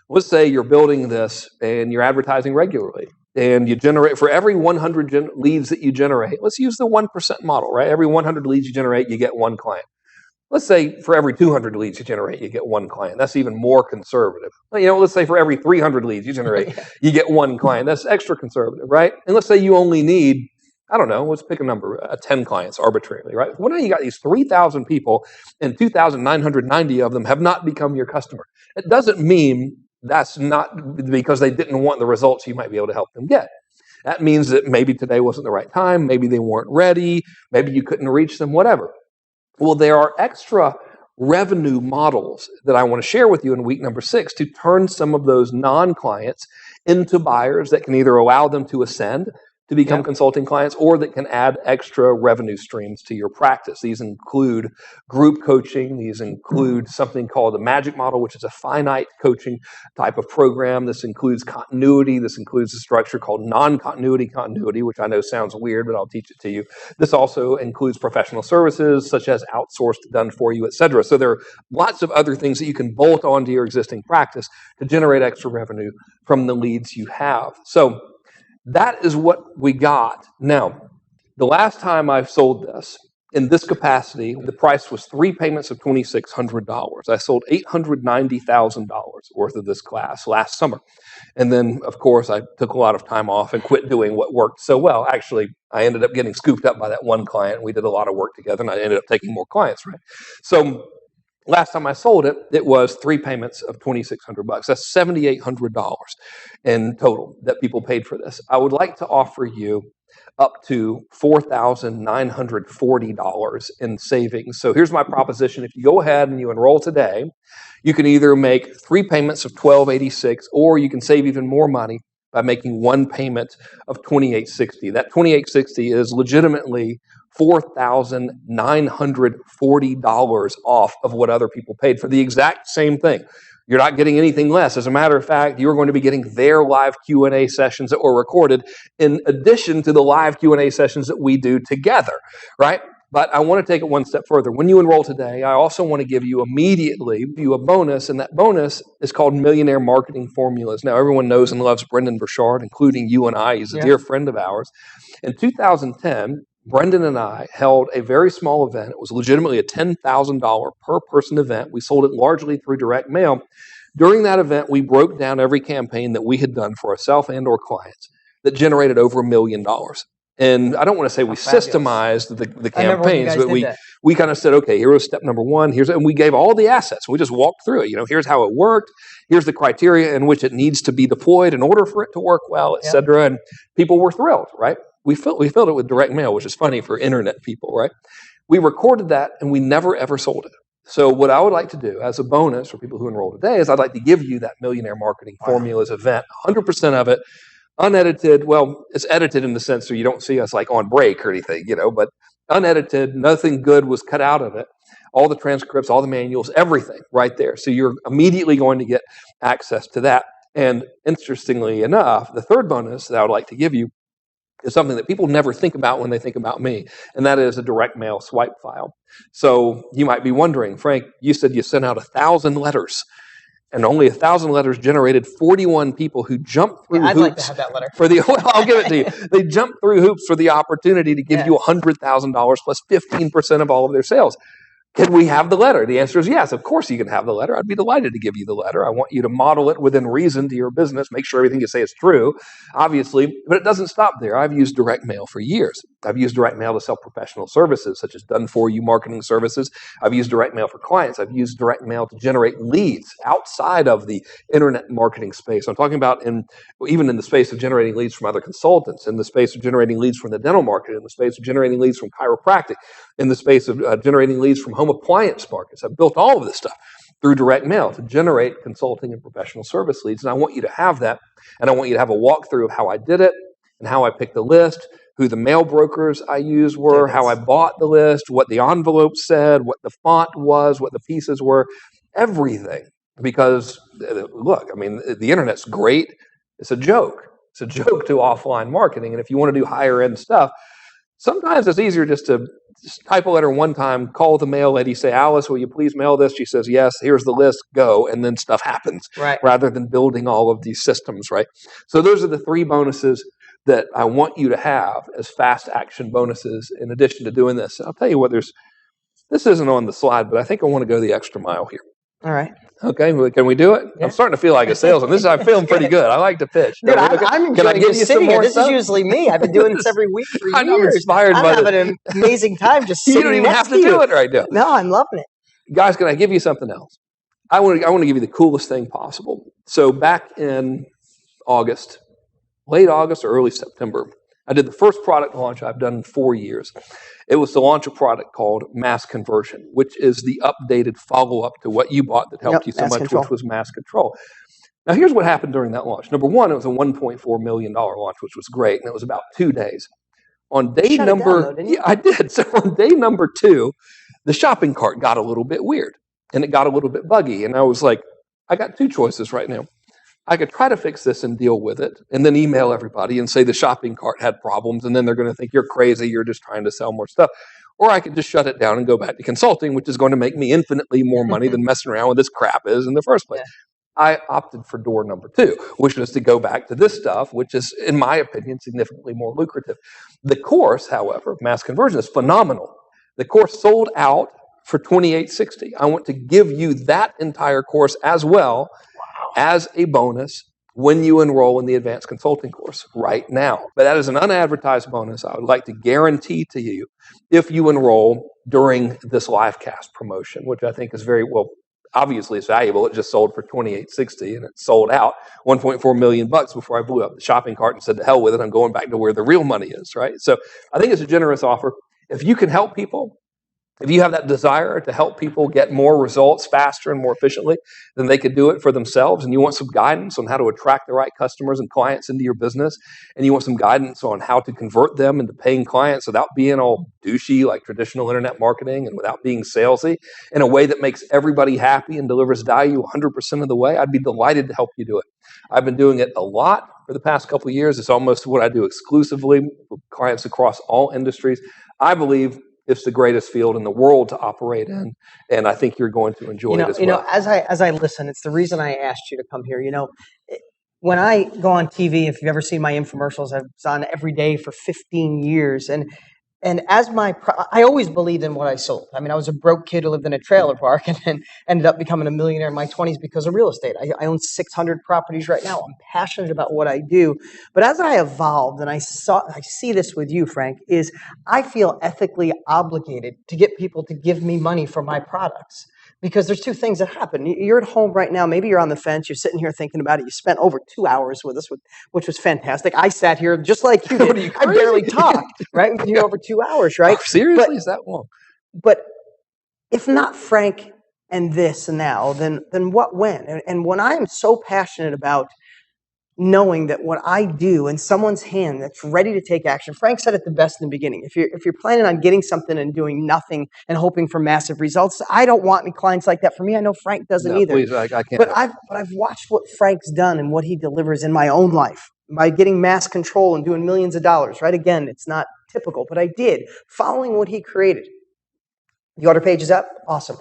let's say you're building this and you're advertising regularly and you generate, for every 100 leads that you generate, let's use the 1% model, right? Every 100 leads you generate, you get 1 client. Let's say for every 200 leads you generate, you get 1 client. That's even more conservative. You know, let's say for every 300 leads you generate, you get 1 client. That's extra conservative, right? And let's say you only need, I don't know, let's pick a number, 10 clients arbitrarily, right? Well, now you got these 3,000 people and 2,990 of them have not become your customer. It doesn't mean that's not because they didn't want the results you might be able to help them get. That means that maybe today wasn't the right time, maybe they weren't ready, maybe you couldn't reach them, whatever. Well, there are extra revenue models that I want to share with you in week number 6 to turn some of those non-clients into buyers that can either allow them to ascend to become consulting clients, or that can add extra revenue streams to your practice. These include group coaching. These include something called the Magic Model, which is a finite coaching type of program. This includes continuity. This includes a structure called non-continuity continuity, which I know sounds weird, but I'll teach it to you. This also includes professional services, such as outsourced, done for you, etc. So there are lots of other things that you can bolt onto your existing practice to generate extra revenue from the leads you have. So that is what we got. Now, the last time I sold this in this capacity, the price was 3 payments of $2,600. I sold $890,000 worth of this class last summer. And then, of course, I took a lot of time off and quit doing what worked so well. Actually, I ended up getting scooped up by that one client. We did a lot of work together, and I ended up taking more clients, right? So last time I sold it, it was 3 payments of $2,600. That's $7,800 in total that people paid for this. I would like to offer you up to $4,940 in savings. So here's my proposition. If you go ahead and you enroll today, you can either make 3 payments of $1,286, or you can save even more money by making 1 payment of $2,860. That $2,860 is legitimately $4,940 off of what other people paid for the exact same thing. You're not getting anything less. As a matter of fact, you're going to be getting their live Q&A sessions that were recorded in addition to the live Q&A sessions that we do together, right? But I want to take it one step further. When you enroll today, I also want to give you immediately a bonus, and that bonus is called Millionaire Marketing Formulas. Now, everyone knows and loves Brendan Burchard, including you and I. He's a dear friend of ours. In 2010, Brendan and I held a very small event. It was legitimately a $10,000 per person event. We sold it largely through direct mail. During that event, we broke down every campaign that we had done for ourselves and or clients that generated over $1 million. And I don't want to say we systemized the campaigns, but we kind of said, okay, here was step number 1. And we gave all the assets. We just walked through it. You know, here's how it worked. Here's the criteria in which it needs to be deployed in order for it to work well, et cetera. And people were thrilled, right? We filled it with direct mail, which is funny for internet people, right? We recorded that and we never, ever sold it. So what I would like to do as a bonus for people who enroll today is I'd like to give you that Millionaire Marketing Formulas event, 100% of it, unedited. Well, it's edited in the sense so you don't see us like on break or anything, but unedited, nothing good was cut out of it. All the transcripts, all the manuals, everything right there. So you're immediately going to get access to that. And interestingly enough, the third bonus that I would like to give you is something that people never think about when they think about me, and that is a direct mail swipe file. So you might be wondering, Frank, you said you sent out 1,000 letters, and only 1,000 letters generated 41 people who jumped through hoops. I'd like to have that letter. Well, I'll give it to you. They jumped through hoops for the opportunity to give you $100,000 plus 15% of all of their sales. Can we have the letter? The answer is yes. Of course you can have the letter. I'd be delighted to give you the letter. I want you to model it within reason to your business. Make sure everything you say is true, obviously. But it doesn't stop there. I've used direct mail for years. I've used direct mail to sell professional services, such as done-for-you marketing services. I've used direct mail for clients. I've used direct mail to generate leads outside of the internet marketing space. I'm talking about even in the space of generating leads from other consultants, in the space of generating leads from the dental market, in the space of generating leads from chiropractic, in the space of generating leads from home appliance markets. I've built all of this stuff through direct mail to generate consulting and professional service leads. And I want you to have that. And I want you to have a walkthrough of how I did it and how I picked the list, who the mail brokers I used were, how I bought the list, what the envelope said, what the font was, what the pieces were, everything. Because, look, I mean, the internet's great. It's a joke. It's a joke to offline marketing. And if you want to do higher end stuff, sometimes it's easier just to type a letter one time, call the mail lady, say, Alice, will you please mail this? She says, yes, here's the list, go, and then stuff happens, rather than building all of these systems, right? So those are the three bonuses that I want you to have as fast action bonuses in addition to doing this. I'll tell you what, this isn't on the slide, but I think I want to go the extra mile here. All right. Okay, can we do it? Yeah. I'm starting to feel like a salesman. I'm feeling pretty good. I like to pitch. Dude, I'm enjoying just sitting here. This is usually me. I've been doing this every week for years. I'm inspired by I'm having an amazing time just sitting You don't even have to do it right now. No, I'm loving it. Guys, can I give you something else? I want to give you the coolest thing possible. So back in August, late August or early September, I did the first product launch I've done in 4 years. It was to launch a product called Mass Conversion, which is the updated follow-up to what you bought that helped you so much, which was Mass Control. Now, here's what happened during that launch. Number one, it was a $1.4 million launch, which was great, and it was about 2 days. On day number, I did. So on day number 2, the shopping cart got a little bit weird, and it got a little bit buggy, and I was like, I got 2 choices right now. I could try to fix this and deal with it and then email everybody and say the shopping cart had problems and then they're going to think you're crazy, you're just trying to sell more stuff. Or I could just shut it down and go back to consulting, which is going to make me infinitely more money than messing around with this crap is in the first place. Yeah. I opted for door number 2, which was to go back to this stuff, which is, in my opinion, significantly more lucrative. The course, however, Mass Conversion, is phenomenal. The course sold out for $2,860. I want to give you that entire course as well as a bonus when you enroll in the advanced consulting course right now. But that is an unadvertised bonus I would like to guarantee to you if you enroll during this Livecast promotion, which I think is very, well, obviously it's valuable. It just sold for $2,860 and it sold out $1.4 million before I blew up the shopping cart and said, to hell with it, I'm going back to where the real money is, right? So I think it's a generous offer. If you can help people, if you have that desire to help people get more results faster and more efficiently than they could do it for themselves, and you want some guidance on how to attract the right customers and clients into your business, and you want some guidance on how to convert them into paying clients without being all douchey like traditional internet marketing and without being salesy, in a way that makes everybody happy and delivers value 100% of the way, I'd be delighted to help you do it. I've been doing it a lot for the past couple of years. It's almost what I do exclusively for clients across all industries. I believe it's the greatest field in the world to operate in, and I think you're going to enjoy it as well. You know, as I listen, it's the reason I asked you to come here. You know, when I go on TV, if you've ever seen my infomercials, I've been on every day for 15 years, and as I always believed in what I sold. I mean, I was a broke kid who lived in a trailer park and then ended up becoming a millionaire in my 20s because of real estate. I own 600 properties right now. I'm passionate about what I do. But as I evolved, and I see this with you, Frank, is I feel ethically obligated to get people to give me money for my products. Because there's 2 things that happen. You're at home right now. Maybe you're on the fence. You're sitting here thinking about it. You spent over 2 hours with us, which was fantastic. I sat here just like you did. I barely talked, right? You over 2 hours, right? Oh, seriously? Is that long? But if not Frank and this and now, then what went? And when I am so passionate about knowing that what I do in someone's hand that's ready to take action. Frank said it the best in the beginning. If you're planning on getting something and doing nothing and hoping for massive results, I don't want any clients like that. For me, I know Frank doesn't either. Please, I can't. But I've watched what Frank's done and what he delivers in my own life by getting mass control and doing millions of dollars. Right? Again, it's not typical, but I did following what he created. The order page is up. Awesome.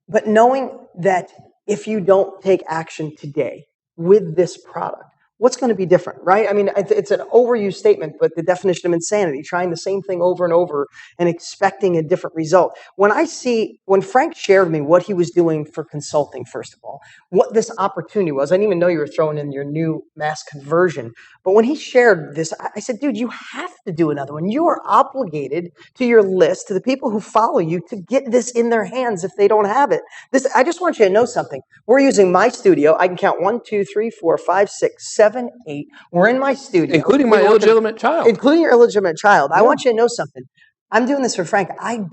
But knowing that if you don't take action today with this product, what's going to be different, right? I mean, it's an overused statement, but the definition of insanity, trying the same thing over and over and expecting a different result. When Frank shared me what he was doing for consulting, first of all, what this opportunity was, I didn't even know you were throwing in your new mass conversion. But when he shared this, I said, dude, you have to do another one. You are obligated to your list, to the people who follow you, to get this in their hands if they don't have it. I just want you to know something. We're using my studio. I can count 1, 2, 3, 4, 5, 6, 7, 8. We're in my studio. Including my illegitimate child. Including your illegitimate child. Yeah. I want you to know something. I'm doing this for Frank. I'm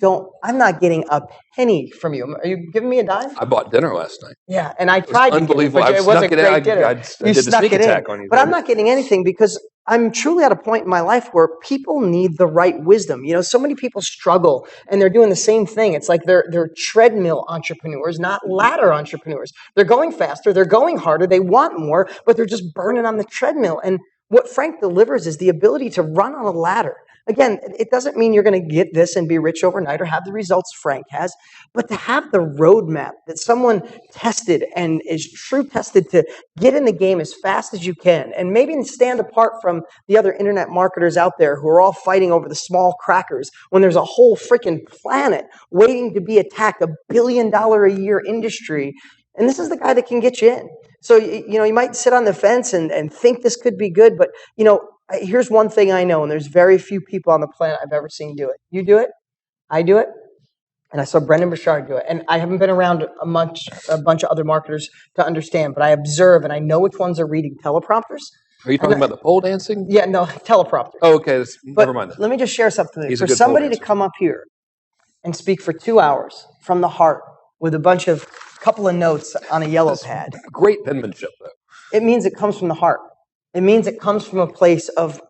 not getting a penny from you. Are you giving me a dime? I bought dinner last night. Yeah, and I tried to unbelievable. Get it, but it wasn't a great dinner. I did the sneak attack on you. But I'm not getting anything because I'm truly at a point in my life where people need the right wisdom. You know, so many people struggle and they're doing the same thing. It's like they're treadmill entrepreneurs, not ladder entrepreneurs. They're going faster, they're going harder, they want more, but they're just burning on the treadmill. And what Frank delivers is the ability to run on a ladder. Again, it doesn't mean you're going to get this and be rich overnight or have the results Frank has, but to have the roadmap that someone tested and is true tested to get in the game as fast as you can and maybe stand apart from the other internet marketers out there who are all fighting over the small crackers when there's a whole freaking planet waiting to be attacked, $1 billion a year industry. And this is the guy that can get you in. So, you know, you might sit on the fence and think this could be good, but, you know, here's one thing I know, and there's very few people on the planet I've ever seen do it. You do it, I do it, and I saw Brendan Burchard do it. And I haven't been around a bunch of other marketers to understand, but I observe and I know which ones are reading teleprompters. Are you talking about the pole dancing? Yeah, no, teleprompter. Oh, okay, never mind that. Let me just share something. For somebody to come up here and speak for 2 hours from the heart with a couple of notes on a yellow pad. Great penmanship, though. It means it comes from the heart. It means it comes from a place of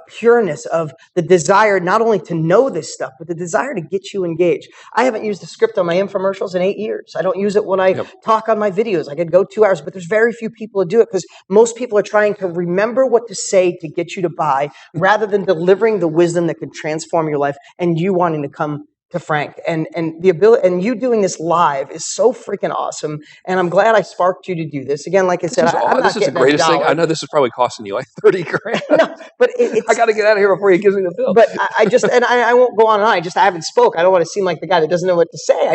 pureness, of the desire not only to know this stuff, but the desire to get you engaged. I haven't used a script on my infomercials in 8 years. I don't use it when I talk on my videos. I could go 2 hours, but there's very few people who do it because most people are trying to remember what to say to get you to buy rather than delivering the wisdom that can transform your life and you wanting to come to Frank. And the ability, and you doing this live is so freaking awesome. And I'm glad I sparked you to do this. Again, like I said, this is the greatest thing. I know this is probably costing you like 30 grand. No, but I got to get out of here before he gives me the bill. But I won't go on and on. I haven't spoke. I don't want to seem like the guy that doesn't know what to say.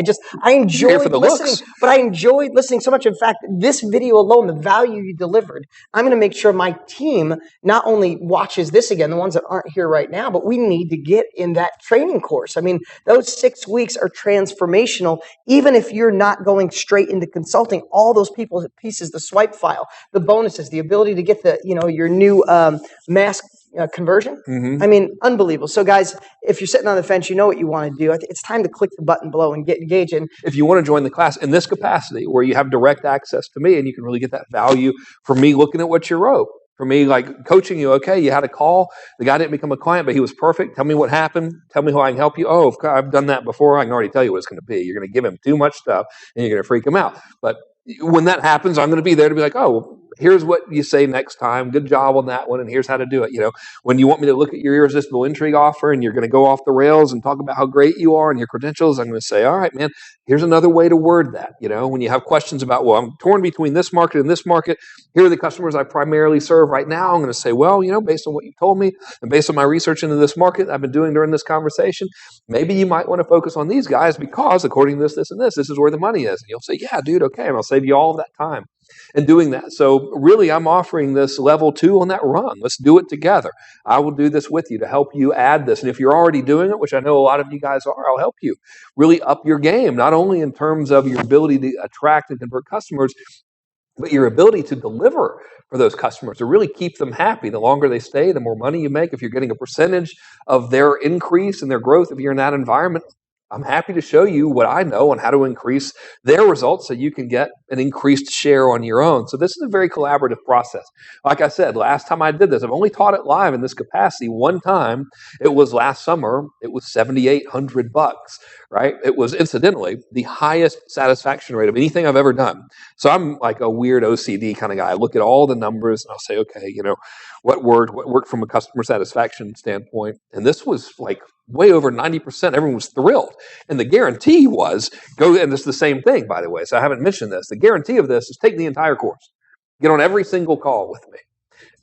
I enjoyed listening, but I enjoyed listening so much. In fact, this video alone, the value you delivered, I'm going to make sure my team not only watches this again, the ones that aren't here right now, but we need to get in that training course. I mean, those 6 weeks are transformational. Even if you're not going straight into consulting, all those pieces, the swipe file, the bonuses, the ability to get your new mass conversion. Mm-hmm. I mean, unbelievable. So guys, if you're sitting on the fence, you know what you want to do. It's time to click the button below and get engaged. And if you want to join the class in this capacity where you have direct access to me and you can really get that value from me looking at what you wrote, for me, like coaching you, okay, you had a call. The guy didn't become a client, but he was perfect. Tell me what happened. Tell me how I can help you. Oh, I've done that before. I can already tell you what it's going to be. You're going to give him too much stuff, and you're going to freak him out. But when that happens, I'm going to be there to be like, oh, here's what you say next time. Good job on that one, and here's how to do it. You know, when you want me to look at your irresistible intrigue offer and you're going to go off the rails and talk about how great you are and your credentials, I'm going to say, all right, man, here's another way to word that. You know, when you have questions about, well, I'm torn between this market and this market. Here are the customers I primarily serve right now. I'm going to say, well, you know, based on what you told me and based on my research into this market I've been doing during this conversation, maybe you might want to focus on these guys because according to this, this, and this is where the money is. And you'll say, yeah, dude, okay, and I'll save you all of that time in doing that. So really, I'm offering this level 2 on that run. Let's do it together. I will do this with you to help you add this. And if you're already doing it, which I know a lot of you guys are, I'll help you really up your game, not only in terms of your ability to attract and convert customers, but your ability to deliver for those customers, to really keep them happy. The longer they stay, the more money you make. If you're getting a percentage of their increase and their growth, if you're in that environment, I'm happy to show you what I know on how to increase their results so you can get an increased share on your own. So this is a very collaborative process. Like I said, last time I did this, I've only taught it live in this capacity one time. It was last summer. It was $7,800, right? It was, incidentally, the highest satisfaction rate of anything I've ever done. So I'm like a weird OCD kind of guy. I look at all the numbers and I'll say, okay, what worked from a customer satisfaction standpoint? And this was like way over 90%. Everyone was thrilled. And the guarantee was, and it's the same thing, by the way, so I haven't mentioned this. The guarantee of this is take the entire course. Get on every single call with me.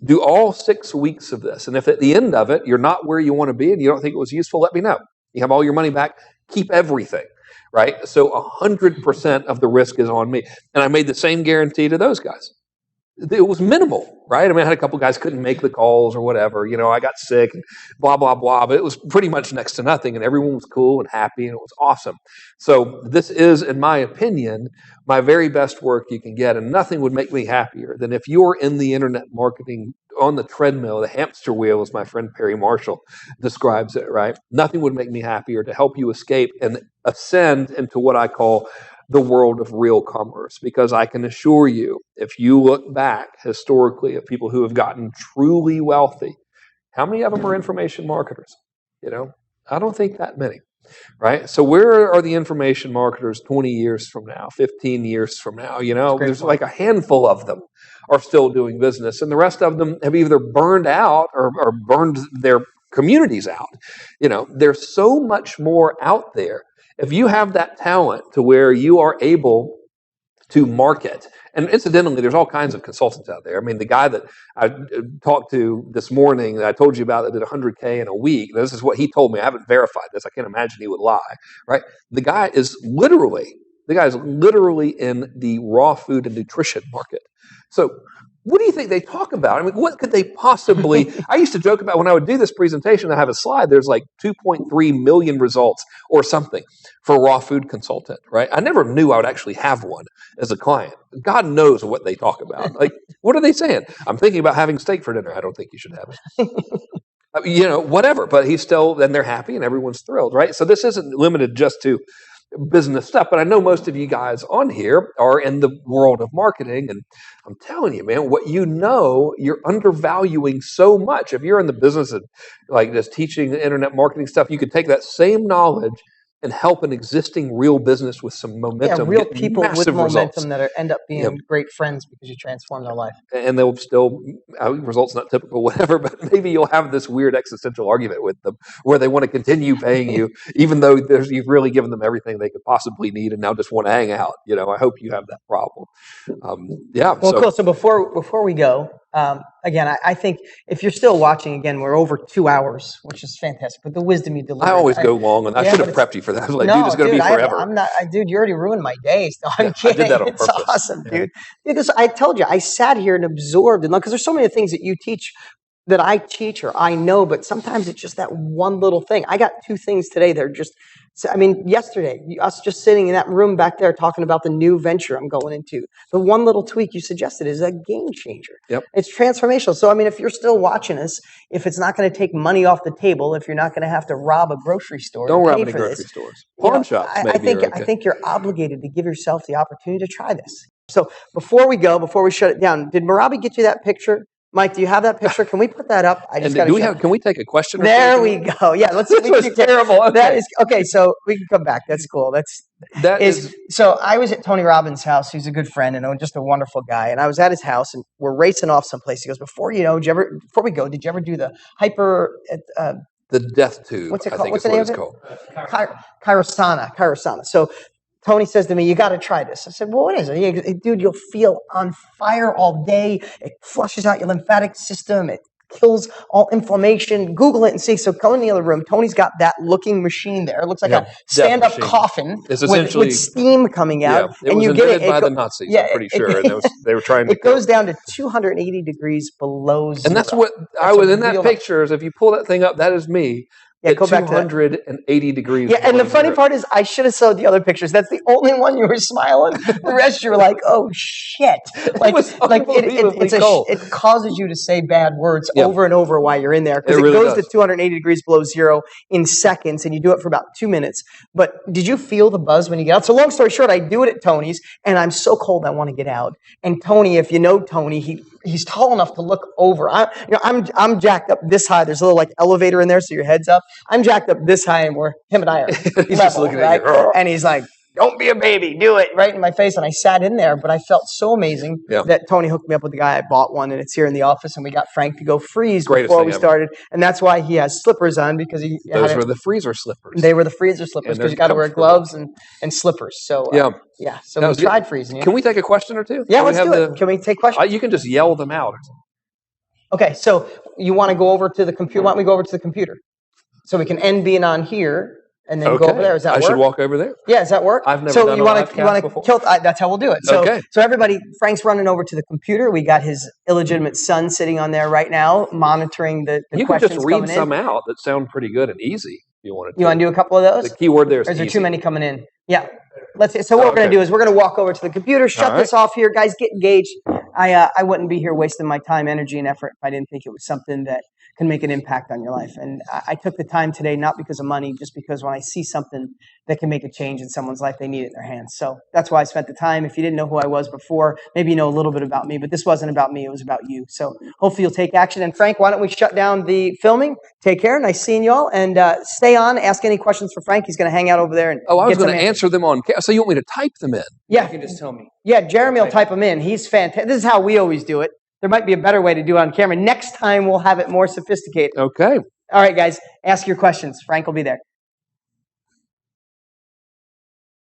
Do all 6 weeks of this. And if at the end of it, you're not where you want to be and you don't think it was useful, let me know. You have all your money back. Keep everything, right? So 100% of the risk is on me. And I made the same guarantee to those guys. It was minimal, right? I mean, I had a couple guys couldn't make the calls or whatever. I got sick and blah, blah, blah. But it was pretty much next to nothing. And everyone was cool and happy and it was awesome. So this is, in my opinion, my very best work you can get. And nothing would make me happier than if you're in the internet marketing on the treadmill, the hamster wheel, as my friend Perry Marshall describes it, right? Nothing would make me happier to help you escape and ascend into what I call the world of real commerce, because I can assure you, if you look back historically at people who have gotten truly wealthy, how many of them are information marketers? I don't think that many, right? So where are the information marketers 20 years from now, 15 years from now? There's like a handful of them are still doing business, and the rest of them have either burned out or burned their communities out. There's so much more out there. If you have that talent to where you are able to market, and incidentally, there's all kinds of consultants out there. I mean, the guy that I talked to this morning that I told you about that did 100K in a week, this is what he told me. I haven't verified this. I can't imagine he would lie, right? The guy is literally in the raw food and nutrition market. So what do you think they talk about? I mean, what could they possibly... I used to joke about when I would do this presentation, I have a slide, there's like 2.3 million results or something for a raw food consultant, right? I never knew I would actually have one as a client. God knows what they talk about. Like, what are they saying? I'm thinking about having steak for dinner. I don't think you should have it. Whatever. But then they're happy and everyone's thrilled, right? So this isn't limited just to business stuff, but I know most of you guys on here are in the world of marketing, and I'm telling you, man, what you're undervaluing so much. If you're in the business of like just teaching the internet marketing stuff, you could take that same knowledge and help an existing real business with some momentum. Yeah, real people with momentum results. that end up being great friends because you transform their life. And they'll still, results not typical, whatever, but maybe you'll have this weird existential argument with them where they want to continue paying you, even though you've really given them everything they could possibly need and now just want to hang out. I hope you have that problem. Well, cool. So before we go, again, I think if you're still watching, again, we're over 2 hours, which is fantastic. But the wisdom you deliver. I always go long, and I should have prepped you for that. I was like, dude, it's going to be forever. I'm not, dude. You already ruined my day. So I'm kidding. I did that on purpose. It's awesome, dude. I told you, I sat here and absorbed, and because there's so many things that you teach that I teach or I know, but sometimes it's just that one little thing. I got 2 things today that are just. Yesterday, us just sitting in that room back there talking about the new venture I'm going into. The one little tweak you suggested is a game changer. Yep. It's transformational. So, if you're still watching us, if it's not going to take money off the table, if you're not going to have to rob a grocery store, don't rob any grocery stores. Pawn shops, maybe. I think you're obligated to give yourself the opportunity to try this. So, before we shut it down, did Marabi get you that picture? Mike, do you have that picture? Can we put that up? Can we take a question? There we go. Yeah, let's. This was terrible. Okay. That is okay. So we can come back. That's cool. So I was at Tony Robbins' house. He's a good friend and just a wonderful guy. And I was at his house, and we're racing off someplace. He goes, before we go, did you ever do the hyper? The death tube. What's it called? I think What's the name of it? Called. Kairos. So Tony says to me, you got to try this. I said, well, what is it? He goes, dude, you'll feel on fire all day. It flushes out your lymphatic system. It kills all inflammation. Google it and see. So go in the other room. Tony's got that looking machine there. It looks like a stand-up coffin with steam coming out. Yeah, it was invented by the Nazis, I'm pretty sure. And they were trying to It goes down to 280 degrees below zero. And that's what I was in that picture. If you pull that thing up, that is me Yeah, go back to 280 degrees. Yeah, and the funny part is I should have showed the other pictures. That's the only one you were smiling. The rest you were like, oh, shit. Like, it causes you to say bad words over and over while you're in there. Because it really goes to 280 degrees below zero in seconds, and you do it for about 2 minutes. But did you feel the buzz when you get out? So long story short, I do it at Tony's, and I'm so cold I want to get out. And Tony, if you know Tony, he's tall enough to look over. I'm jacked up this high. There's a little like elevator in there, so your head's up. I'm jacked up this high, and him and I are he's level, just looking right? at you. And he's like, "Don't be a baby, do it," right in my face. And I sat in there, but I felt so amazing that Tony hooked me up with the guy. I bought one, and it's here in the office. And we got Frank to go freeze before we started, and that's why he has slippers on because those were the freezer slippers. They were the freezer slippers because you got to wear gloves and slippers. So So we tried freezing. Yeah. Can we take a question or two? Yeah, let's do it. Can we take questions? You can just yell them out. Okay, so you want to go over to the computer? Why don't we go over to the computer so we can end being on here and then go over there? Does that work? I should walk over there. Yeah, does that work? I've never done a Livecast before. Kill. That's how we'll do it. So, so everybody, Frank's running over to the computer. We got his illegitimate son sitting on there right now, monitoring the questions. You can just read some out that sound pretty good and easy. If you want to. You want to do a couple of those? The keyword there is easy. Or is there easy. Too many coming in? Yeah. Let's see. So what we're going to do is we're going to walk over to the computer, shut this off here. Guys, get engaged. I wouldn't be here wasting my time, energy, and effort if I didn't think it was something that can make an impact on your life. And I took the time today, not because of money, just because when I see something that can make a change in someone's life, they need it in their hands. So that's why I spent the time. If you didn't know who I was before, maybe you know a little bit about me, but this wasn't about me. It was about you. So hopefully you'll take action. And Frank, why don't we shut down the filming? Take care. Nice seeing you all. And stay on. Ask any questions for Frank. He's going to hang out over there. And I was going to answer them on camera. So you want me to type them in? Yeah. You can just tell me. Yeah, Jeremy will type them in. He's fantastic. This is how we always do it. There might be a better way to do it on camera. Next time, we'll have it more sophisticated. Okay. All right, guys. Ask your questions. Frank will be there.